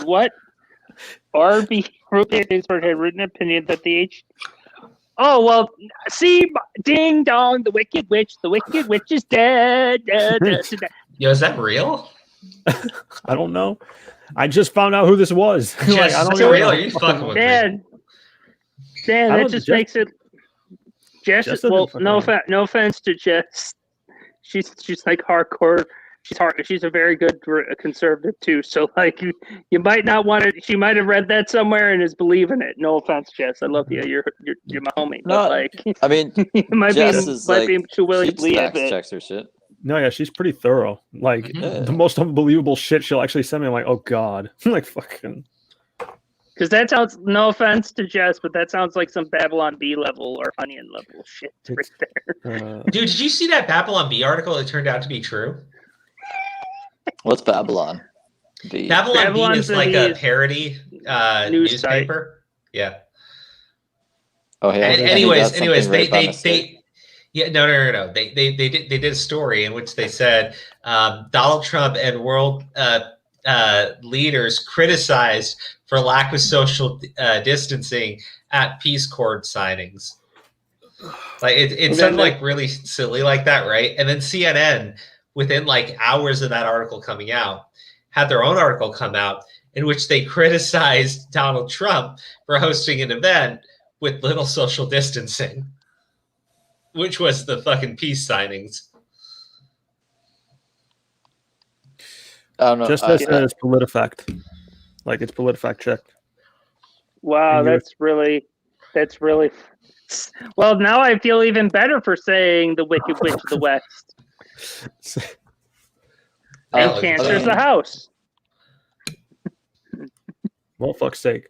What? RB Rupert Ginsburg had written an opinion that the age. Oh well, see, ding dong, the wicked witch is dead. Yo, is that real? I don't know. I just found out who this was. Jess, I don't is know. that real? Are you fucking with me? Dan, that just makes it. Jess, doesn't well, fucking no know. offense to Jess. She's like hardcore. She's hard. She's a very good conservative too. So like, you might not want to. She might have read that somewhere and is believing it. No offense, Jess. I love you. You're my homie. No, But like, I mean, you might Jess is be like, too willing she to believe fact it. checks her shit. No, yeah, she's pretty thorough. Like Mhm. the most unbelievable shit she'll actually send me. I'm like, oh god, I'm like fucking. Because that sounds, no offense to Jess, but that sounds like some Babylon B level or Onion level shit right there. Dude, did you see that Babylon B article? It turned out to be true. What's Babylon? B. Babylon B Babylon is like B a is parody news site. newspaper. Yeah. Oh, yeah. And I anyways, got something right by mistake. yeah, no. They did a story in which they said Donald Trump and world leaders criticized for lack of social distancing at Peace Accord signings. Like it sounded like really silly like that, right? And then CNN, within like hours of that article coming out, had their own article come out in which they criticized Donald Trump for hosting an event with little social distancing, which was the fucking peace signings. I don't know. Just as it's PolitiFact, like it's PolitiFact checked. Wow, And you're- that's really. Well, now I feel even better for saying the Wicked Witch of the West. And Oh, Cancer's okay. the house. Well, fuck's sake.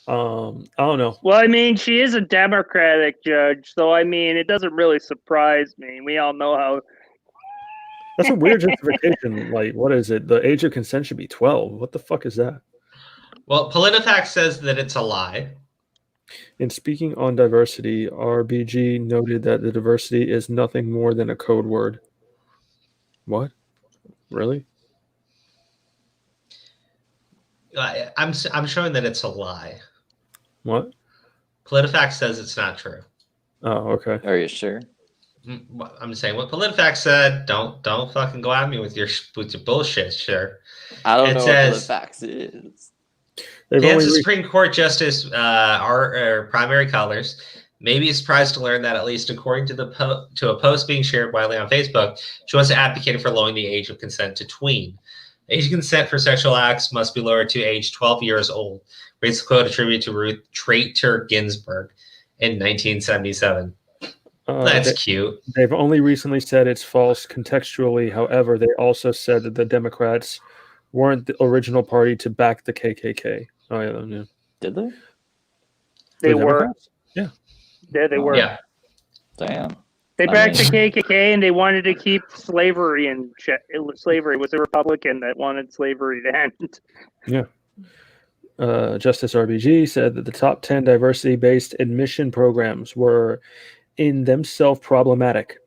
I don't know. Well, I mean, she is a Democratic judge, so I mean, it doesn't really surprise me. We all know how. That's a weird justification. Like, what is it? The age of consent should be 12. What the fuck is that? Well, PolitiFact says that it's a lie. In speaking on diversity, RBG noted that the diversity is nothing more than a code word. What? Really? I'm showing that it's a lie. What? PolitiFact says it's not true. Oh, okay. Are you sure? I'm saying what PolitiFact said. Don't fucking go at me with your bullshit. Sure. I don't It know says- what PolitiFact is. Kansas Supreme Court Justice our primary colors. Maybe you're surprised to learn that, at least according to to a post being shared widely on Facebook, she was advocating for lowering the age of consent to tween. Age of consent for sexual acts must be lowered to age 12 years old. Reads the quote attributed to Ruth Bader Ginsburg in 1977. That's cute. They've only recently said it's false contextually. However, they also said that the Democrats weren't the original party to back the KKK. Oh, yeah. Did they? They The were. Democrats? Yeah. Yeah, they were. Yeah. Damn. They I backed mean- the KKK and they wanted to keep slavery in check. Slavery was a Republican that wanted slavery to end. Yeah. Justice RBG said that the top 10 diversity-based admission programs were in themselves problematic.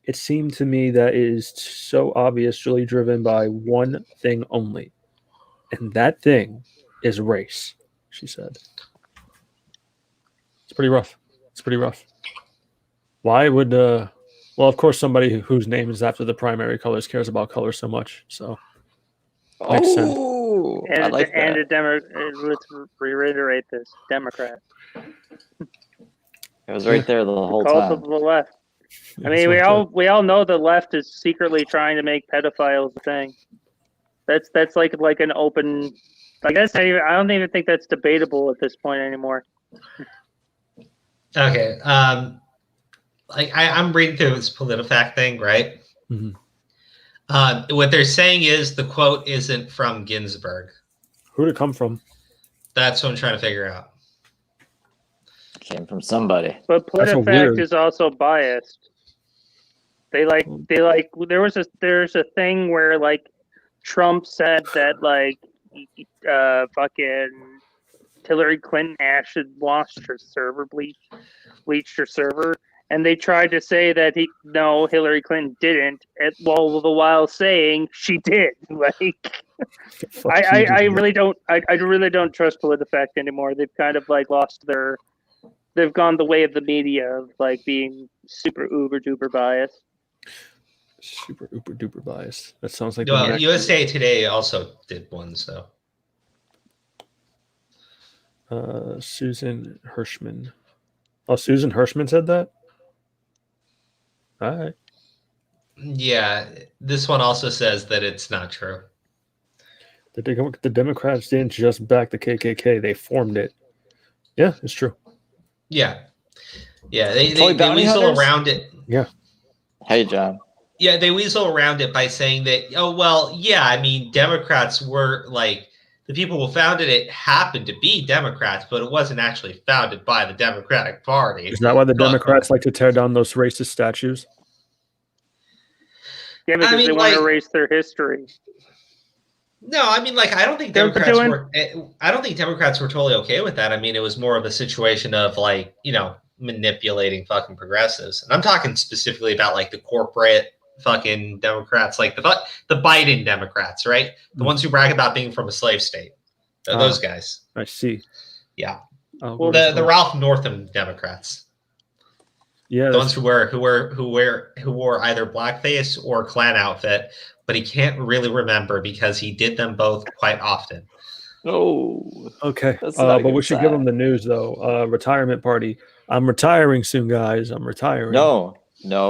It seemed to me that it is so obviously driven by one thing only, and that thing is race, she said. It's pretty rough. It's pretty rough. Why would well, of course, somebody whose name is after the primary colors cares about color so much. So makes sense. Oh, And, I like that. let's reiterate this: Democrat. It was right there the whole Cult time. of the left. I Yeah, mean, so we all know the left is secretly trying to make pedophiles a thing. That's like an open. I guess I don't even think that's debatable at this point anymore. Okay. Like I'm reading through this PolitiFact thing, right? Mhm. What they're saying is the quote isn't from Ginsburg. Who'd it come from? That's what I'm trying to figure out. Came from somebody. But That's so PolitiFact weird. is also biased. There's a thing where like Trump said that like fucking Hillary Clinton actually lost her server, bleached her server, and they tried to say that Hillary Clinton didn't, while saying she did. Like, I really don't trust PolitiFact anymore. They've kind of like they've gone the way of the media of like being super uber duper biased. Super uber duper biased. That sounds like the Well, next- USA Today also did one, so. Susan Hirschman. Oh, Susan Hirschman said that? All right. Yeah, this one also says that it's not true. The Democrats didn't just back the KKK, they formed it. Yeah, it's true. Yeah. Yeah, they Bounty weasel hunters? around it. Hey, John. Yeah, they weasel around it by saying that, oh, well, yeah, I mean, Democrats were like, the people who founded it happened to be Democrats, but it wasn't actually founded by the Democratic Party. Is that why the Democrats like to tear down those racist statues? Yeah, because I mean, they want to like- erase their history. No, I mean, like, I don't think They're Democrats doing- were. I don't think Democrats were totally okay with that. I mean, it was more of a situation of like, manipulating fucking progressives, and I'm talking specifically about like the corporate fucking Democrats, like the Biden Democrats, right? The ones who brag about being from a slave state. Those guys. I see. Yeah. Oh, The Ralph Northam Democrats. yeah, The ones who wore either blackface or Klan outfit, but he can't really remember because he did them both quite often. Oh, okay. That's not a But good we should give sign. them the news though. Retirement party. I'm retiring soon, guys. I'm retiring. no.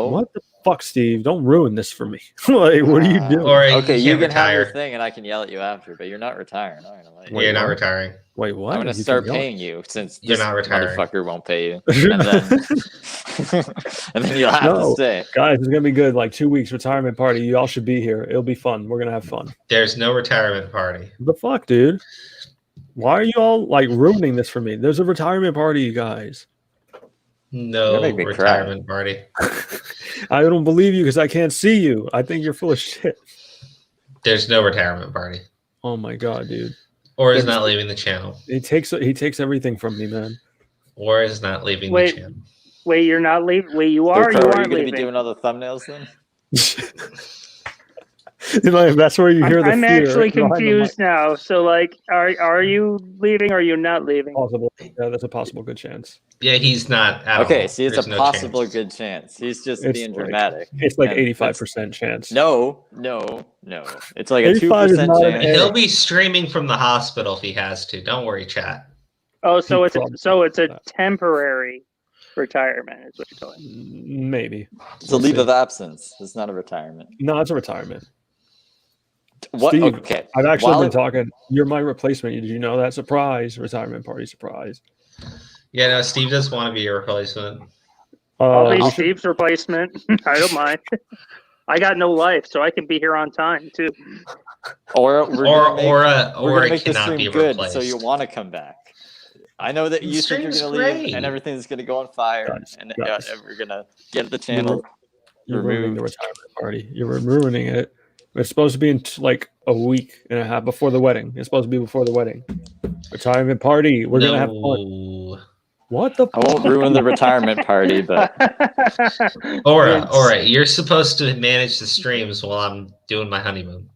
What the fuck, Steve? Don't ruin this for me. Like, what are you doing? Or Okay, you can't can have your retire. thing, and I can yell at you after, but you're not retiring. I'm gonna let you. Wait, You're not what? retiring. Wait, what? I'm gonna You start can yell. paying you since You're this not retiring. motherfucker won't pay you, and then and then you'll have to No. stay. Guys, it's gonna be good. Like 2 weeks retirement party. You all should be here. It'll be fun. We're gonna have fun. There's no retirement party. The fuck, dude? Why are you all like ruining this for me? There's a retirement party, you guys. No You're making me retirement party. I don't believe you because I can't see you. I think you're full of shit. There's no retirement party. Oh my god, dude. Or is not leaving the channel. He takes everything from me, man. Or is not leaving the channel. Wait, you're not leaving. Wait, you So, are. Crow, You are you aren't going to leaving. be doing other thumbnails then? That's where you hear the I'm fear actually behind the confused mic. now. So, like, are you leaving or are you not leaving? Possible. Yeah, that's a possible good chance. Yeah, he's not at Okay, all. see, it's There's a no possible chance. good chance. He's just It's being like- dramatic. It's like And 85% chance. No. It's like a 85 is 2% not an chance. A. He'll be streaming from the hospital if he has to. Don't worry, chat. Oh, so He it's a, probably so it's a that. temporary retirement, is what you're telling. Maybe. It's a leave of absence. It's not a retirement. No, it's a retirement. What? Steve, Okay. I've actually While been it- talking. You're my replacement. Did you know that? Surprise. Retirement party surprise. Yeah, no, Steve doesn't want to be your replacement. I'll be we should- Steve's replacement. I don't mind. I got no life, so I can be here on time too. Or Or it make the cannot stream be good, replaced. so you want to come back. I know that The you think you're stream's gonna leave great. and everything's gonna go on fire, Guys, and guys. we're gonna get the channel. You're ruining the removed. retirement party. You're ruining it. It's supposed to be in like a week and a half before the wedding. It's supposed to be before the wedding. Retirement party. We're gonna have fun. No. What the? I won't ruin the retirement party, but Aura, you're supposed to manage the streams while I'm doing my honeymoon.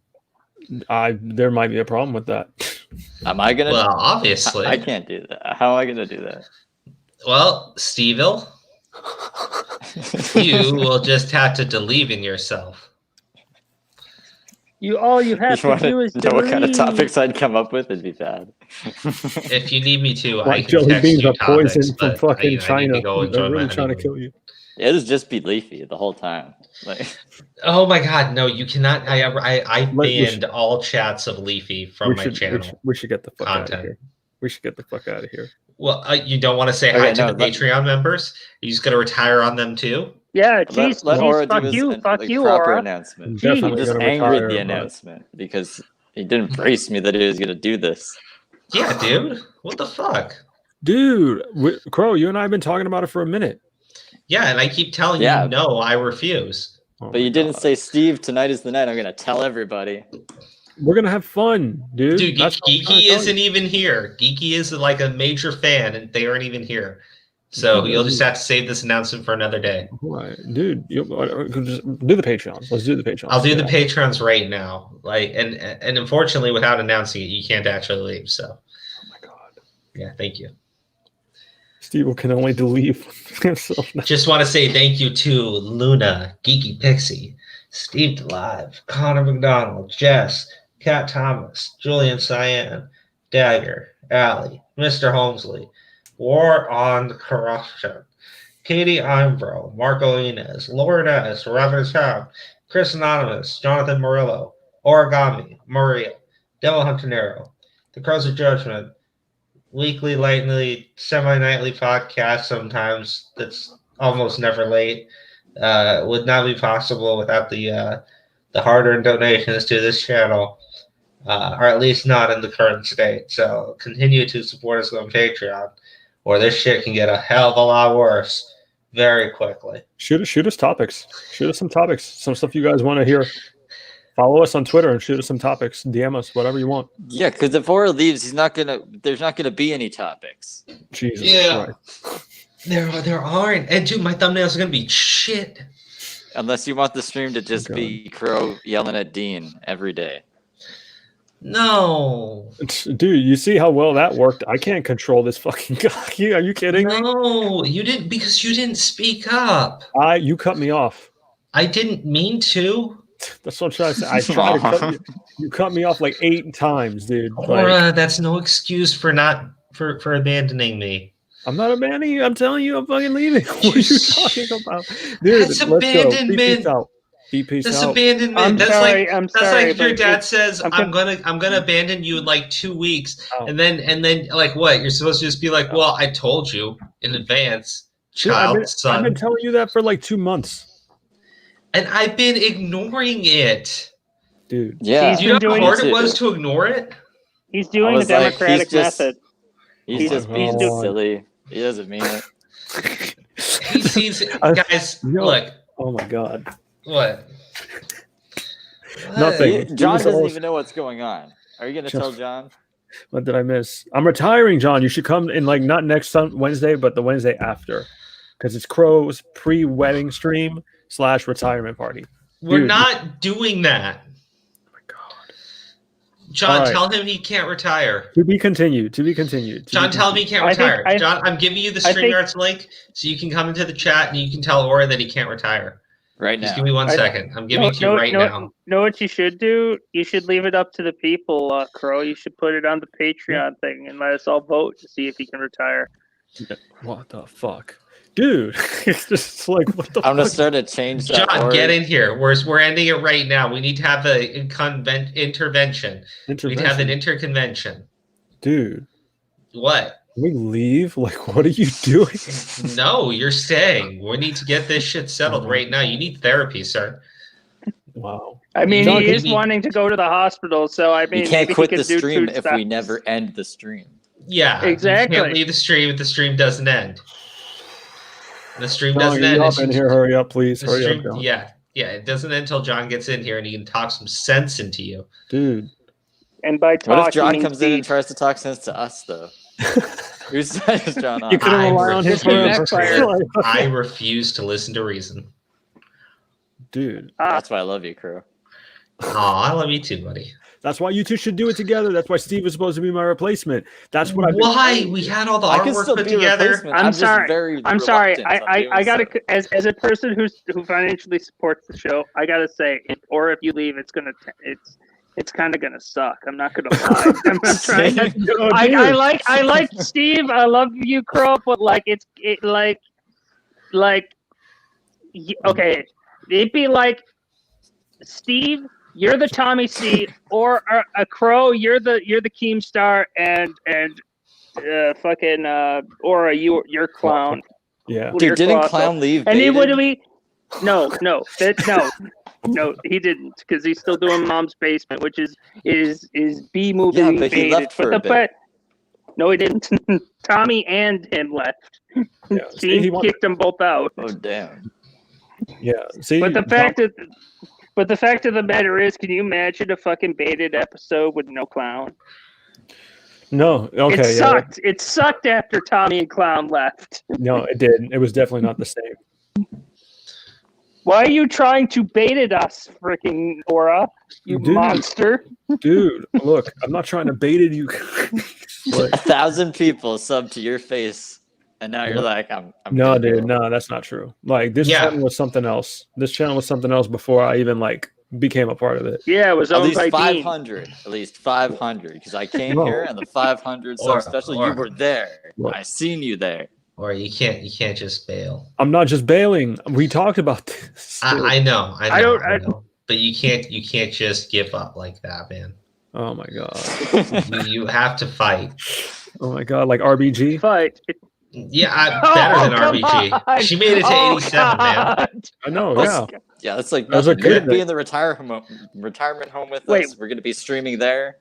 There might be a problem with that. am I gonna? Well, obviously. I can't do that. How am I gonna do that? Well, Steveville, you will just have to believe in yourself. All you have You to want do is to know what kind of delete. topics I'd come up with? It'd be bad. If you need me to, I Like can jelly text beans you are poison topics, from but fucking I need China. to go They're enjoy really my trying to honeymoon. kill you. It'll just be Leafy the whole time. Like, Oh my god, no, you cannot. I We banned all chats of Leafy from my channel. We should get the fuck out of Content. here. We should get the fuck out of here. Well, you don't want to say Okay, hi to no, the let- Patreon members? You just going to retire on them too? Yeah, geez, let Aura do fuck his you, fuck like, you, proper Aura. announcement. I'm Gee. I'm definitely just gonna angry retire, at the but- announcement because he didn't brace me that he was gonna do this. Yeah, dude. What the fuck? Dude, Crow, you and I have been talking about it for a minute. Yeah, and I keep telling Yeah. you no, I refuse. Oh But my you didn't God. say, Steve, tonight is the night. I'm gonna tell everybody. We're gonna have fun, dude. Dude, That's what I'm trying Geeky to tell isn't you. even here. Geeky is like a major fan, and they aren't even here. So Yeah, you'll just have to save this announcement for another day. Right. Dude, just do the Patreons. Let's do the Patreons. I'll do the Yeah. Patrons right now. Like, and unfortunately, without announcing it, you can't actually leave. So, Oh my God. yeah, thank you. Steve can only delete himself now. Just want to say thank you to Luna, Geeky Pixie, Steve DeLive, Connor McDonald, Jess, Kat Thomas, Julian Cyan, Dagger, Allie, Mr. Holmesley, War on Corruption, Katie Imbro, Marco Inez, Lauren S., Robert Town, Chris Anonymous, Jonathan Murillo, Origami, Maria, Devil Hunter Nero, The Crows of Judgment, weekly, lightly, semi-nightly podcast sometimes that's almost never late. Would not be possible without the hard-earned donations to this channel, or at least not in the current state. So continue to support us on Patreon, or this shit can get a hell of a lot worse very quickly. Shoot us topics. Shoot us some topics. Some stuff you guys want to hear. Follow us on Twitter and shoot us some topics. DM us, whatever you want. Yeah, because if Aura leaves, there's not gonna be any topics. Jesus Yeah. Christ. There aren't. And dude, my thumbnails are gonna be shit. Unless you want the stream to just God. be Crow yelling at Dean every day. No. Dude, you see how well that worked? I can't control this fucking guy. Are you kidding me? No, you didn't, because you didn't speak up. You cut me off. I didn't mean to. That's what I'm trying to say. I tried to cut you. You cut me off like 8 times, dude. Like, Aura, that's no excuse for for abandoning me. I'm not abandoning you. I'm telling you, I'm fucking leaving. What are you talking about, dude? That's let's go. Beep, abandonment. peace out. Beep, peace That's out. abandonment. I'm that's sorry, like I'm that's sorry, like if your but dad it's- says, I'm I'm gonna abandon you in like 2 weeks, Oh. and then like what? You're supposed to just be like, well, I told you in advance, Dude, child, son. I've been telling you that for like 2 months, And I've been ignoring it. dude. Yeah, He's Do you know been how doing hard it it too. was to ignore it? He's doing the was like, democratic he's just- method. he's just being Oh. silly. He doesn't mean it. He sees guys. Yo. Look, Oh my god. what? Nothing. John He doesn't was- even know what's going on. Are you gonna Just- tell John? What did I miss? I'm retiring, John. You should come in like not next Wednesday, but the Wednesday after, because it's Crow's pre-wedding stream / retirement party. We're not doing that. Oh my God. John, tell him he can't retire. To be continued. John, tell him he can't retire. John, I'm giving you the StreamYards link so you can come into the chat and you can tell Aura that he can't retire. Right now. Just give me 1 second. I'm giving it to you right now. Know what you should do? You should leave it up to the people, Crow. You should put it on the Patreon thing and let us all vote to see if he can retire. What the fuck? Dude, it's just like, what the fuck? I'm going to start to change that John, word. get in here. We're ending it right now. We need to have an intervention. We need to have an interconvention. Dude. What? Can we leave? Like, what are you doing? No, you're staying. We need to get this shit settled right now. You need therapy, sir. Wow. I mean, he is wanting to go to the hospital, so I mean, you can't quit the stream if stuff. we never end the stream. Yeah, exactly. You can't leave the stream if the stream doesn't end. The stream doesn't end. Hop in here, hurry up, please. Hurry up, John. Yeah, it doesn't end until John gets in here and he can talk some sense into you, dude. And by talk, what if John comes in and tries to talk sense to us, though? Who says John? You could rely on his I refuse to listen to reason, dude. That's why I love you, Crow. Oh, I love you too, buddy. That's why you two should do it together. That's why Steve was supposed to be my replacement. That's what we had all the artwork put together. I'm sorry. I gotta, as a person who financially supports the show, I gotta say, if you leave, it's kind of gonna suck. I'm not gonna lie. I'm trying to. I like Steve. I love you, Crow. But okay, it'd be like Steve. You're the Tommy C, or a Crow. You're the Keemstar, and fucking Aura. You're Clown. Yeah, dude, didn't Clown leave? And then what do we? No, he didn't, because he's still doing Mom's Basement, which is B movie. Yeah, but he left for a bit. No, he didn't. Tommy and him left. Yeah, he kicked them both out. Oh damn. Yeah. See, but the fact of the matter is, can you imagine a fucking baited episode with no Clown? No. Okay. It sucked. It sucked after Tommy and Clown left. No, it did. It was definitely not the same. Why are you trying to bait us, freaking Aura? You monster. Dude, look, I'm not trying to bait you. Look. 1,000 people sub to your face, and now you're like, I'm no, dude, no, that's not true. Like, this channel was something else. This channel was something else before I even became a part of it. Yeah, it was at owned least by 500. Dean. At least 500, because I came here and the 500 sub special. You were there. I seen you there. Or you can't just bail. I'm not just bailing. We talked about this. I know. But you can't just give up like that, man. Oh my god. You have to fight. Oh my god, like RBG? Fight. Yeah, better than RBG. On. She made it to 87, man. I know, yeah. That's like that's you're gonna be thing. in the retirement home with us. We're gonna be streaming there.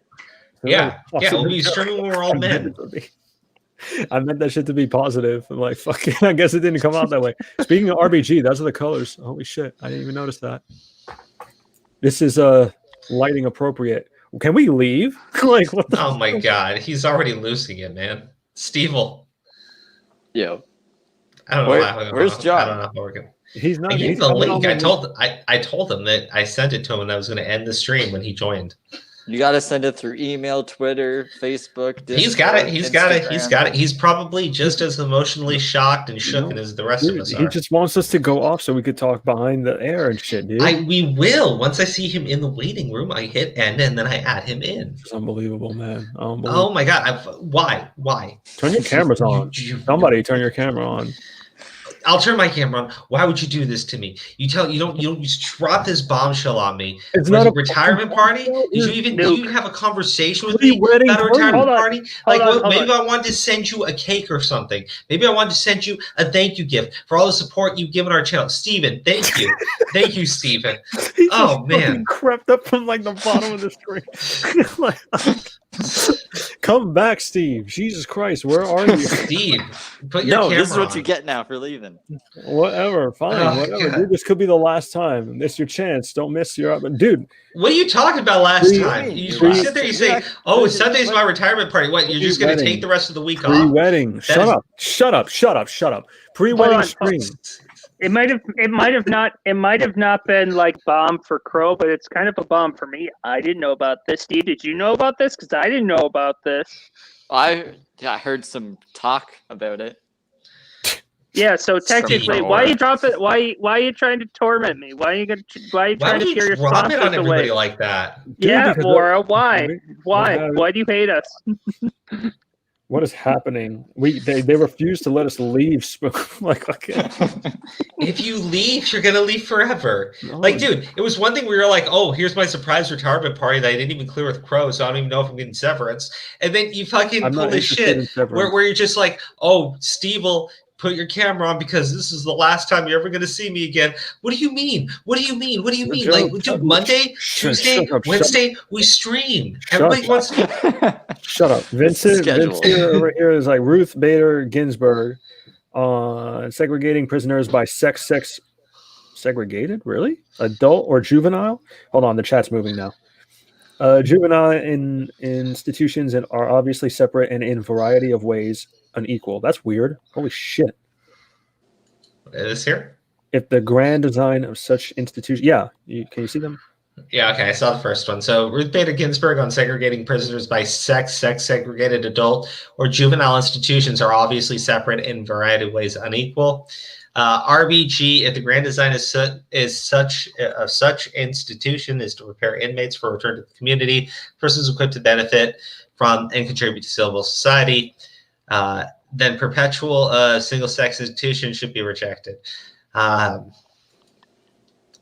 Yeah, we'll be streaming when we're all men. I meant that shit to be positive. I'm like, fucking, I guess it didn't come out that way. Speaking of RBG, those are the colors. Holy shit, I didn't even notice that. This is lighting appropriate. Can we leave? Like, what the oh my god, he's already losing it, man. Steve-ul. Yo. I don't know. Where's John? I don't know how we're gonna. He's not. I gave the link. I told him that I sent it to him and I was going to end the stream when he joined. You got to send it through email, Twitter, Facebook. Discord, he's got it. He's Instagram. got it. He's probably just as emotionally shocked and shook as the rest of us are. He just wants us to go off so we could talk behind the air and shit, dude. We will. Once I see him in the waiting room, I hit end and then I add him in. It's unbelievable, man. Oh my god! Why? Turn your cameras on. Somebody turn your camera on. I'll turn my camera on. Why would you do this to me? You don't just drop this bombshell on me. It's not a retirement party. Did you even have a conversation with me about a retirement party? Maybe I wanted to send you a cake or something. Maybe I wanted to send you a thank you gift for all the support you've given our channel. Steven, thank you. Thank you, Steven. Oh man. Crept up from like the bottom of the screen. Come back, Steve. Jesus Christ, where are you? Steve, put your No, camera this is what on. you get now for leaving. Whatever, fine, Oh, whatever. God. Dude, this could be the last time. Miss your chance. Don't miss your dude. What are you talking about last Pre- time? You pre- sit there, you say, yeah, "Oh, this is Sunday's my like- retirement party." What? You're just going to Pre-wedding. take the rest of the week off? Pre-wedding. That Shut is- up. Shut up. Shut up. Shut up. Pre-wedding Hold on. stream. It might have not been like bomb for Crow, but it's kind of a bomb for me. I didn't know about this. Steve, did you know about this? Because I didn't know about this. I heard some talk about it. Yeah, so technically, Steve. why you drop it? Why are you trying to torment me? Why are you Why trying would to scare you your drop it on sponsors everybody away? like that? Dude, Yeah, because Laura, why? Why? Why do you hate us? What is happening? They refuse to let us leave. like, okay. If you leave, you're gonna leave forever. No. Like, dude, it was one thing we were like, "Oh, here's my surprise retirement party that I didn't even clear with Crow, so I don't even know if I'm getting severance." And then you fucking I'm pull not this interested in shit severance. where you're just like, "Oh, Steve will put your camera on because this is the last time you're ever gonna see me again." What do you mean? What do you mean? What do you You're mean? joking. Like, Shut dude, Monday, shut Tuesday, up, Wednesday, we stream. Shut Everybody up. wants to. Shut up. Vincent schedule. over here is like Ruth Bader Ginsburg segregating prisoners by sex segregated? Really? Adult or juvenile? Hold on, the chat's moving now. Juvenile institutions are obviously separate and in a variety of ways unequal. That's weird. Holy shit. It is here. If the grand design of such institutions, yeah, can you see them? Yeah, okay, I saw the first one. So Ruth Bader Ginsburg on segregating prisoners by sex segregated adult or juvenile institutions are obviously separate in a variety of ways unequal. RBG, if the grand design is such institution is to prepare inmates for return to the community, persons equipped to benefit from and contribute to civil society, then perpetual single-sex institution should be rejected.